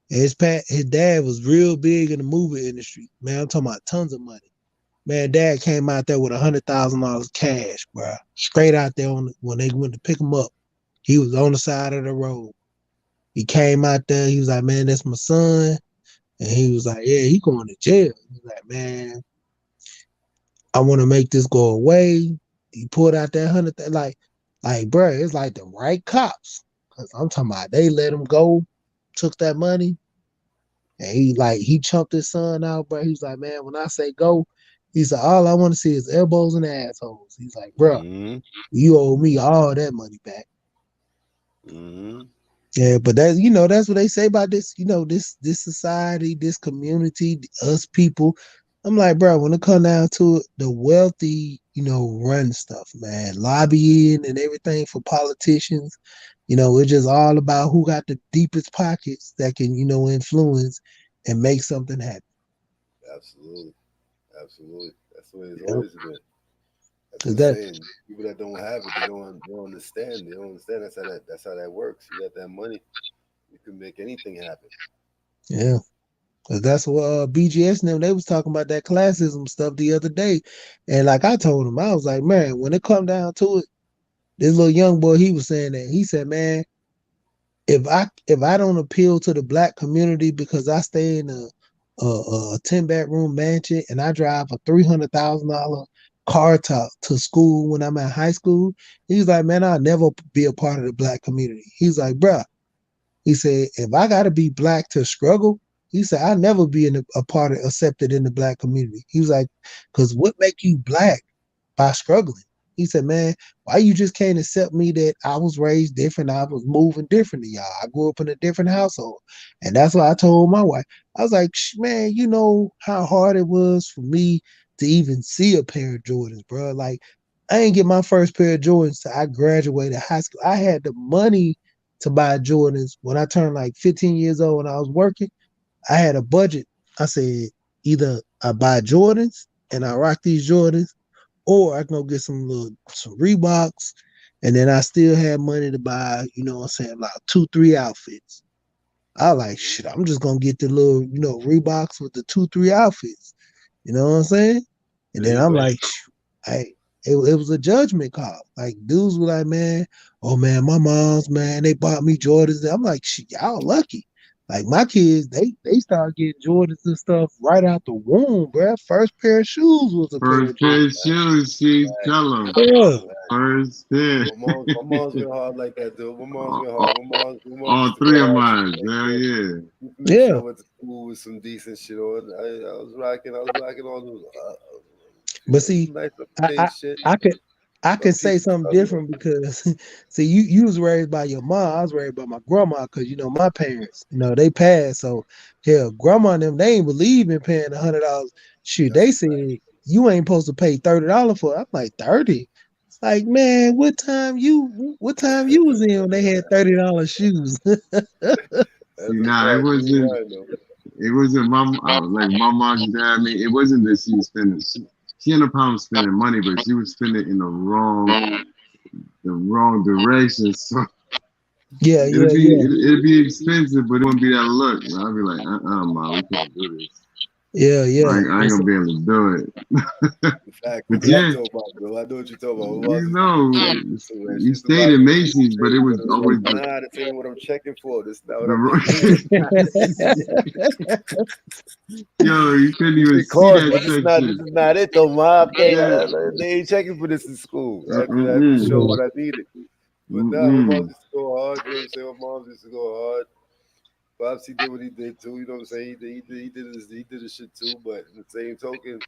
And his dad was real big in the movie industry. Man, I'm talking about tons of money. Man, dad came out there with $100,000 cash, bro. Straight out there when they went to pick him up. He was on the side of the road. He came out there. He was like, man, that's my son. And he was like, yeah, he going to jail. He's like, man, I want to make this go away. He pulled out that 100, like, bro, it's like the right cops. Cause I'm talking about they let him go, took that money, and he chumped his son out, bro. He was like, man, when I say go, he said, all I want to see is elbows and assholes. He's like, bro, you owe me all that money back. Yeah, but that's that's what they say about this, this society, this community, us people. I'm like, bro, when it come down to it, the wealthy, run stuff, man. Lobbying and everything for politicians. It's just all about who got the deepest pockets that can, influence and make something happen. Absolutely. That's the way it's always been. That's what I'm saying. People that don't have it, they don't understand. They don't understand that's how that works. You got that money, you can make anything happen. Yeah. Cause that's what BGS and them, they was talking about that classism stuff the other day. And like I told him, I was like, man, when it come down to it, this little young boy, he was saying that. He said, man, if I don't appeal to the black community because I stay in a 10-bedroom mansion and I drive a $300,000 car to school when I'm at high school, he's like, man, I'll never be a part of the black community. He's like, bruh, he said, if I got to be black to struggle, he said, I'll never be a part of accepted in the black community. He was like, because what make you black by struggling? He said, man, why you just can't accept me that I was raised different, I was moving different than y'all. I grew up in a different household. And that's why I told my wife, I was like, man, you know how hard it was for me to even see a pair of Jordans, bro. Like, I ain't get my first pair of Jordans till I graduated high school. I had the money to buy Jordans when I turned like 15 years old when I was working. I had a budget. I said, either I buy Jordans and I rock these Jordans, or I can go get some Reeboks, and then I still had money to buy, like 2-3 outfits. I like, shit, I'm just gonna get the little, Reeboks with the 2-3 outfits. You know what I'm saying? And then I'm like, it was a judgment call. Like, dudes were like, man, oh man, my mom's, man, they bought me Jordans. I'm like, shit, y'all lucky. Like, my kids, they started getting Jordans and stuff right out the womb, bro. First pair of shoes was a first pair of shoes. See, tell them. Yeah. First pair. My mom's been hard like that, dude. My mom's been hard. All three of mine. Hell yeah. Yeah. I went to school with some decent shit on. I was rocking all those. But see, I could say something different because see, you was raised by your mom. I was raised by my grandma because my parents, they passed. So hell, grandma and them, they ain't believe in paying $100. Shoot, they said you ain't supposed to pay $30 for it. I'm like, 30. It's like, man, what time you was in when they had $30 shoes? Nah, it wasn't like my mom, dad. I mean, it wasn't that she was spending. She ended up spending money, but she was spending in the wrong direction. So it'd be expensive, but it wouldn't be that look. I'd be like, mom, we can't do this. Yeah. I ain't gonna be able to do it. But yeah, I know what you're talking about. You stayed in Macy's, but it was always to tell you what I'm checking for. This now Yo, you couldn't even see that. This is not it though, Mom. They ain't checking for this in school. I have to show what I needed. But now my mom used to go hard. You know what I'm saying? My mom used to go hard. Pops, he did what he did too. You know what I'm saying? He did his shit too. But in the same token,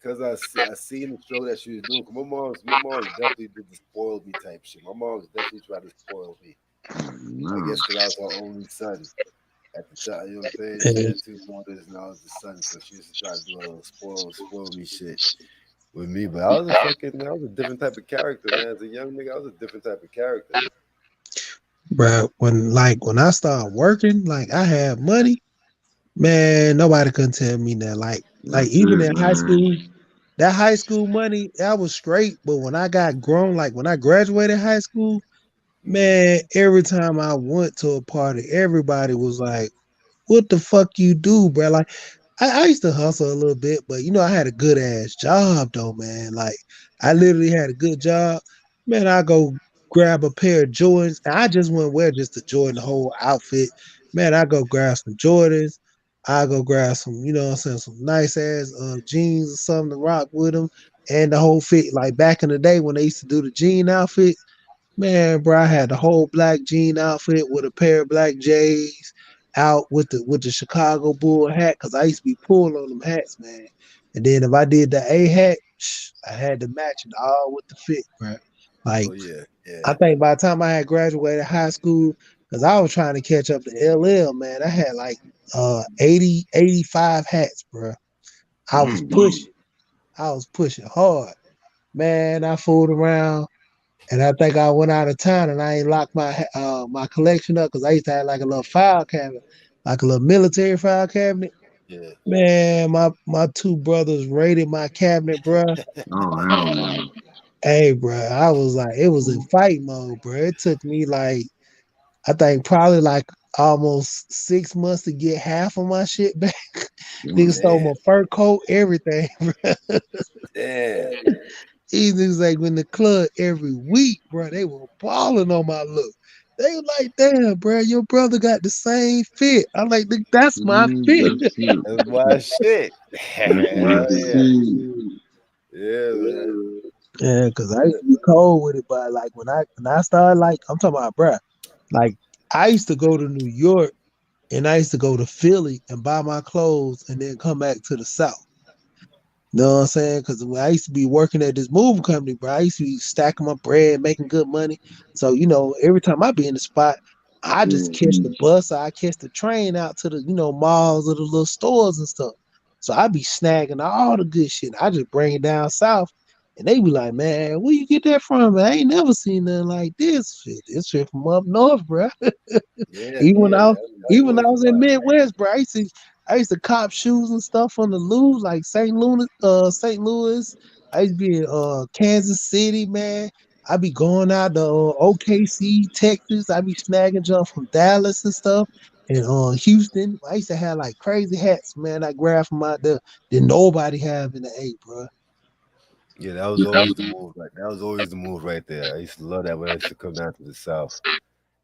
because I seen the show that she was doing. My mom definitely did the spoil me type shit. My mom's definitely tried to spoil me. I guess because I was her only son at the time. You know what I'm saying? She had 2 daughters and I was the son, so she used to try to do a little spoil me shit with me. But I was a different type of character, man. As a young nigga, I was a different type of character. Bro, when I started working, like I had money, man, nobody couldn't tell me that. Like even in high school, that high school money, that was straight. But when I got grown, like when I graduated high school, man, every time I went to a party, everybody was like, what the fuck you do, bro? Like I used to hustle a little bit, but I had a good ass job though, man. Like I literally had a good job. Man, I go grab a pair of Jordans. And I just wouldn't wear just the Jordan the whole outfit. Man, I go grab some Jordans. I go grab some, you know what I'm saying, some nice ass jeans or something to rock with them. And the whole fit, like back in the day when they used to do the jean outfit, man, bro, I had the whole black jean outfit with a pair of black J's out with the Chicago Bull hat, because I used to be pulling on them hats, man. And then if I did the A hat, I had to match it all with the fit, bro. Like, I think by the time I had graduated high school, because I was trying to catch up to LL, man, I had like 80, 85 hats, bro. I was pushing hard. Man, I fooled around. And I think I went out of town and I ain't locked my my collection up, because I used to have like a little file cabinet, like a little military file cabinet. Yeah. Man, my two brothers raided my cabinet, bro. Oh, hell no. Hey, bro, I was like, it was in fight mode, bro. It took me like, I think probably like almost 6 months to get half of my shit back. Niggas stole my fur coat, everything, bro. Yeah. These niggas like in the club every week, bro. They were balling on my look. They were like, damn, bro, your brother got the same fit. I'm like, that's my fit. That's my shit. Yeah, man. Yeah, because I used to be cold with it, but like when I started, like, I'm talking about, bro, like I used to go to New York and I used to go to Philly and buy my clothes and then come back to the South. You know what I'm saying? Because when I used to be working at this moving company, bro, I used to be stacking my bread, making good money. So, you know, every time I be in the spot, I just catch the bus or I catch the train out to the, you know, malls or the little stores and stuff. So I be snagging all the good shit. I just bring it down south. And they be like, man, where you get that from? Man, I ain't never seen nothing like this shit. This shit from up north, bro. Even when I was in Midwest, bro, I used to cop shoes and stuff on the loose, like St. Louis. I used to be in Kansas City, man. I be going out to OKC, Texas. I be snagging junk from Dallas and stuff. And Houston, I used to have like crazy hats, man. I grabbed from out there that nobody have in the A, bro. Yeah, that was always the move. Like that was always the move right there. I used to love that when I used to come down to the South.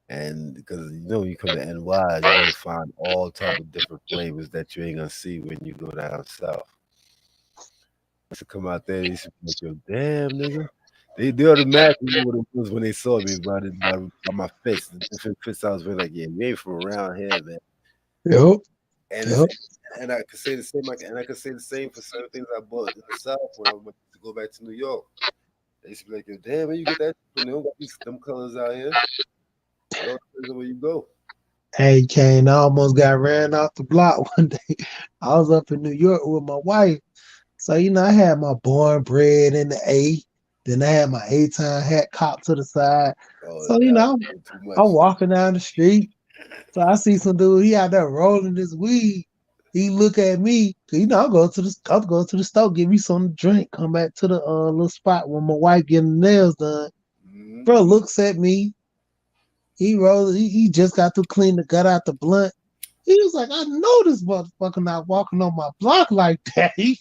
And because you know, you come to NY, you're gonna find all type of different flavors that you ain't gonna see when you go down south. To come out there, they used to be like, yo, damn nigga. They automatically knew what it was when they saw me by my fits. The different fits I was wearing, like, yeah, you ain't from around here, man. Yep. And I could say the same, and I could say the same for certain things I bought in the South when I went to go back to New York. They used to be like, yo, damn, where you get that? They don't got them colors out here. Where you go? Hey, Kane, I almost got ran off the block one day. I was up in New York with my wife. So, you know, I had my born bread in the A. Then I had my A-time hat cocked to the side. So, you know, I'm walking down the street. So I see some dude, he out there rolling his weed. He look at me. You know, I'll go to the store, give me something to drink, come back to the little spot where my wife getting the nails done. Bro looks at me. He rolls. He just got to got out the blunt. He was like, I know this motherfucker not walking on my block like that. He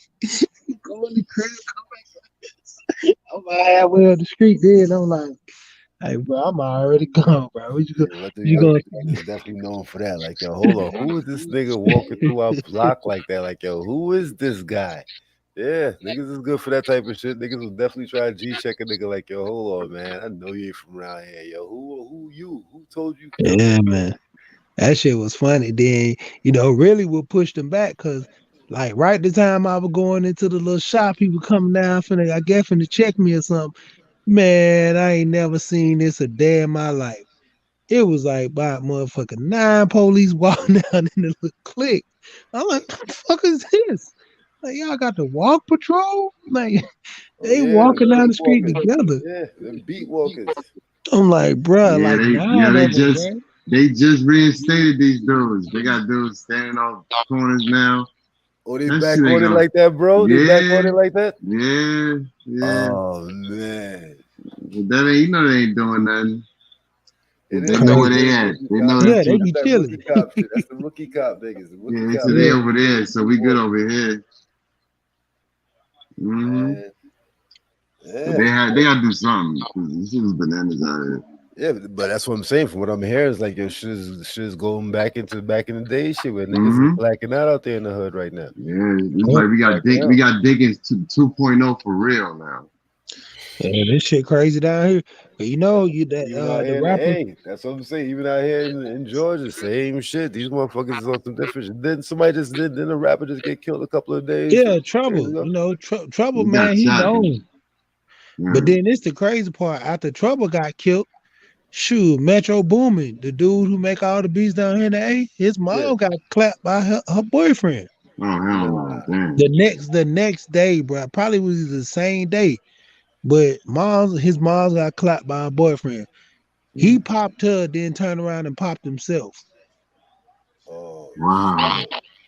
go in the crib, come back like this. I'm like, halfway on the street then. I'm like, hey, bro, I'm already gone, bro. You going? Definitely known for that. Like, yo, hold on, who is this nigga walking through our block like that? Like, yo, who is this guy? Yeah, niggas is good for that type of shit. Niggas will definitely try to G-check a nigga like, yo, hold on, man. I know you ain't from around here. Yo, who you? Who told you? Yeah, man. That shit was funny. Then, you know, really what pushed them back, because, like, right the time I was going into the little shop, people coming down finna check me or something. Man, I ain't never seen this a day in my life. It was like about motherfucking 9 police walking down in the little clique. I'm like, what the fuck is this? Like, y'all got the walk patrol? Like, they walking down the street together. Yeah, them beat walkers. I'm like, bruh, they just reinstated these dudes. They got dudes standing off corners now. Oh, they back on it like that, bro? They back on it like that? Yeah. Oh, man. That ain't, you know they ain't doing nothing. They know where they at. They know they be chilling. That's the rookie cop niggas. Yeah, so they over there, so we good over here. But they gotta do something. This is bananas out here. Yeah, but that's what I'm saying. From what I'm hearing, is like your shit's going back in the day shit where niggas is blacking out there in the hood right now. Yeah, it's like we got Dickens 2.0 for real now. Yeah, this shit crazy down here. But you know, the rapper. Hey, that's what I'm saying. Even out here in Georgia, same shit. These motherfuckers is on some different shit. Then somebody then a rapper just get killed a couple of days. Yeah, Trouble. You know, Trouble, man, he's known. Yeah. But then it's the crazy part. After Trouble got killed, shoot, Metro Boomin, the dude who make all the beats down here in the A, his mom got clapped by her boyfriend. Oh hell no! The next day, bro, probably was the same day. But his mom got clapped by her boyfriend. He popped her, then turned around and popped himself. Oh wow!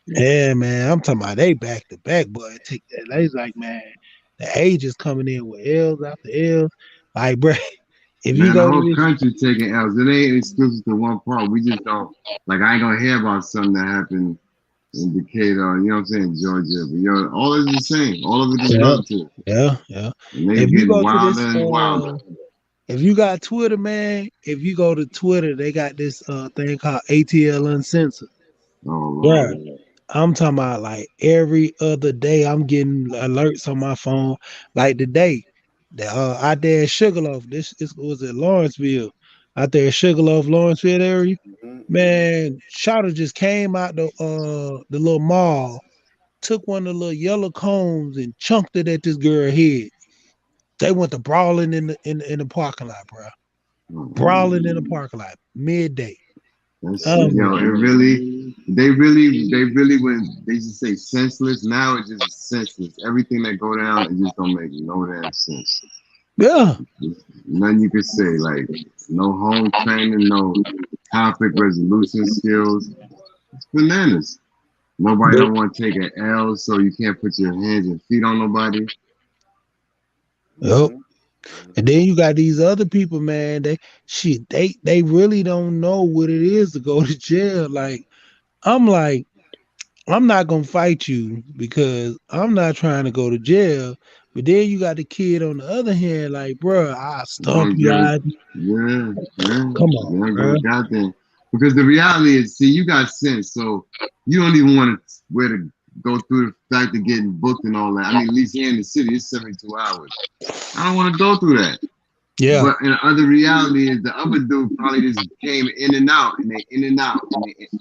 Yeah, man, I'm talking about they back to back, boy. Take that. They like, man, the age is coming in with L's after L's. Like, bro, if you go the whole country taking L's, it ain't exclusive to one part. We just don't like. I ain't gonna hear about something that happened in Decatur, you know what I'm saying, Georgia. But all is the same. All of it is relative. Yeah. If you go to this, if you got Twitter, man, if you go to Twitter, they got this thing called ATL Uncensored. Oh, yeah. I'm talking about like every other day, I'm getting alerts on my phone. Like today, out there at Sugarloaf, this was at Lawrenceville, out there at Sugarloaf, Lawrenceville area. Man, Shawty just came out the little mall, took one of the little yellow cones and chunked it at this girl's head. They went to brawling in the parking lot, bro. Brawling in the parking lot, midday. They really when they just say senseless. Now it's just senseless. Everything that go down, it just don't make no damn sense. Yeah. Nothing you can say, like no home training, no conflict resolution skills. It's bananas. Nobody don't want to take an L, so you can't put your hands and feet on nobody. Yep. And then you got these other people, man. They really don't know what it is to go to jail. Like, I'm not gonna fight you because I'm not trying to go to jail. But then you got the kid on the other hand, like, bro, I'll stomp you out. Yeah. Come on, bro. Goddamn. Because the reality is, see, you got sense, so you don't even want to go through the fact of getting booked and all that. I mean, at least here in the city, it's 72 hours. I don't want to go through that. Yeah. But the other reality is the other dude probably just came in and out, and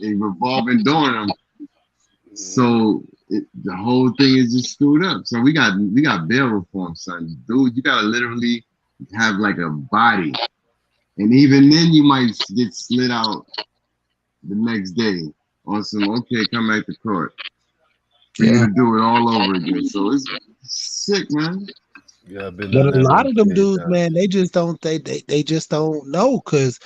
they revolving during them. So the whole thing is just screwed up. So we got bail reform, son. Dude, you gotta literally have like a body. And even then you might get slid out the next day on some, okay, come back to court. For you to do it all over again. So it's sick, man. Yeah, but a lot of them dudes, man, they just don't they just don't know, because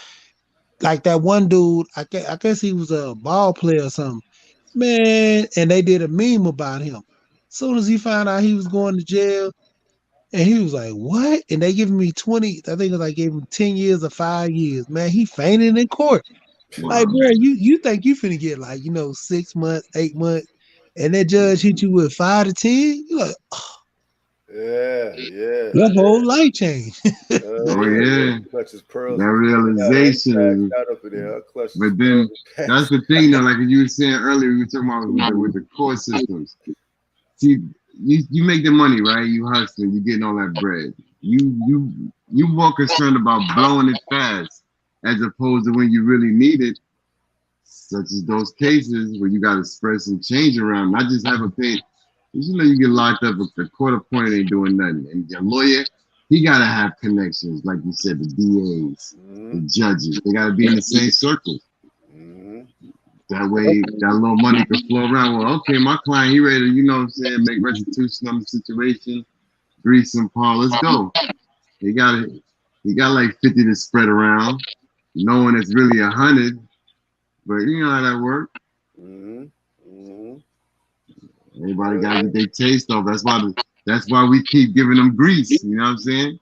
like that one dude, I guess he was a ball player or something, man, and they did a meme about him. As soon as he found out he was going to jail, and he was like, what? And they giving me 20, I think it was like gave him 10 years or 5 years. Man, he fainted in court. Wow. Like, bro, you think you finna get like, 6 months, 8 months, and that judge hit you with 5 to 10? You're like, oh. Yeah. Your whole life changed. Oh yeah. That realization. But then that's the thing though, like you were saying earlier, we were talking about with the court systems. See, you make the money, right? You hustling, you getting all that bread. You more concerned about blowing it fast as opposed to when you really need it, such as those cases where you gotta spread some change around, not just have a pay. You get locked up, the court appointed ain't doing nothing. And your lawyer, he gotta have connections, like you said, the DAs, the judges. They gotta be in the same circle. That way, that little money can flow around. Well, okay, my client, he ready to, make restitution on the situation, grease some Paul, let's go. He got like 50 to spread around, knowing it's really 100. But you know how that works. Everybody got to get their taste off. That's why we keep giving them grease. You know what I'm saying?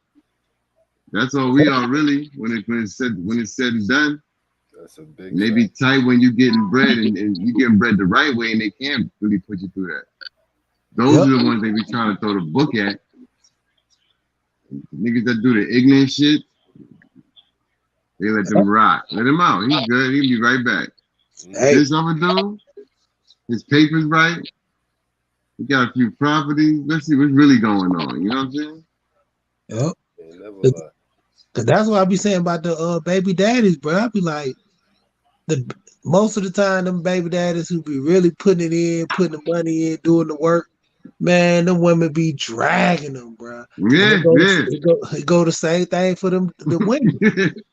That's all we are really when it's said and done. That's a big. And they be tight when you getting bread and you getting bread the right way, and they can't really put you through that. Those are the ones they be trying to throw the book at. Niggas that do the ignorant shit, they let them rock. Let him out. He's good. He'll be right back. Hey. This other dude, his paper's right. He got a few properties. Let's see what's really going on. You know what I'm saying? Yep. Cause that's what I be saying about the baby daddies, bro. I be like, most of the time, them baby daddies who be really putting it in, putting the money in, doing the work, man, them women be dragging them, bro. Yeah, it go the same thing for them, the women.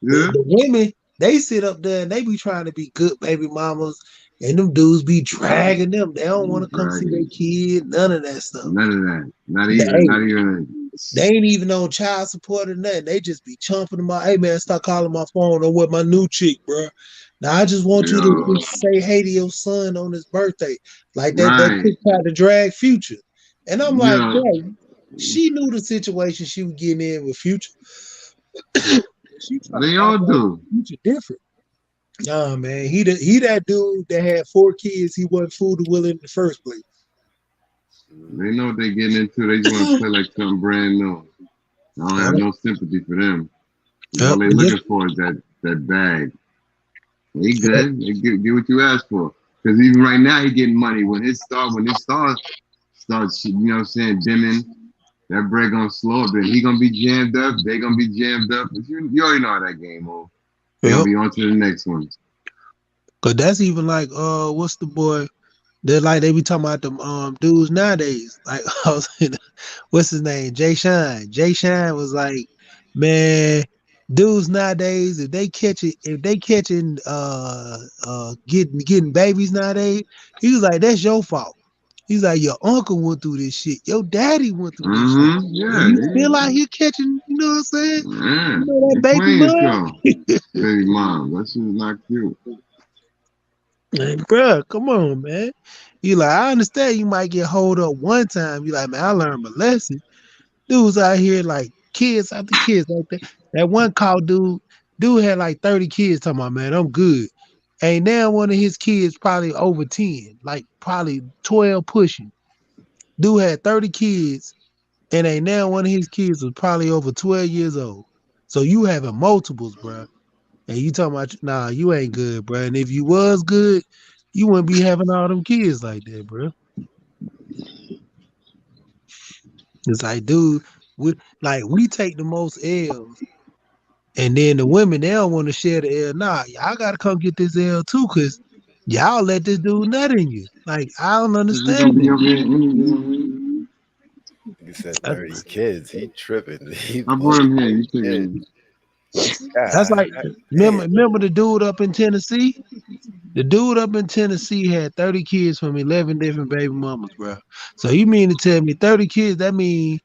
The women, they sit up there and they be trying to be good baby mamas, and them dudes be dragging them. They don't want to come see their kid, none of that stuff. None of that. Not even. They ain't even on child support or nothing. They just be chomping them out. Hey man, stop calling my phone or with my new chick, bro. Now I just want you to say hey to your son on his birthday. Like that, that chick tried to drag Future. And I'm like, bro, she knew the situation she was getting in with Future. They all do. Future different. Nah, man, he that dude that had 4 kids. He wasn't fool to Will in the first place. They know what they're getting into. They just want to play like something brand new. I don't have no sympathy for them. All they're looking for is that bag. They good. They get what you asked for. Because even right now, he getting money. When his stars starts, you know what I'm saying, dimming, that bread gonna slow up. Then he gonna be jammed up. They gonna be jammed up. You already know how that game goes. They'll be on to the next one. Cause that's even like what's the boy? They're like they be talking about them dudes nowadays. Like what's his name? Jay Shine. Jay Shine was like, man, dudes nowadays, if they catching getting babies nowadays, he was like, that's your fault. He's like, your uncle went through this shit. Your daddy went through this shit. Yeah, you still out here catching, you know what I'm saying? Yeah. You know that baby mom? Baby mom, that shit is not cute. Like, bro, come on, man. You like, I understand you might get hold up one time. You like, man, I learned my lesson. Dudes out here like kids after kids like that. That one call dude had like 30 kids talking about, man, I'm good. And now one of his kids probably over 10, like probably 12 pushing. Dude had 30 kids, and ain't now one of his kids was probably over 12 years old. So you having multiples, bro. And you talking about, nah, you ain't good, bro. And if you was good, you wouldn't be having all them kids like that, bro. It's like, dude, we take the most L's. And then the women, they don't want to share the L. Nah, y'all got to come get this L too, because y'all let this dude nut in you. Like, I don't understand it. He said 30 kids. He tripping. I'm on here. You tripping. That's like, remember the dude up in Tennessee? The dude up in Tennessee had 30 kids from 11 different baby mamas, bro. So you mean to tell me 30 kids, that means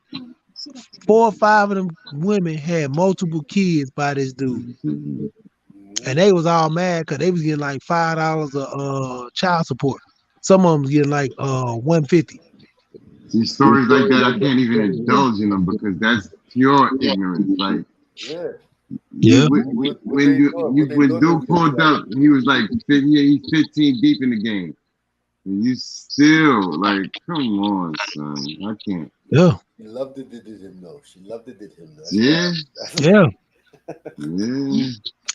4 or 5 of them women had multiple kids by this dude. And they was all mad because they was getting like $5 of child support. Some of them was getting like $150. See, stories like that, I can't even indulge in them because that's pure ignorance. Like, when Duke pulled up, he was like, he's 15 deep in the game. And you still, like, come on, son. I can't. Yeah. She loved it, did him though. She loved it, did him though. Yeah. Yeah.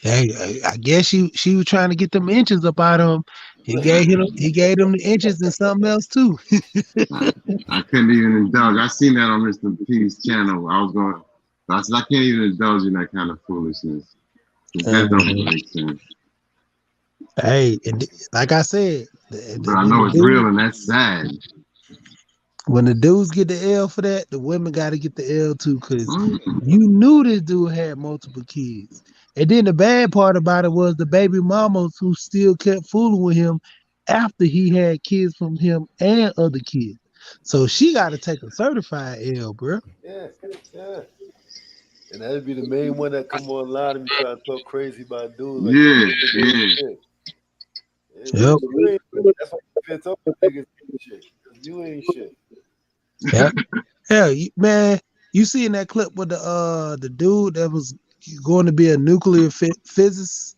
Hey, I guess she was trying to get them inches up out of him. He gave them the inches and something else too. I couldn't even indulge. I seen that on Mr. P's channel. I said I can't even indulge in that kind of foolishness. That don't make sense. Hey, and like I said, but I know it's real and that's sad. When the dudes get the L for that, the women got to get the L too, because you knew this dude had multiple kids. And then the bad part about it was the baby mamas who still kept fooling with him after he had kids from him and other kids. So she got to take a certified L, bro. Yeah. And that'd be the main one that come online and be trying to talk crazy about dudes. Like, Yep. That's why you can't talk to niggas shit. You ain't shit. Yeah. Hell, man, you seen that clip with the dude that was going to be a nuclear physicist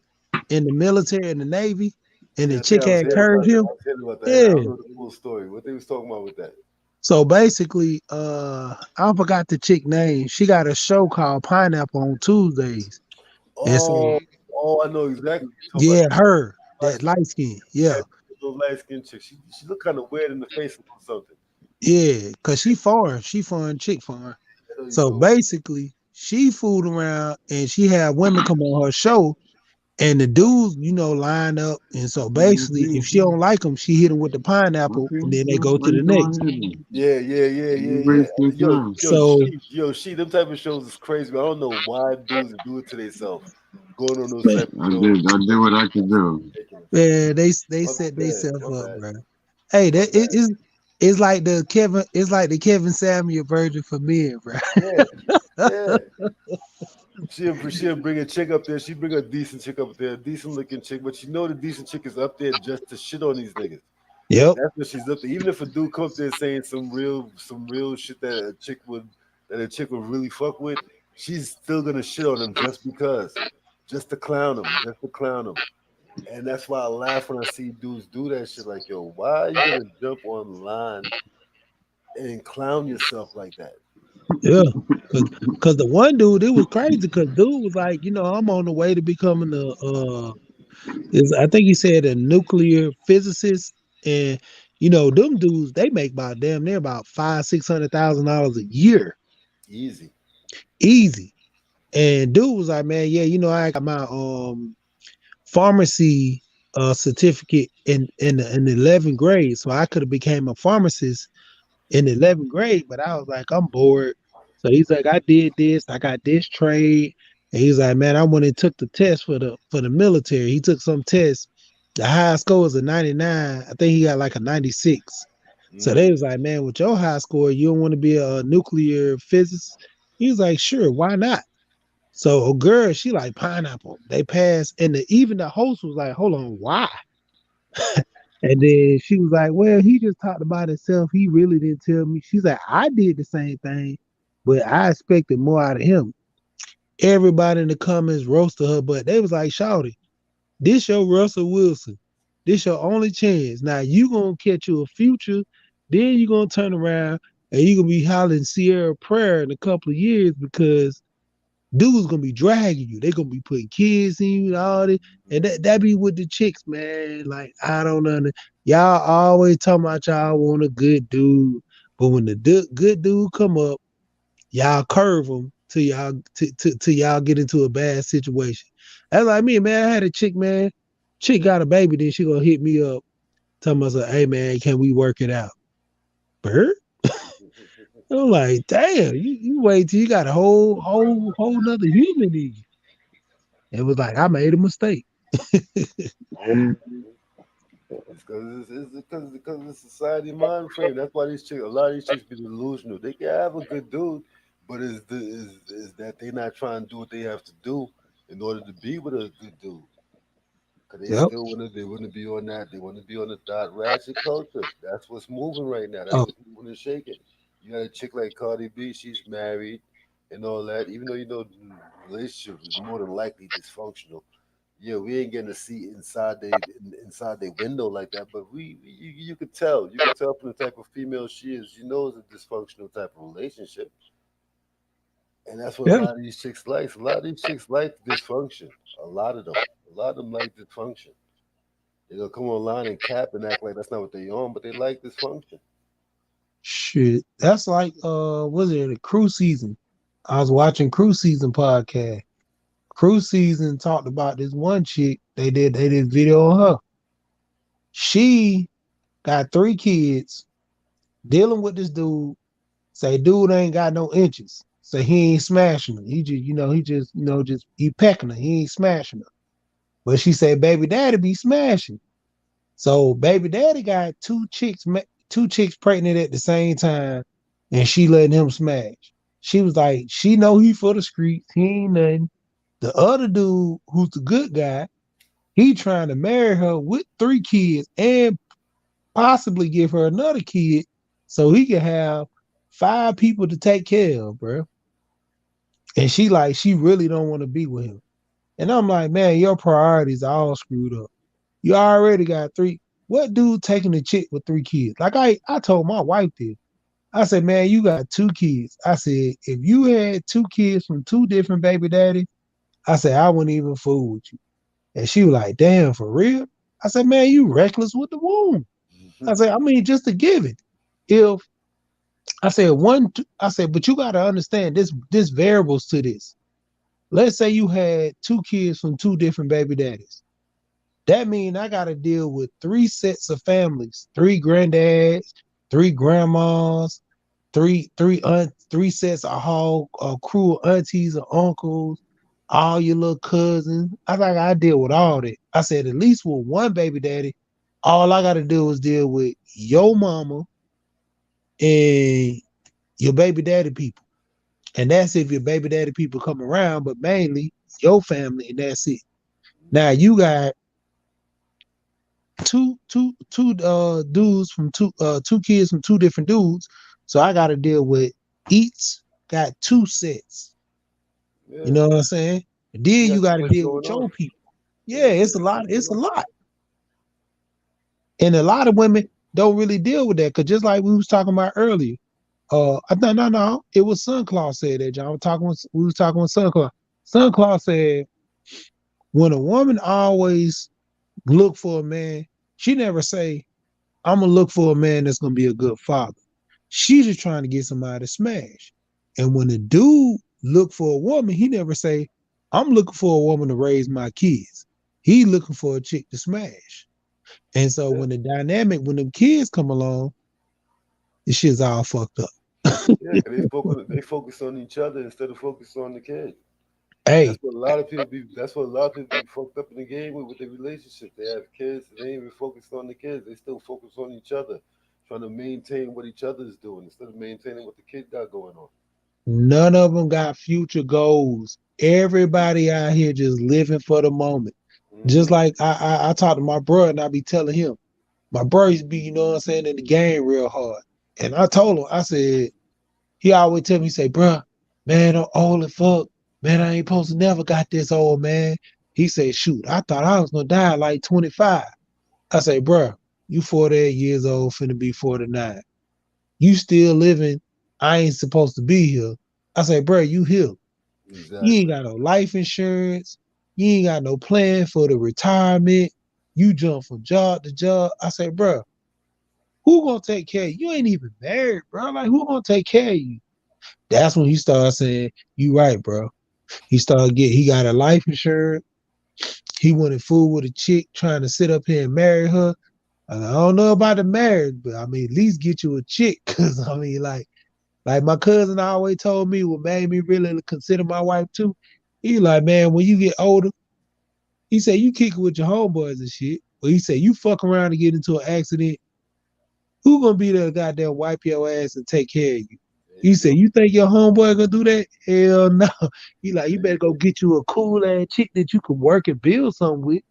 in the military and the Navy, and the chick had encouraged him. I don't know the full story. What they was talking about with that? So basically, I forgot the chick name. She got a show called Pineapple on Tuesdays. And so, I know exactly. yeah, her, that light skin, yeah. Little light skin chick. She look kind of weird in the face or something. Yeah, cause she foreign chick foreign. So basically, she fooled around and she had women come on her show, and the dudes, line up. And so basically, if she don't like them, she hit them with the pineapple, and then they go to the next. Yeah. She them type of shows is crazy. But I don't know why dudes do it to themselves. Going on those type of shows. I did what I could do. Yeah, they set themselves up, bro. Hey, it's like the Kevin Samuel version for men, bro. Yeah. She'll bring a chick up there. She bring a decent chick up there, a decent looking chick, but the decent chick is up there just to shit on these niggas. Yep. That's what she's up there. Even if a dude comes there saying some real shit that a chick would really fuck with, she's still gonna shit on him just because. Just to clown him. And that's why I laugh when I see dudes do that shit. Like, yo, why are you gonna jump online and clown yourself like that? Yeah, because the one dude, it was crazy. Because dude was like, I'm on the way to becoming I think he said a nuclear physicist, and them dudes, they make about damn near about $500,000-$600,000 a year. Easy. And dude was like, man, yeah, I got my pharmacy certificate in the 11th grade, so I could have became a pharmacist in the 11th grade, but I was like, I'm bored. So he's like, I did this, I got this trade. And he's like, man, I went and took the test for the military. He took some test. The highest score was a 99. I think he got like a 96. So they was like, man, with your high score, you don't want to be a nuclear physicist? He was like, sure, why not? So a girl, she like pineapple. They passed, and even the host was like, hold on, why? And then she was like, well, he just talked about himself. He really didn't tell me. She's like, I did the same thing, but I expected more out of him. Everybody in the comments roasted her, but they was like, shawty, this your Russell Wilson. This your only chance. Now you going to catch you a future, then you going to turn around and you going to be hollering Sierra Prayer in a couple of years because dudes gonna be dragging you. They gonna be putting kids in you and all this. And that be with the chicks, man. Like, I don't know. Y'all always talking about y'all want a good dude. But when the good dude come up, y'all curve them till y'all get into a bad situation. That's like me, man. I had a chick, man. Chick got a baby, then she gonna hit me up, talking about, hey man, can we work it out? Bird? I'm like, damn, you wait till you got a whole nother human in you. It was like, I made a mistake. It's because the society mind frame. That's why a lot of these chicks be delusional. They can have a good dude, but is that they not trying to do what they have to do in order to be with a good dude. Because they still want to be on that. They want to be on the dot ratchet culture. That's what's moving right now. That's what's moving and shaking. You got a chick like Cardi B, she's married and all that. Even though the relationship is more than likely dysfunctional. Yeah, we ain't getting to see inside their window like that, but you could tell. You could tell from the type of female she is. It's a dysfunctional type of relationship. And that's what a lot of these chicks like. A lot of these chicks like dysfunction. A lot of them like dysfunction. They'll come online and cap and act like that's not what they on, but they like dysfunction. Shit, that's like was it a Cruise Season? I was watching Cruise Season podcast. Cruise Season talked about this one chick. They did video on her. She got 3 kids, dealing with this dude. Say dude ain't got no inches. So he ain't smashing her. He just he pecking her. He ain't smashing her. But she said baby daddy be smashing. So baby daddy got 2 chicks pregnant at the same time, and she letting him smash. She was like, she know he for the streets, he ain't nothing. The other dude, who's the good guy, he trying to marry her with 3 kids and possibly give her another kid so he can have 5 people to take care of, bro. And she really don't want to be with him. And I'm like, man, your priorities are all screwed up. You already got 3. What dude taking a chick with 3 kids? Like I told my wife this. I said, man, you got 2 kids. I said, if you had 2 kids from 2 different baby daddies, I said, I wouldn't even fool with you. And she was like, damn, for real? I said, man, you reckless with the womb. I said, I mean, just to give it. If I said but you gotta understand this variables to this. Let's say you had 2 kids from 2 different baby daddies. That means I gotta deal with 3 sets of families, 3 granddads, 3 grandmas, three sets of whole crew of aunties or uncles, all your little cousins. I deal with all that. I said, at least with one baby daddy, all I gotta do is deal with your mama and your baby daddy people. And that's if your baby daddy people come around, but mainly your family, and that's it. Now you got two dudes from two kids from 2 different dudes. So I gotta deal with each got 2 sets. Yeah. You know what I'm saying? And then you gotta deal with your people. Yeah, it's a lot. And a lot of women don't really deal with that, because just like we was talking about earlier, no, it was Sunclaw said that, John. We was talking with Sunclaw. Sunclaw said, when a woman always look for a man, she never say, I'm gonna look for a man that's gonna be a good father. She's just trying to get somebody to smash. And when a dude look for a woman, he never say, I'm looking for a woman to raise my kids. He looking for a chick to smash. And so when the dynamic, when them kids come along, this shit's all fucked up. Yeah, they focus on each other instead of focus on the kid. Hey, that's what a lot of people be fucked up in the game with the relationship. They have kids, and they ain't even focused on the kids. They still focus on each other, trying to maintain what each other is doing instead of maintaining what the kid got going on. None of them got future goals. Everybody out here just living for the moment. Just like I talk to my brother, and I be telling him, my brothers be, you know what I'm saying, in the game real hard. And I told him, I said, he always tell me, he say, bro, man, I'm old as fuck. Man, I ain't supposed to never got this old, man. He said, shoot, I thought I was gonna die at like 25. I say, bro, you 48 years old, finna be 49. You still living. I ain't supposed to be here. I say, bro, you here. Exactly. You ain't got no life insurance. You ain't got no plan for the retirement. You jump from job to job. I say, bro, who gonna take care of you? You ain't even married, bro. Like, who gonna take care of you? That's when he started saying, you right, bro. He got a life insurance. He wanted food with a chick trying to sit up here and marry her. And I don't know about the marriage, but I mean, at least get you a chick. Cause I mean, like my cousin always told me what made me really consider my wife too. He like, man, when you get older, he said, you kick it with your homeboys and shit. But he said, you fuck around and get into an accident, who gonna be there to goddamn wipe your ass and take care of you? He said, you think your homeboy gonna do that? Hell no. He like, you better go get you a cool ass chick that you can work and build something with.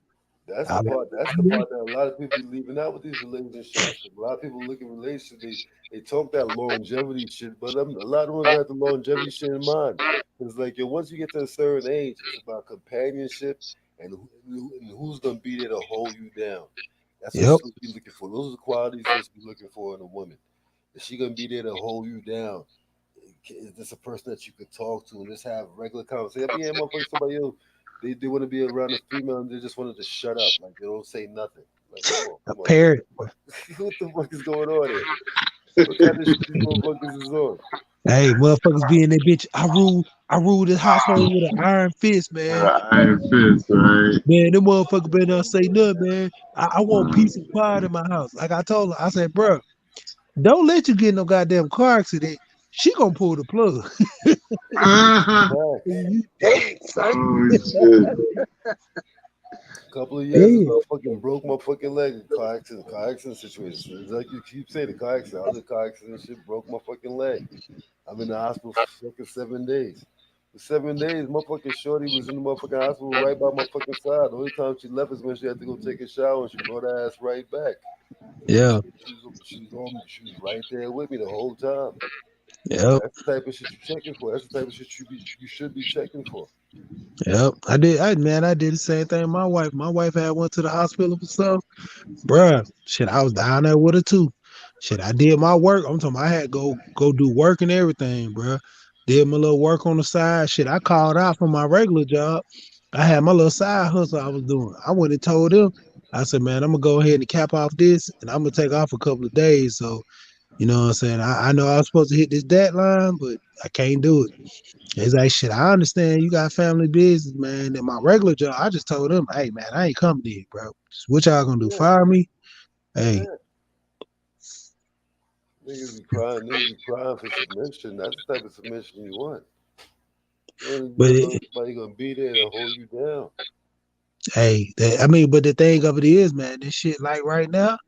That's the part that a lot of people be leaving out with these relationships. A lot of people look at relationships, they talk that longevity shit, but a lot of them have the longevity shit in mind. It's like, once you get to a certain age, it's about companionship and who's gonna be there to hold you down. That's what you're supposed to be looking for. Those are the qualities you're supposed to be looking for in a woman. Is she gonna be there to hold you down? Is this a person that you could talk to and just have regular conversation? Yeah, motherfucker, somebody else, they want to be around a female and they just wanted to shut up, like they don't say nothing. Like, come on. Parrot. What the fuck is going on here? What kind of shit these motherfuckers is on? Hey, motherfuckers be in that bitch. I rule this household with an iron fist, man. Iron fist, right? Man, them motherfuckers better not say nothing, man. I want peace and quiet in my house. Like I told her, I said, bro, don't let you get no goddamn car accident. She gonna pull the plug. A couple of years ago, I fucking broke my fucking leg in car accident situation. It's like you keep saying, the car accident. I was in a car accident, shit broke my fucking leg. I'm in the hospital for fucking 7 days. For 7 days, motherfucking shorty was in the motherfucking hospital right by my fucking side. The only time she left is when she had to go take a shower and she brought her ass right back. Yeah. She was right there with me the whole time. Yep. That's the type of shit you're checking for. That's the type of shit you should be checking for. Yep. I did the same thing. My wife had went to the hospital for stuff. Bruh, shit, I was down there with her too. Shit, I did my work. I'm talking I had to go do work and everything, bro. Did my little work on the side. Shit, I called out from my regular job. I had my little side hustle I was doing. I went and told them, I said, man, I'm gonna go ahead and cap off this and I'm gonna take off a couple of days. So, you know what I'm saying? I know I was supposed to hit this deadline, but I can't do it. It's like, shit, I understand you got family business, man. And my regular job, I just told them, hey, man, I ain't coming in, bro. What y'all gonna do? Fire me? Hey. Niggas be crying for submission. That's the type of submission you want. But somebody gonna be there to hold you down. Hey, but the thing of it is, man, this shit like right now,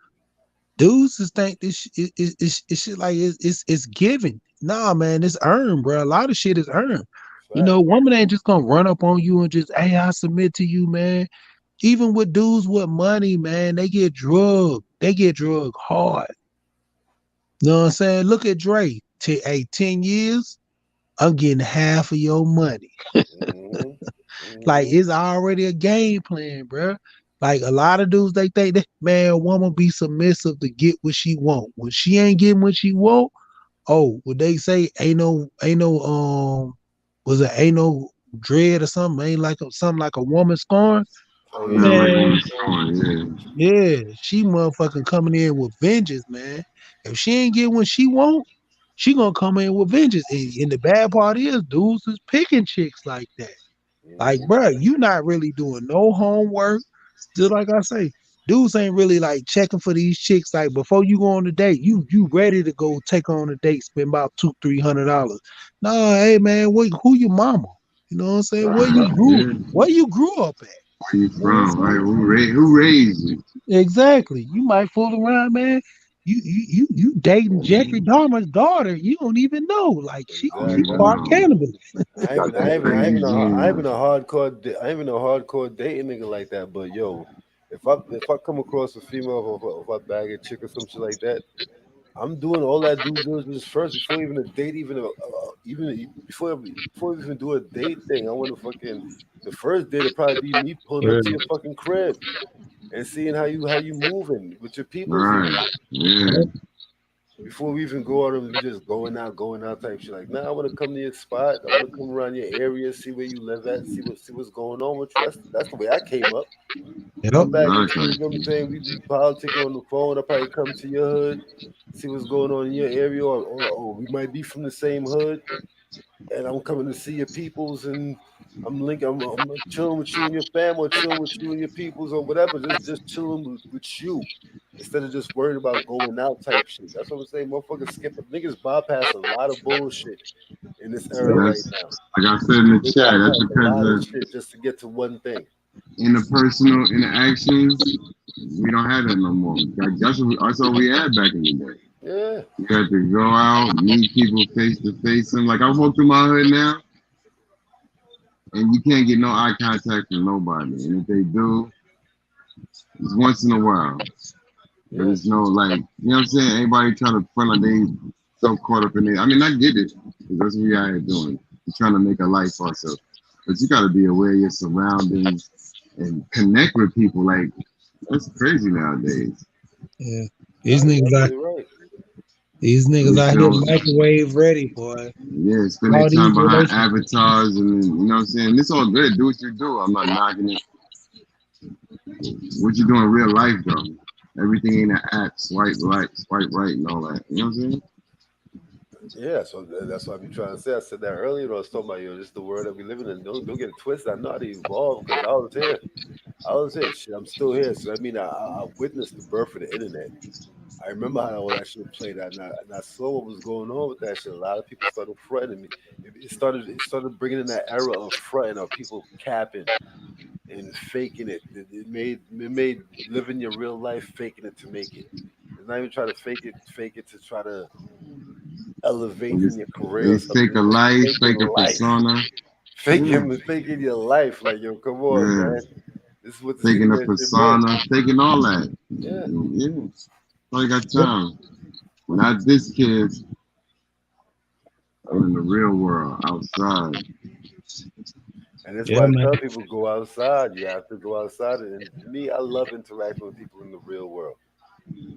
dudes just think this is shit like it's given. Nah, man, it's earned, bro. A lot of shit is earned. Right. You know, woman ain't just gonna run up on you and just, hey, I submit to you, man. Even with dudes with money, man, they get drugged. They get drugged hard. You know what I'm saying? Look at Dre. 10 years, I'm getting half of your money. Like, it's already a game plan, bro. Like, a lot of dudes, they think that, man, a woman be submissive to get what she want. When she ain't getting what she want, what they say, ain't no dread or something, ain't like something like a woman scorn. Man, yeah, she motherfucking coming in with vengeance, man. If she ain't get what she want, she gonna come in with vengeance. And the bad part is, dudes is picking chicks like that. Like, bro, you not really doing no homework. Just like I say, dudes ain't really like checking for these chicks. Like, before you go on a date, you ready to go take on a date, spend about $200-$300. Nah, hey man, who your mama? You know what I'm saying? Where you grew up at? Where you from? Right? Who raised you? Exactly. You might fool around, man. You dating Jeffrey Dahmer's daughter. You don't even know. Like, she part cannibal. I ain't even a hardcore dating nigga like that. But yo, if I come across a female, if I bag a chick or some shit like that, I'm doing all that due diligence first before even a date, even before we even do a date thing. I want to the first date will probably be me pulling up to your fucking crib and seeing how you moving with your people. Right. Yeah. Before we even go out and we just going out type shit. Like, I want to come to your spot. I want to come around your area, see where you live at, see what's going on with you. That's the way I came up. I'm back into, you know what I'm saying? We be politicking on the phone. I probably come to your hood, see what's going on in your area, or we might be from the same hood. And I'm coming to see your peoples, and I'm chilling with you and your family, or chilling with you and your peoples, or whatever. Just chilling with you, instead of just worried about going out type shit. That's what I'm saying. Motherfuckers niggas bypass a lot of bullshit in this era right now. Like I said in the chat, that's because shit just to get to one thing. Interpersonal interactions, we don't have that no more. That's what we had back in the day. Yeah. You had to go out, meet people face to face. And like, I walk through my hood now, and you can't get no eye contact from nobody. And if they do, it's once in a while. But it's no, like, you know what I'm saying? Everybody trying to front like they so caught up in it. I mean, I get it, because that's what we out here doing. We're trying to make a life for ourselves. But you got to be aware of your surroundings and connect with people. Like, that's crazy nowadays. Yeah. These niggas out here microwave ready, boy. Yeah, spending time behind avatars, and you know what I'm saying? This all good. Do what you do. I'm not knocking it. What you do in real life, though? Everything ain't an app. Swipe right, and all that. You know what I'm saying? Yeah, so that's what I be trying to say. I said that earlier. I was talking about, this is the world that we live in. Don't get it twisted. I know how to evolve because I was here. Shit, I'm still here. So I mean, I witnessed the birth of the internet. I remember how all that shit played out, and I saw what was going on with that shit. A lot of people started fronting me. It started bringing in that era of fronting, of people capping and faking it. It made living your real life faking it to make it. It's not even trying to fake it to try to elevate in your career. They fake a life, fake a persona. Faking your life. Like, yo, come on, man. This is what faking a persona, faking all that. Yeah. I got time. When I this kid, I'm in the real world, outside. And that's why I tell people go outside. You have to go outside. And to me, I love interacting with people in the real world.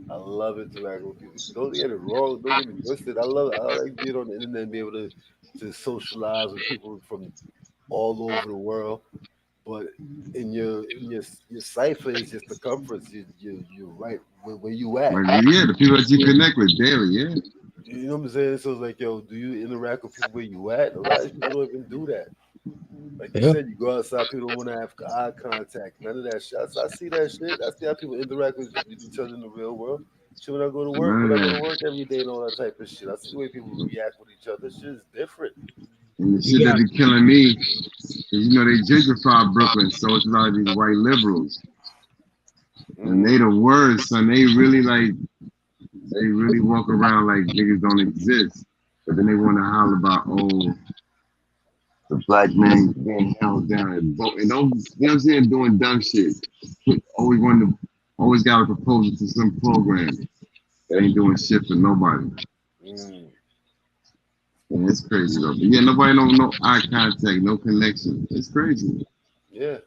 I love interacting with people. Don't get it wrong. Don't get me twisted. I like being on the internet and be able to socialize with people from all over the world. But in your cipher is just circumference. You're right where you at. Like, yeah, the people that you connect with daily, yeah. You know what I'm saying? So it's like, yo, do you interact with people where you at? A lot of people don't even do that. Like you said, you go outside, people don't want to have eye contact. None of that shit. I see that shit. I see how people interact with each other in the real world. Shit, when I go to work, every day and all that type of shit. I see the way people react with each other. Shit is different. And the shit that be killing me is, you know, they gentrify Brooklyn, so it's a lot of these white liberals. And they the worst, son. They really walk around like niggas don't exist. But then they want to holler about, oh, the black man being held down and don't, you know what I'm saying, doing dumb shit. Always got a proposal to some program that ain't doing shit for nobody. Yeah, it's crazy though. But yeah, nobody don't no eye contact, no connection. It's crazy. Yeah.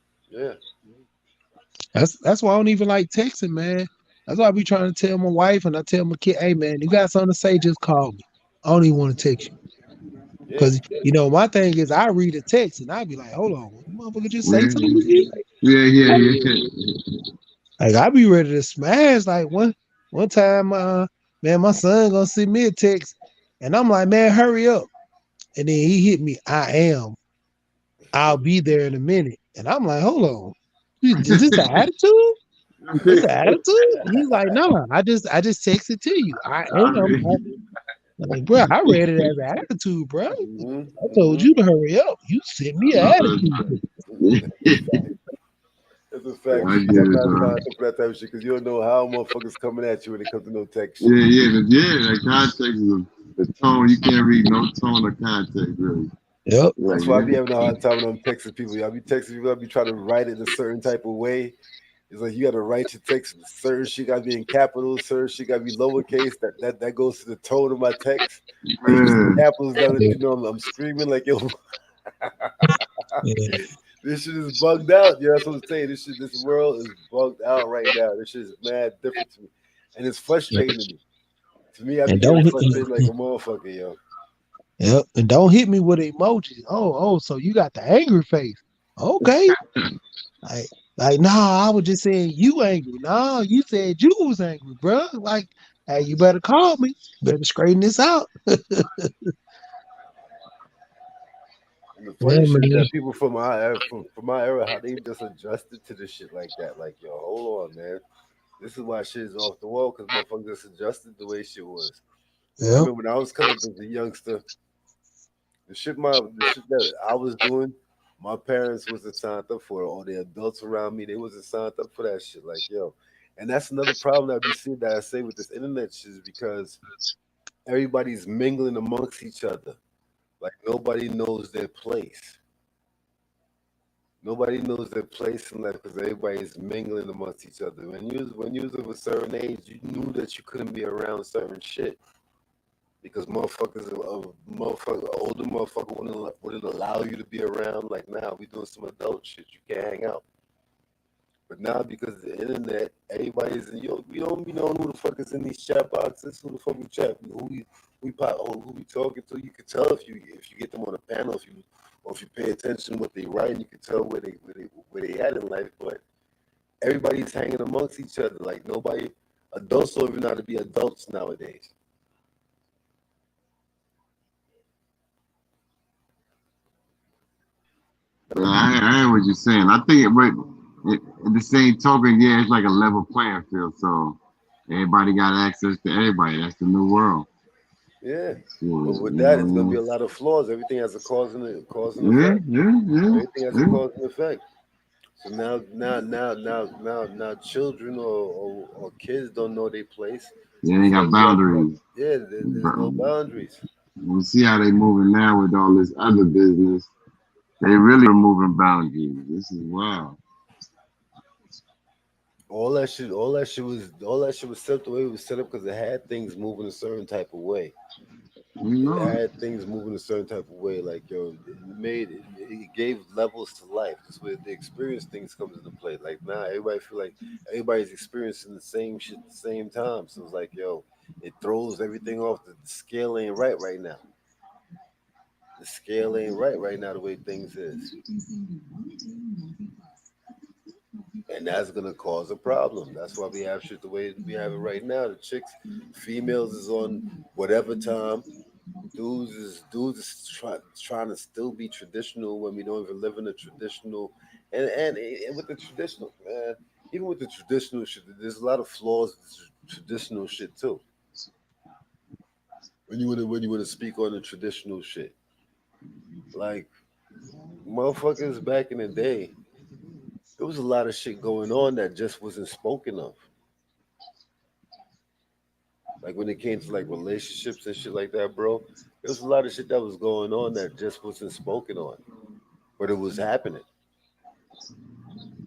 That's why I don't even like texting, man. That's why I be trying to tell my wife and I tell my kid, hey man, you got something to say, just call me. I don't even want to text you. Because you know, my thing is I read a text and I be like, hold on, motherfucker just say something to me. Yeah. Like I be ready to smash. Like one time, man, my son gonna send me a text and I'm like, man, hurry up. And then he hit me, I'll be there in a minute. And I'm like, hold on. Is this the attitude? Is this the attitude? And he's like, no, I just texted to you. I'm like, bro, I read it as an attitude, bro. I told you to hurry up. You sent me an attitude. That's a fact. I'm not for that type of shit because you don't know how motherfuckers coming at you when it comes to no text shit. Yeah. That context is the tone. You can't read no tone or context, really. Yep. That's why I be having a hard time when I'm texting people. I be texting people. I be trying to write it a certain type of way. It's like you got to write your text. Certain shit got to be in capitals. Certain shit got to be lowercase. That goes to the tone of my text. Capitals down, you know, I'm screaming like yo. This shit is bugged out. Yeah, that's what I'm saying. This world is bugged out right now. This shit is mad different to me, and it's frustrating to me. To me, I be frustrated like a motherfucker, yo. Yep, and don't hit me with emojis. Oh, so you got the angry face. Okay. Like, nah, I was just saying you angry. Nah, you said you was angry, bro. Like, hey, you better call me. Better straighten this out. And the funny shit that people from my era, how they just adjusted to this shit like that. Like, yo, hold on, man. This is why shit is off the wall because motherfuckers just adjusted the way shit was. Yep. I remember when I was coming up as a youngster, the shit that I was doing, my parents wasn't signed up for it, or the adults around me, they wasn't signed up for that shit. Like, yo, and that's another problem that we see that I say with this internet shit is because everybody's mingling amongst each other. Like nobody knows their place. Nobody knows their place in life because everybody's mingling amongst each other. When you was of a certain age, you knew that you couldn't be around certain shit. Because older motherfucker wouldn't allow you to be around. Like now, we doing some adult shit. You can't hang out. But now, because of the internet, everybody's we don't be knowing who the fuck is in these chat boxes. Who the fuck we chat? Who we talking to? You can tell if you get them on a panel, if you pay attention to what they write, you can tell where they at in life. But everybody's hanging amongst each other. Like adults don't even know how to be adults nowadays. I hear what you're saying. I think at the same token, yeah, it's like a level playing field. So everybody got access to everybody. That's the new world. Yeah. But with that, it's gonna be a lot of flaws. Everything has a cause and effect. Everything has a cause and effect. So now children or kids don't know their place. They ain't got boundaries. Yeah, there's no boundaries. We see how they moving now with all this other business. They really removing boundaries. This is wild. All that shit was set the way it was set up because it had things moving a certain type of way. It had things moving a certain type of way. Like yo, it it gave levels to life. That's where the experience things comes into play. Like now, everybody feel like everybody's experiencing the same shit at the same time. So it's like, yo, it throws everything off. The scale ain't right now. The scale ain't right now. The way things is, and that's gonna cause a problem. That's why we have shit the way we have it right now. The chicks, females is on whatever time. Dudes is trying to still be traditional when we don't even live in a traditional, and with the traditional man, even with the traditional shit, there's a lot of flaws with the traditional shit too. When you want to speak on the traditional shit, like motherfuckers back in the day, there was a lot of shit going on that just wasn't spoken of. Like when it came to like relationships and shit like that, bro, there was a lot of shit that was going on that just wasn't spoken on, but it was happening.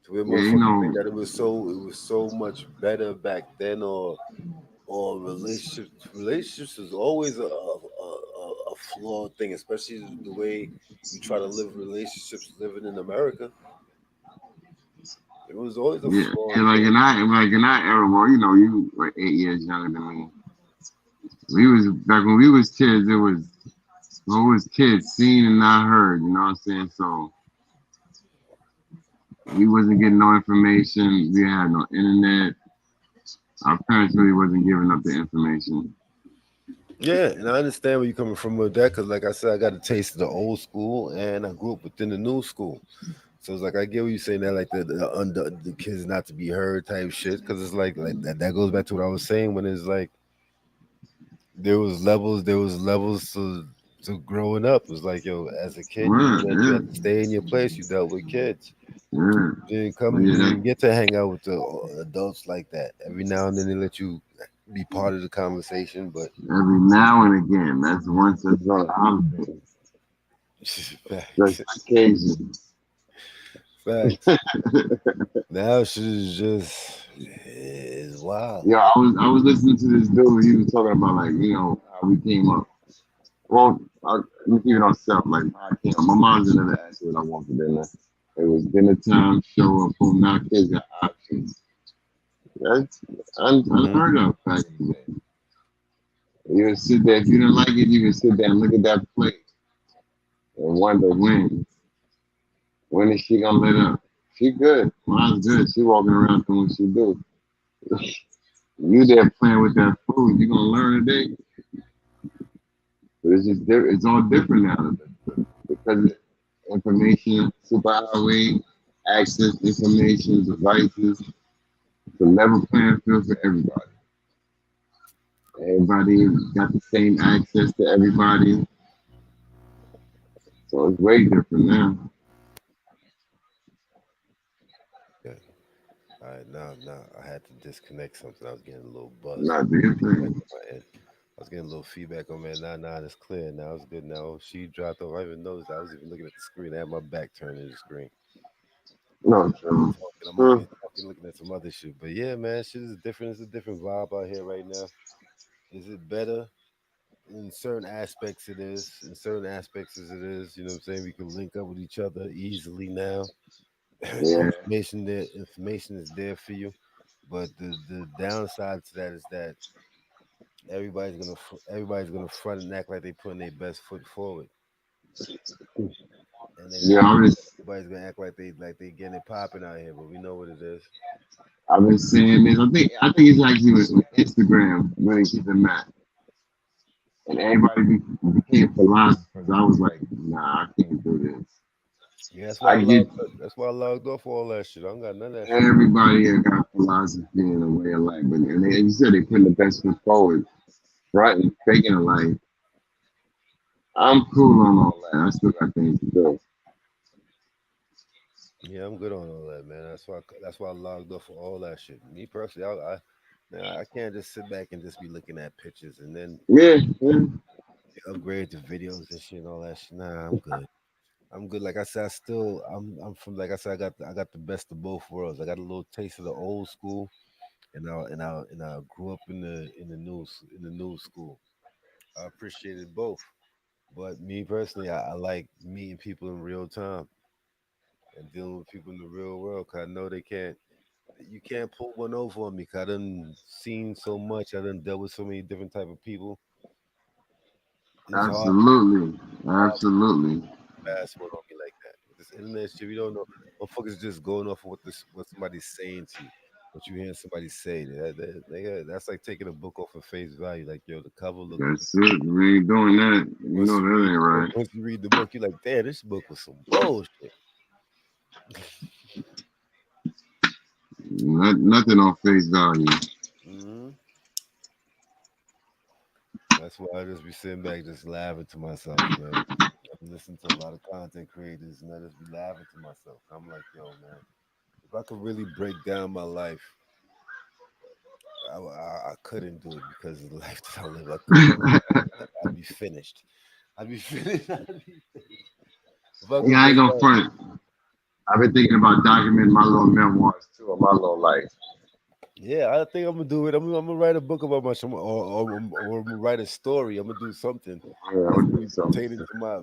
So we Yeah, motherfuckers think that it was so much better back then, or relationships is always a flawed thing, especially the way we try to live relationships living in America. It was always a yeah. flawed And like thing. in our era, well, you were 8 years younger than me. We was back when we was kids. It was kids seen and not heard. You know what I'm saying? So we wasn't getting no information. We had no internet. Our parents really wasn't giving up the information. Yeah, and I understand where you're coming from with that, because like I said, I got a taste of the old school and I grew up within the new school. So it's like I get what you're saying, that like the kids not to be heard type shit, because it's like that goes back to what I was saying, when it's like there was levels to growing up. It was like, yo, as a kid, you had to stay in your place. You dealt with kids. Yeah. You didn't get to hang out with the adults like that. Every now and then they let you be part of the conversation, but Every now and again, that's once a holiday. facts. Just occasion. Facts. Now shit is wild. Yeah, I was listening to this dude. He was talking about like how we came up. Well, we keep it on self. Like how I came up. My mom's never asked me what I want for dinner. It was dinner time. Show up home. Now kids got options. That's unheard of back in the day. You would sit there. If you didn't like it, you would sit there and look at that plate and wonder when is she gonna let up? She good. Mine's good. She walking around doing what she do. You there playing with that food. You gonna learn today. But it's just different. It's all different now because of information, superhighway, access, information, devices. It's a level playing field for everybody. Everybody got the same access to everybody. So it's way different now. Yeah. All right, now I had to disconnect something. I was getting a little buzz. Not different. I was getting a little feedback on man. Nah, it's clear now. It's good now. She dropped off. I even noticed. I was even looking at the screen. I had my back turned to the screen. No, true. I'm looking at some other shit. But yeah, man, shit is different. It's a different vibe out here right now. Is it better? In certain aspects it is. In certain aspects as it is. You know what I'm saying? We can link up with each other easily now. Yeah. Information is there for you. But the downside to that is that everybody's gonna front and act like they putting their best foot forward. And everybody's gonna act like they getting it popping out here, but we know what it is. I've been saying this. I think it's actually with Instagram really keeping mad. And everybody became philosophers. I was like, nah, I can't do this. Yeah, that's why I logged off all that shit. I don't got none of that shit. Everybody here got philosophy and a way of life, and you said they putting the best foot forward, right? And faking a life. I'm cool on all that. I still got things to do. Yeah, I'm good on all that, man. That's why I logged off of all that shit. Me personally, I can't just sit back and just be looking at pictures and then upgrade to videos and shit and all that shit. Nah, I'm good. I'm good. Like I said, I'm from, like I said, I got the best of both worlds. I got a little taste of the old school, and I grew up in the new school. I appreciated both, But me personally, I like meeting people in real time and dealing with people in the real world. Cause I know you can't pull one over on me. Cause I done seen so much. I done dealt with so many different type of people. It's Absolutely. hard Absolutely. fast one on me like that. With this internet shit, we don't know. Motherfuckers just going off of what somebody's saying to you. What you hearing somebody say. That's like taking a book off of face value. Like, yo, the cover look good. That's it. We ain't doing that. You know that ain't right. Once you read the book, you're like, damn, this book was some bullshit. Nothing on face value. Mm-hmm. That's why I just be sitting back, just laughing to myself, man. I'm listening to a lot of content creators, and I just be laughing to myself. I'm like, yo, man, if I could really break down my life, I couldn't do it because of the life that I live. I'd be finished. I'd be finished. Yeah, I ain't gonna front. I've been thinking about documenting my little memoirs too of my little life. Yeah, I think I'm gonna do it. I'm gonna write a book about myself, or I'm gonna write a story. I'm gonna do something pertaining to my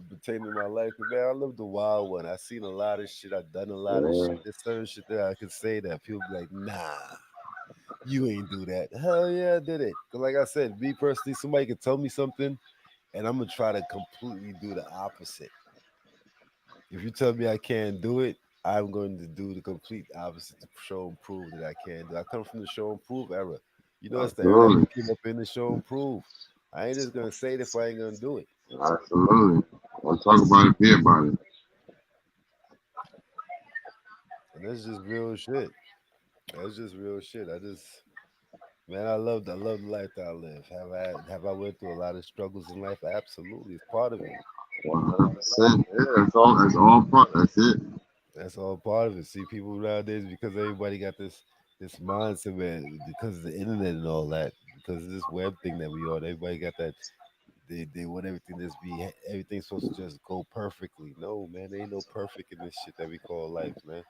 life. Man, I lived a wild one. I seen a lot of shit. I've done a lot of shit. There's certain shit that I could say that people be like, nah, you ain't do that. Hell yeah, I did it. Cause like I said, me personally, somebody could tell me something, and I'm gonna try to completely do the opposite. If you tell me I can't do it, I'm going to do the complete opposite to show and prove that I can do. I come from the show and prove era. You know, it's the era that came up in the show and prove. I ain't just gonna say it if I ain't gonna do it. Absolutely. I'll talk about it, be about it. And that's just real shit. That's just real shit. Man, I love the life that I live. Have I went through a lot of struggles in life? Absolutely, it's part of it. 100%. Yeah, that's all part. That's it. That's all part of it. See, people nowadays, because everybody got this mindset, man, because of the internet and all that, because of this web thing that we on, everybody got that. They want everything everything's supposed to just go perfectly. No, man, there ain't no perfect in this shit that we call life, man.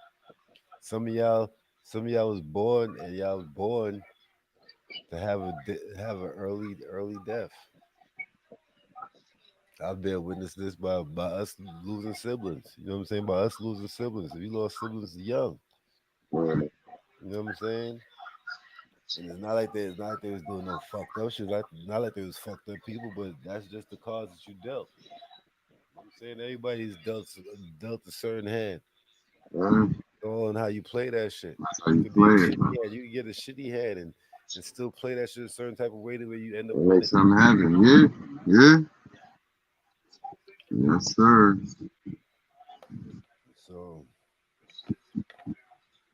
Some of y'all was born, and y'all was born to have an early death. I've been witness this by us losing siblings. You know what I'm saying? By us losing siblings. If you lost siblings young, you know what I'm saying? And it's not like they was doing no fucked up shit. Not like they was fucked up people, but that's just the cards that you dealt. You know what I'm saying? Everybody's dealt a certain hand. All on how you play that shit. You can get a shitty hand and still play that shit a certain type of way the way you end up winning. Make something happen. Yeah. Yes, sir. So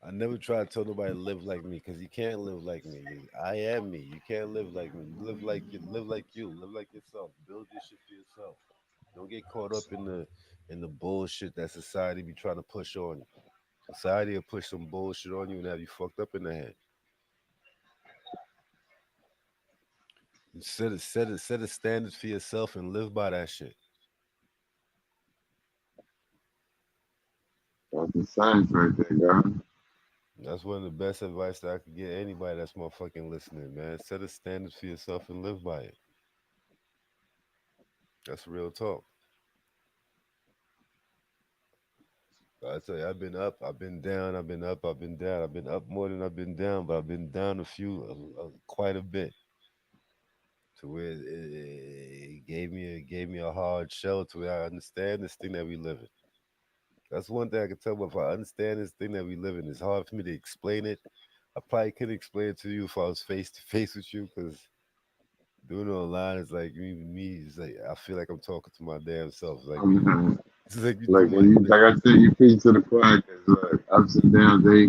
I never try to tell nobody to live like me because you can't live like me. I am me. You can't live like me. You live like you. Live like yourself. Build your shit for yourself. Don't get caught up in the bullshit that society be trying to push on you. Society will push some bullshit on you and have you fucked up in the head. Set a standard for yourself and live by that shit. That's the science right there, God. That's one of the best advice that I could get anybody that's motherfucking listening, man. Set a standard for yourself and live by it. That's real talk. I tell you, I've been up, I've been down, I've been up, I've been down. I've been up more than I've been down, but I've been down quite a bit. To where it gave me a hard shell to where I understand this thing that we live in. That's one thing I can tell. But if I understand this thing that we live in, it's hard for me to explain it. I probably couldn't explain it to you if I was face to face with you, because doing it online is like me. It's like I feel like I'm talking to my damn self. It's like I said, you preach to the choir because ups and downs, we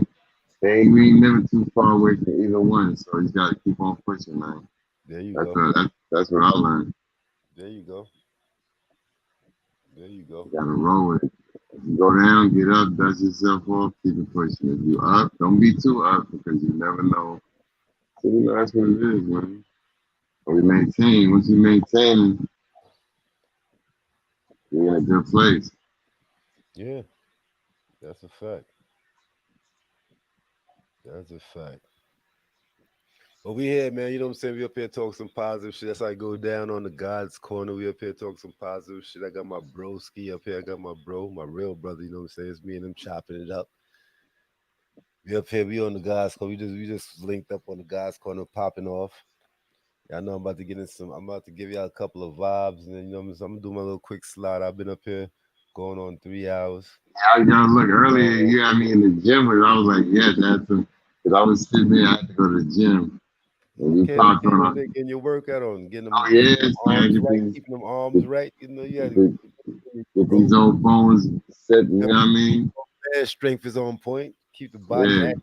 ain't never too far away from either one. So you got to keep on pushing, man. There you go. That's what I learned. There you go. You gotta roll with it. If you go down, get up, dust yourself off, keep it pushing. If you up, don't be too up because you never know. So that's what it is, man. But we maintain. Once you maintain, you're in a good place. Yeah, that's a fact. That's a fact. But we here, man. You know what I'm saying? We up here talking some positive shit. That's how I go down on the God's Corner. We up here talking some positive shit. I got my broski up here. I got my bro, my real brother. You know what I'm saying? It's me and him chopping it up. We up here. We on the God's Corner. We just linked up on the God's Corner, popping off. Y'all know I'm about to get in some. I'm about to give y'all a couple of vibes, and then you know I'm gonna do my little quick slide. I've been up here going on 3 hours. Y'all look earlier. You had me in the gym, and I was like, yeah, that's because I was sitting there. I had to go to the gym. And you popped on. Getting your workout on, getting them arms right, keeping them arms right. You know, you gotta get these old bones set. You know what I mean? Strength is on point. Keep the body active,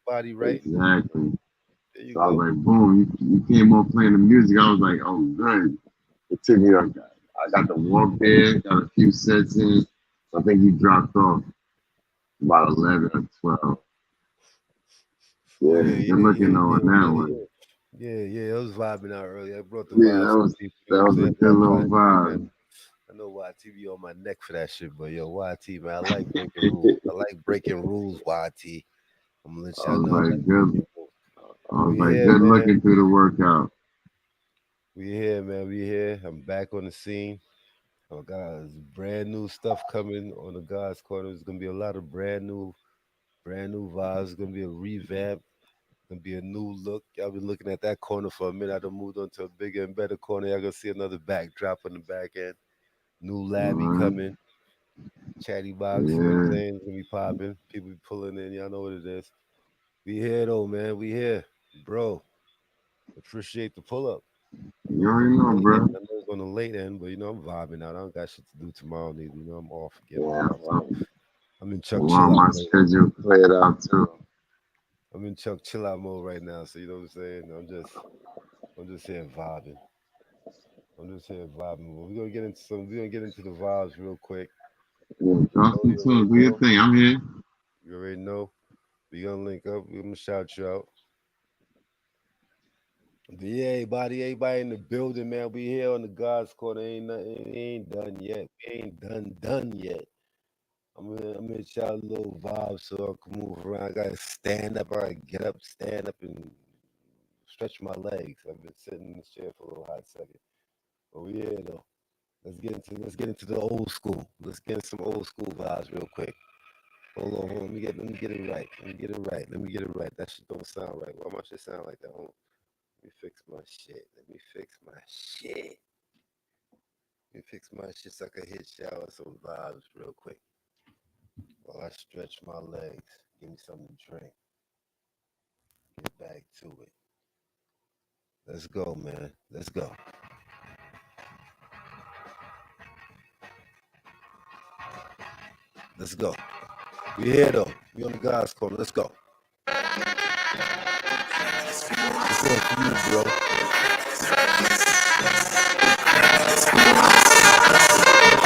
body right. Exactly. So I was like, boom, you came on playing the music. I was like, oh, good. It took me like that. I got the walk there, got a few sets in. I think you dropped off about 11 or 12. Yeah, you're looking on that one. Yeah, I was vibing out earlier. I brought the vibes. That was a good little vibe. I know YT be on my neck for that shit, but yo, YT, man, I like breaking rules. I like breaking rules, YT. I'm gonna let y'all know. I was like, good looking through the workout. We here, man. We here. I'm back on the scene. Oh God, brand new stuff coming on the God's Corner. There's gonna be a lot of brand new vibes. It's gonna be a revamp. It's gonna be a new look. Y'all been looking at that corner for a minute. I done moved on to a bigger and better corner. Y'all gonna see another backdrop on the back end. New Labby coming. Chatty box, you know what I'm saying? It's gonna be popping. People be pulling in. Y'all know what it is. We here though, man. We here. Bro, appreciate the pull-up. You already know, bro. I know it's on the late end, but you know I'm vibing out. I don't got shit to do tomorrow neither. You know I'm off again. I'm in Chuck chill out. My schedule played out too. I'm in Chuck chill out mode right now, so you know what I'm saying. I'm just here vibing. We're gonna get into the vibes real quick. Do your thing. I'm here. You already know. We gonna link up. We're gonna shout you out. But yeah, everybody in the building, man. We here on the God's Corner. Ain't done yet. We ain't done yet. I'm gonna hit y'all a little vibe so I can move around. I gotta stand up. I gotta get up, stand up, and stretch my legs. I've been sitting in this chair for a little hot second. But we here though. Let's get into the old school. Let's get into some old school vibes real quick. Hold on. Let me get it right. Let me get it right. That shit don't sound right. Why my shit sound like that? Hold on. Let me fix my shit so I can hit y'all with some vibes real quick. While I stretch my legs. Give me something to drink. Get back to it. Let's go, man. Let's go. Let's go. We here though. We on the God's Corner. Let's go. It's on for you, bro.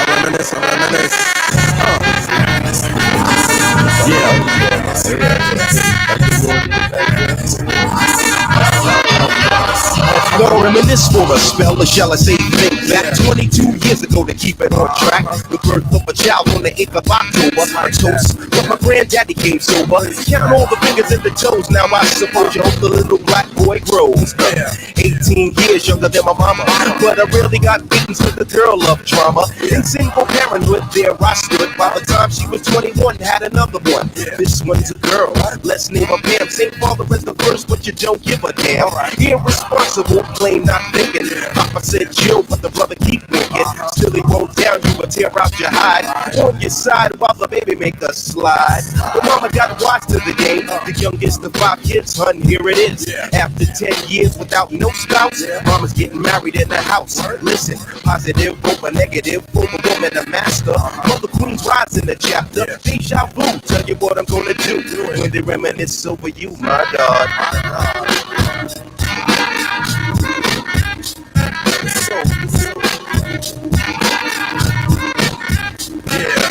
I reminisce. Gonna reminisce for a spell, or shall I say think back 22 years ago to keep it on track. The birth of a child on the 8th of October. A toast, but my granddaddy came sober. Count all the fingers and the toes, now I suppose you hope the little black boy grows. 18 years younger than my mama, but I really got beaten to the girl of drama. In single parenthood, there I stood. By the time she was 21, had another one. This one's a girl, let's name her Pam. Same father as the first, but you don't give a damn. Irresponsible, plain not thinking. Papa said chill, but the brother keep winking. Still he won't down, you will tear out your hide. On your side while the baby make a slide. The mama got wise to the game. The youngest of 5 kids, hun, here it is. After 10 years without no spouse, mama's getting married in the house. Listen, positive over negative, over woman a master. Mother queens rise in the chapter. Deja vu, tell you what I'm gonna do when they reminisce over you, my God.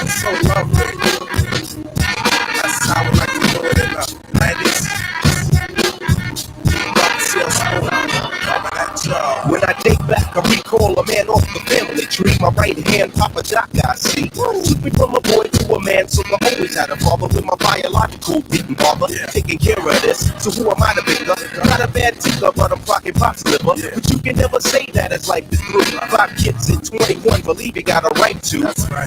So lovely. That's how I like to do it in the 90s. When I think back, I recall a man off the family tree. My right hand, Papa Doc, I see. Took me from a boy to a man, so I always had a father with my biological didn't bother taking care of this. So who am I to pick up? Not a bad ticker, but I'm rocking Pop's liver. But you can never say that as life is through. 5 kids at 21, believe you got a right to.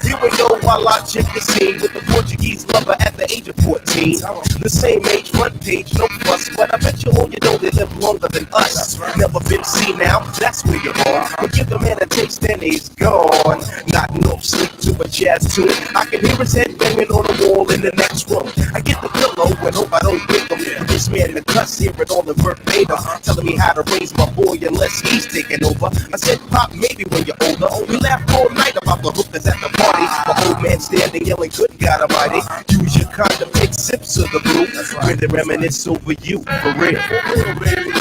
Here we go while I check the scene with the Portuguese lover at the age of 14. The same age, front page, no fuss, but I bet you all you know they live longer than us. Never been seen now, that's where you are. But give the man a taste and he's gone. Not no sleep to a jazz tune. I can hear his head banging on the wall in the next room. I get the pillow and hope I don't wake him. This man in the cuss hearing all the verbatim, telling me how to raise my boy unless he's taking over. I said, Pop, maybe when you're older. We laughed all night about the hookers at the party. The old man standing yelling, good God Almighty. Use your condom, take sips of the brew. Really reminisce over you, for real. For real, baby.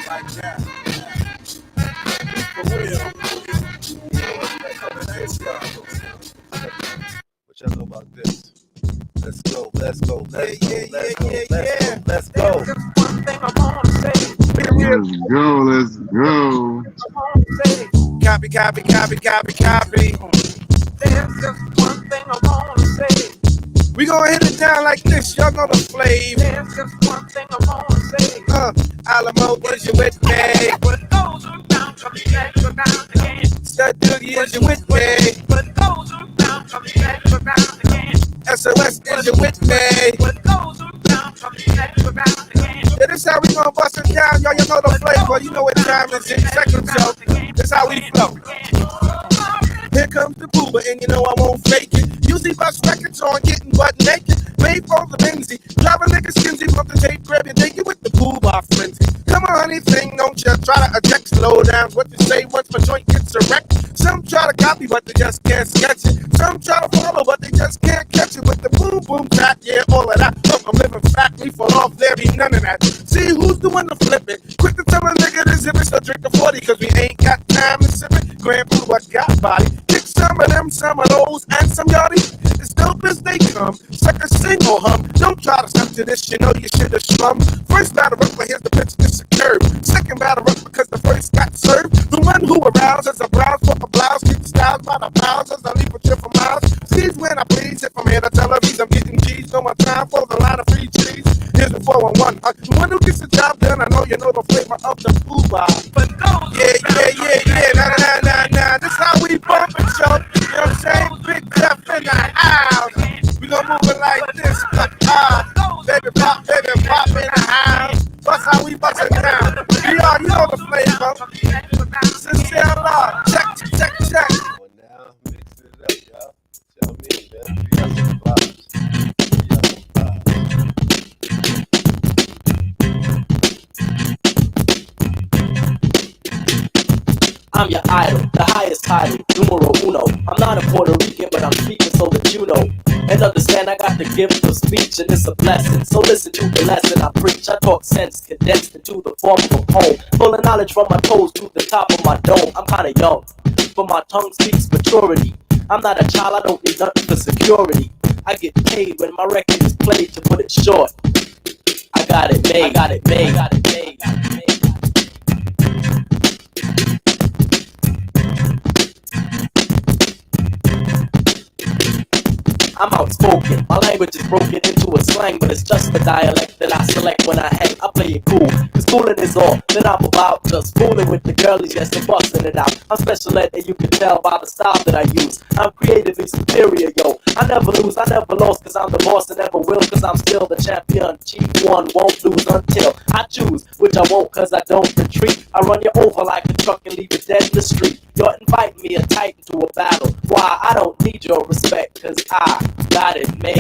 Like that. For real. What y'all know about this? Let's go, let's go, let's go, let's go, let's go, let's go. Let's go. Copy, copy, copy, copy, copy. There's just one thing I wanna say. We gonna hit it down like this, y'all know the flavor. There's just one thing I wanna say. Alamo, is you with me? But those who down from the edge are down again. Stud Duty, is you with me? But those who down from the edge are down again. SOS, is you with me? But those who down from the edge are down again. Yeah, this how we gonna bust it down, y'all. You know the flavor, you know what time it is in seconds, yo. This how we flow. Here comes the booba, and you know I won't fake it. Usually bust records on getting butt naked. Made for the Benzie. Drive a nigga skinsy from the tape, grab your naked with the booba frenzy. Come on, honey, thing, don't you try to eject, slow down. What you say once my joint gets erect. Some try to copy, but they just can't sketch it. Some try to follow, but they just can't catch it with the boom, boom, tap, yeah, all of that. I'm living fat, we fall off, there be none of that. See who's the one to flip it. Quick to tell a nigga this if it's a drink of 40, cause we ain't got time to sip it. Grand Blue, I got body. Kick some of them, some of those, and some yachty. As dope as they come, sucker sing or hum. Don't try to step to this, you know you should have slum. First battle up, here's the pitch, this a curve. Second battle up because the first got served. The one who arouses a browse for a blouse, get styles by the pounds as I leave a trip for miles. Sees when I please, if I'm here to tell her I'm getting cheese. No more time for the line of free cheese. Here's the 411. The one who gets the job done, I know you know the flavor of the booba. But yeah, nah. This how we bump it, yo. You know what I'm saying? Big Jeff in the house. We gon' move it like this, but baby pop in the house. That's how we bust it down. You know the flavor. Sincere love. Check. Well, now mix it up, y'all. Tell me, man. We got some vibes. I'm your idol, the highest title, numero uno. I'm not a Puerto Rican, but I'm speaking so that you know. And understand I got the gift of speech and it's a blessing. So listen to the lesson I preach. I talk sense condensed into the form of a poem. Full of knowledge from my toes to the top of my dome. I'm kinda young, but my tongue speaks maturity. I'm not a child, I don't need nothing for security. I get paid when my record is played, to put it short. I got it made. I'm outspoken, my language is broken into a slang, but it's just the dialect that I select when I hang. I play it cool, cause fooling is all that I'm about. Just fooling with the girlies, yes, and busting it out. I'm special ed, and you can tell by the style that I use. I'm creatively superior, yo. I never lose, I never lost, cause I'm the boss and never will, cause I'm still the champion. Chief one, won't lose until I choose, which I won't, cause I don't retreat. I run you over like a truck and leave you dead in the street. You're inviting me a titan to a battle. Why? I don't need your respect, cause I got it made.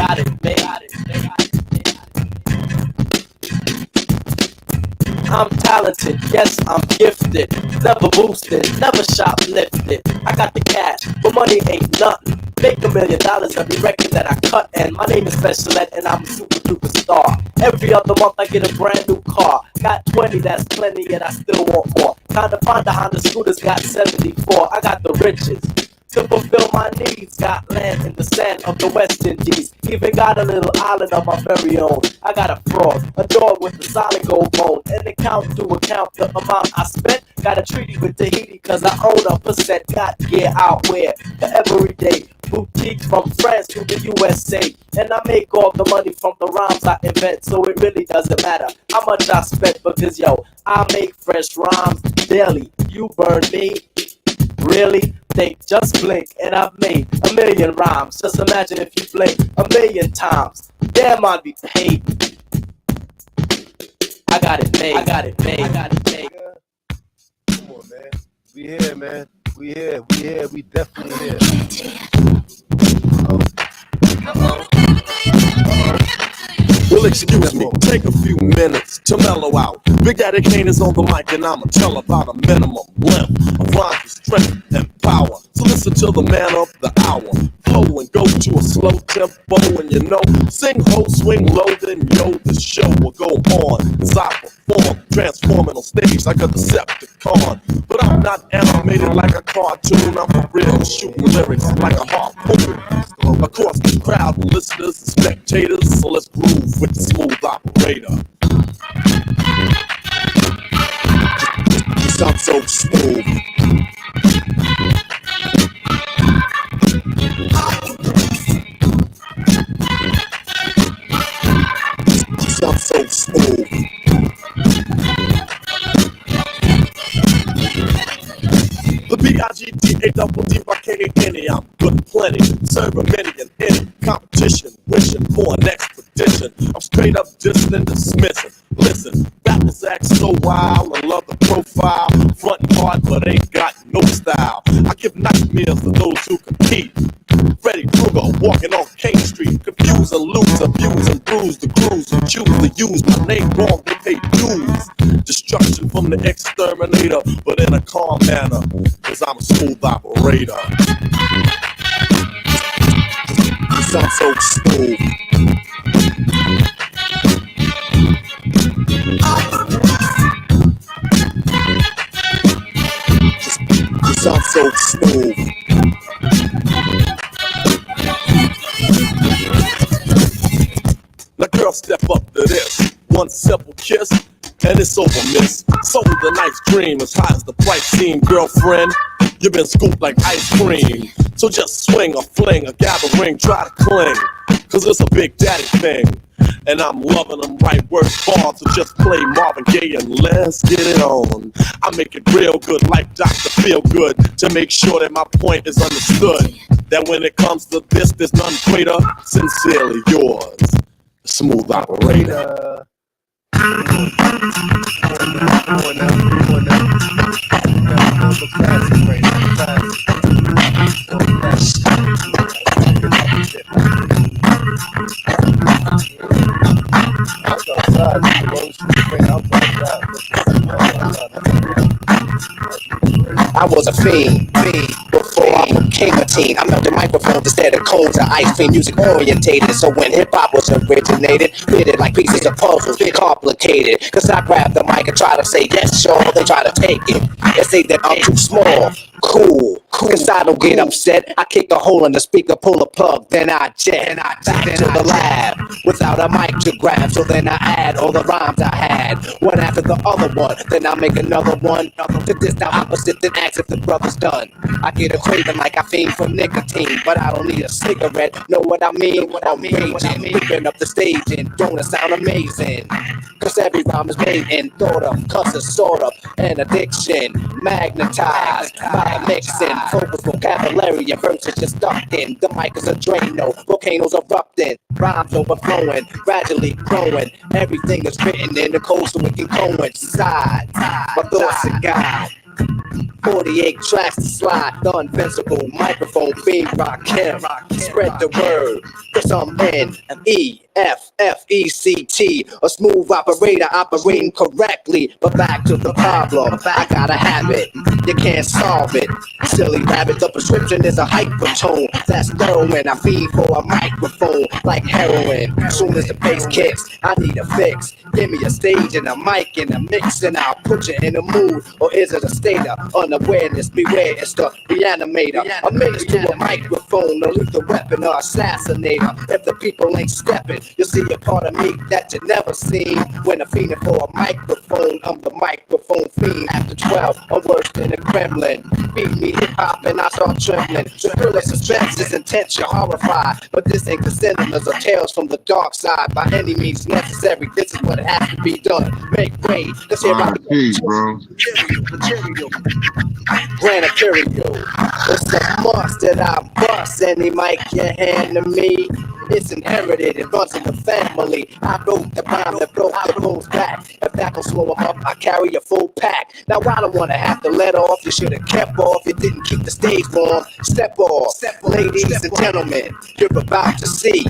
I'm talented, yes, I'm gifted. Never boosted, never shoplifted. I got the cash, but money ain't nothing. Make $1 million every record that I cut, and my name is Special Ed, and I'm a super duper star. Every other month I get a brand new car. Got 20, that's plenty, and I still want more. Time to find a Honda Scooter's got 74. I got the riches, to fulfill my needs. Got land in the sand of the West Indies. Even got a little island of my very own. I got a frog, a dog with a solid gold bone. And account to account the amount I spent. Got a treaty with Tahiti cause I own a percent. Got gear out where the everyday boutiques from France to the USA. And I make all the money from the rhymes I invent. So it really doesn't matter how much I spent. Because yo, I make fresh rhymes daily. You burn me? Really? Think, just blink and I've made 1,000,000 rhymes. Just imagine if you blink 1,000,000 times. Damn, I'd be paid. I got it made. I got it made. I got it made. Come on, man. We here, man. We here. We here. We definitely here. Well, excuse me, take a few minutes to mellow out. Big Daddy Kane is on the mic and I'ma tell about a minimum length of rhyme for strength and power. So listen to the man of the hour. Flow and go to a slow tempo and you know, sing ho, swing low, then yo, the show will go on. As I perform, transforming on stage like a Decepticon. But I'm not animated like a cartoon, I'm for real, shooting lyrics like a harpoon. Across the crowd, listeners and spectators, so let's groove with the smooth operator. You sound so smooth. You sound so smooth. The B-I-G-T-A-double-D-Y-K-A-N-E, I'm good plenty, serving many in any competition, wishing for an expedition. I'm straight up dissing and dismissing. Listen, rappers act so wild, I love the profile, frontin' hard but ain't got no style. I give nightmares to those who compete. Freddy Krueger walking on King Street, confuse and lose, abuse and bruise the crews who choose to use my name wrong, they pay dues. Destruction from the exterminator, but in a calm manner, cause I'm a smooth operator. You sound so smooth. You sound so smooth. Now girl, step up to this. One simple kiss, and it's over, miss. Sold the nice dream as high as the price seemed, girlfriend. You've been scooped like ice cream. So just swing or fling or gather ring, try to cling. Cause it's a Big Daddy thing. And I'm loving them right word bars. So just play Marvin Gaye and let's get it on. I make it real good like Dr. Feelgood to make sure that my point is understood. That when it comes to this, there's none greater. Sincerely yours, smooth operator. I was a fiend before I became a teen. I melted microphones instead of cones of ice cream, music orientated. So when hip hop was originated, fitted like pieces of puzzles, bit complicated. Cause I grabbed the mic and try to say yes, sure, they try to take it. They say that I'm too small, cool. Cause I don't get upset. I kick a hole in the speaker, pull a plug, then I jet back to the lab without a mic to grab. So then I add all the rhymes I had, one after the other one. Then I make another one to this now opposite, then ask if the brother's done. I get a craving like I fiend for nicotine, but I don't need a cigarette. Know what I mean? I'm raging, whipping up the stage and don't it sound amazing? Cause every rhyme is made and thought of, cause it's sort of an addiction, magnetized by mixing. Focus vocabulary and verses just stuck in. The mic is a Drano, volcanoes erupting, rhymes overflowing, gradually growing. Everything is written in the code so it can coincide. My thoughts are God. 48 tracks to slide, the invincible microphone beam rock him. Spread the word, cause I'm N-E FFECT, a smooth operator operating correctly. But back to the problem, I got a habit, you can't solve it. Silly rabbit, the prescription is a hypertone. That's heroin, I feed for a microphone like heroin. Soon as the bass kicks, I need a fix. Give me a stage and a mic and a mix, and I'll put you in a mood. Or is it a state of unawareness? Beware, it's the reanimator. A menace to a microphone, a lethal weapon or assassinator. If the people ain't stepping, you'll see a part of me that you never seen. When I'm feeding for a microphone, I'm the microphone fiend. After 12, I'm worse than a gremlin. Feed me hip-hop and I start trembling. The thrill of suspense is intense, you're horrified. But this ain't the cinemas or tales from the dark side. By any means necessary, this is what has to be done. Make way, let's hear about the bro. Grand Imperial. It's a must that I bust any mic you hand to me. It's inherited, it runs in the family. I wrote the rhyme that broke the rules back. If that will slow them up, I carry a full pack. Now I don't wanna have to let off. You should have kept off. You didn't keep the stage warm. Step off, ladies and gentlemen. You're about to see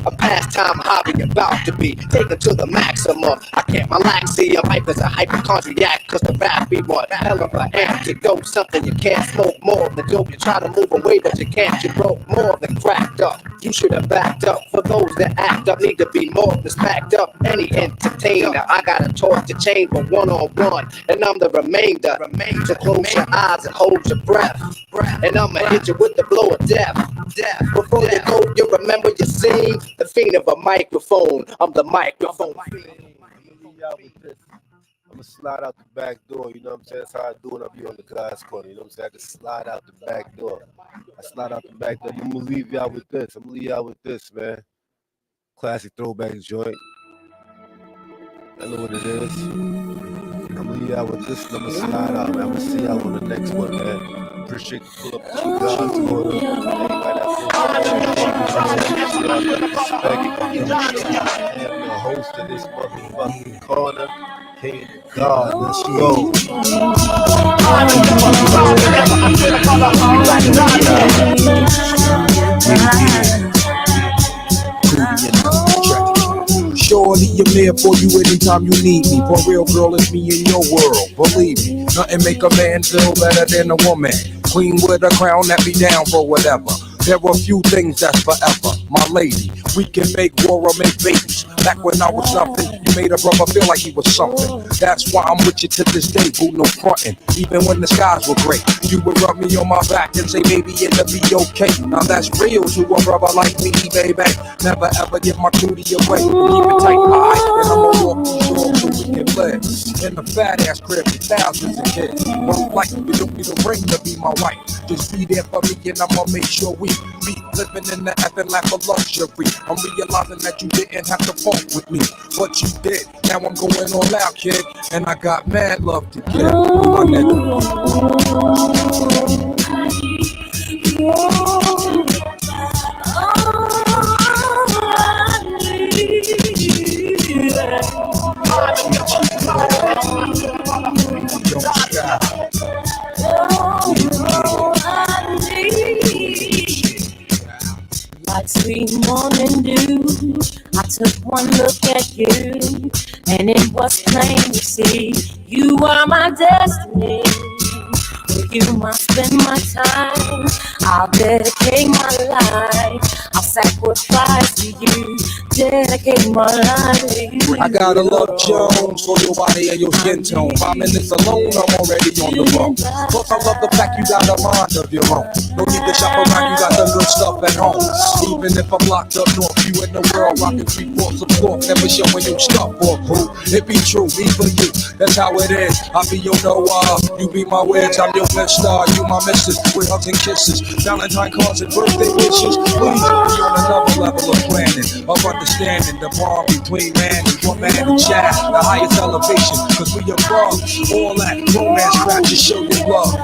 a pastime hobby about to be taken to the maximum. I can't relax, see I'm hype as a hypochondriac. Cause the rap be one hell of an antidote. Something you can't smoke more than dope. You try to move away but you can't. You broke more than cracked up. You should have backed up. For those that act up, need to be more than smacked up. Any entertainer, I got a torch to chain for one-on-one, and I'm the remainder. So close your eyes and hold your breath, and I'ma hit you with the blow of death. Before you go, you remember your scene. The fiend of a microphone. I'm the microphone. I'm gonna slide out the back door, you know what I'm saying? That's how I do it. I'll be on the glass corner, you know what I'm saying? I can slide out the back door. I slide out the back door. I'm gonna leave y'all with this. Man. Classic throwback joint. I know what it is. I'm gonna leave y'all with this and I'm gonna slide out, man. I'm gonna see y'all on the next one, man. Appreciate the pull up that you guys I'm the host of this motherfucking corner. Hey, God, let's go. Surely I'm there for you anytime you need me. For real, girl, it's me in your world. Believe me, nothing make a man feel better than a woman. Queen with a crown that be down for whatever. There are few things that's forever, my lady. We can make war or make babies. Back when I was nothing, you made a brother feel like he was something. That's why I'm with you to this day, boo, no frontin'. Even when the skies were gray, you would rub me on my back and say, baby, it'll be okay. Now that's real to a brother like me, baby. Never ever give my cutie away. Keep it tight, alright, and I'ma walk you shore so we can play. In the fat ass crib with thousands of kids. But like you don't need a ring to be my wife. Just be there for me and I'ma make sure we be living in the effing life of luxury. I'm realizing that you didn't have to funk with me, but you did. Now I'm going all out, kid, and I got mad love to give. My nigga. Like sweet morning dew, I took one look at you, and it was plain to see you are my destiny. With you must spend my time. I'll dedicate my life. I'll sacrifice to you. Dedicate my life to you. I gotta love Jones for your body and your skin tone. 5 minutes alone, I'm already on the road. Plus I love the fact you got a mind of your own. No need to shop around, you got the good stuff at home. Even if I'm locked up north, you in the world rocking 3/4 of cloth. Never showing you stuff or boo. It be true, me for you, that's how it is. I be your Noah, you be my wedge, I'm your best star. You my missus, with hugs and kisses, Valentine cards and birthday wishes. Please be on another level of planning, of understanding the bond between man and woman and child. The highest elevation, cause we above all that romance crap to show you love.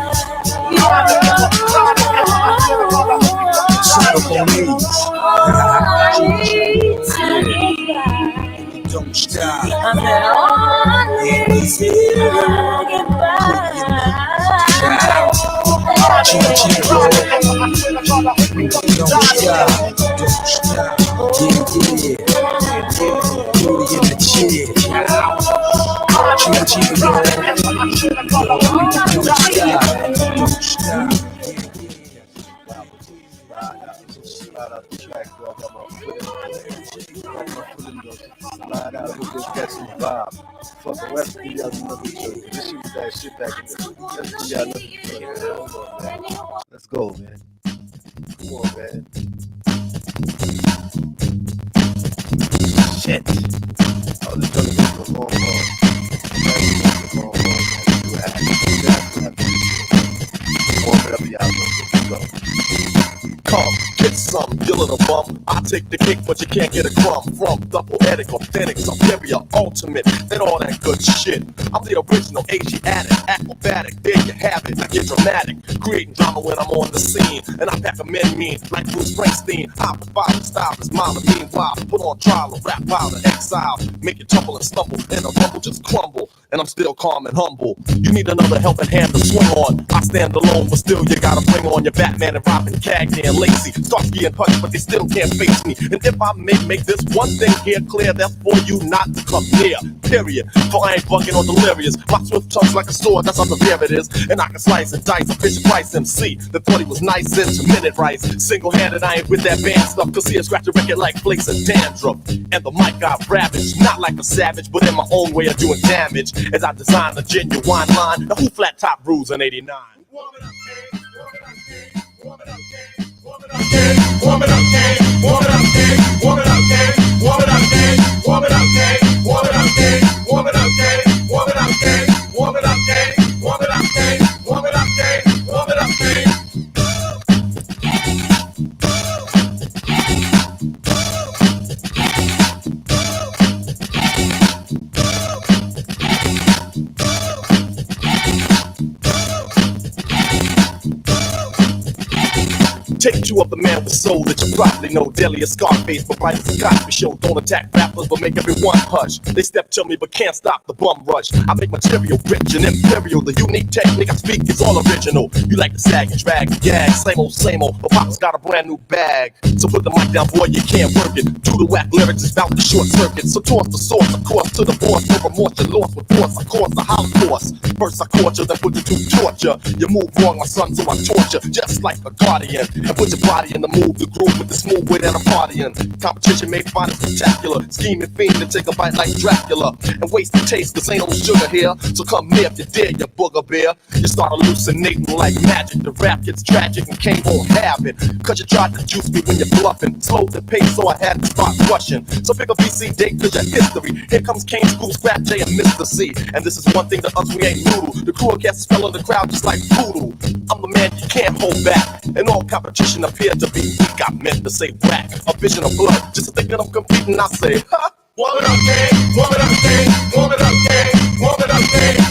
Don't stop. Don't stop. Slide out the track, so I got my foot in the slide out with this catchy vibe. Fuck the rest of y'all another joke. This shit was that shit back in the rest of y'all another joke. Hold on, man. Let's go, man. Come on, man. Shit. I was just trying to get the long Whatever y'all want to go. Come, get some, deal in a bum. I take the cake, but you can't get a crumb from the poetic, authentic, superior, ultimate, and all that good shit. I'm the original Asiatic, acrobatic, there you have it. I get dramatic, creating drama when I'm on the scene, and I pack a men mean like Bruce Springsteen. I provide the style is mine, meanwhile, put on trial, a rap pile of exile, make you tumble and stumble, and a rumble just crumble. And I'm still calm and humble. You need another helping hand to swing on. I stand alone, but still you gotta bring on your Batman and Robin, Cagney and Lacey. Starsky and Hutch, but they still can't face me. And if I may make this one thing here clear, that's for you not to come near. Period. For I ain't bugging or delirious. My swift tongue's like a sword, that's how severe it is. And I can slice and dice a Fisher Price MC that thought he was nice into minute rice. Single-handed, I ain't with that band stuff, cause he'll scratch a record like flakes and dandruff. And the mic got ravaged, not like a savage, but in my own way of doing damage. As I design a genuine line, the Who Flat Top rules in 89. Warm it up, gang. Warm it up, gang. Warm it up, gang. Warm it up, gang. Warm it up, gang. Warm it up, gang. Warm it up, gang. Warm it up, gang. Warm it up, gang. Warm it up, gang. Warm it up, gang. Warm it up, gang. Warm it up, gang. Warm it up, gang. Warm it up, gang. Take you up the man with soul that you probably know. Deadly as Scarface, but right as a Cosby Show. Don't attack rappers, but make everyone hush. They step to me, but can't stop the bum rush. I make material rich and imperial. The unique technique I speak is all original. You like to sag and drag and gag, same old. But Pop's got a brand new bag. So put the mic down, boy, you can't work it. Do the whack lyrics is about the short circuit. So toss the source, of course, to the boss. No remorse, you're lost with force. I cause the Holocaust. First I caught you, then put you to torture. You move wrong, my son, so I torture. Just like a guardian. And put your body in the move, the groove with the smooth way that I'm partying. Competition may find it spectacular. Scheming fiend to take a bite like Dracula. And waste the taste, cause ain't no sugar here. So come near if you dare, you booger bear. You start hallucinating like magic. The rap gets tragic and can't won't have it. Cause you tried to juice me when you're bluffing. Slow the pace, so I had to start rushing. So pick a BC date, cause your history. Here comes Kane, School, Scrap J, and Mr. C. And this is one thing to us, we ain't noodle. The crew cast spell in the crowd just like voodoo. I'm the man you can't hold back. And all competition appeared to be weak. I meant to say whack. A vision of blood, just thinking I'm competing, I say, ha! Warm it up, gang. Warm it up, gang. Warm it up, gang. Warm it up, gang.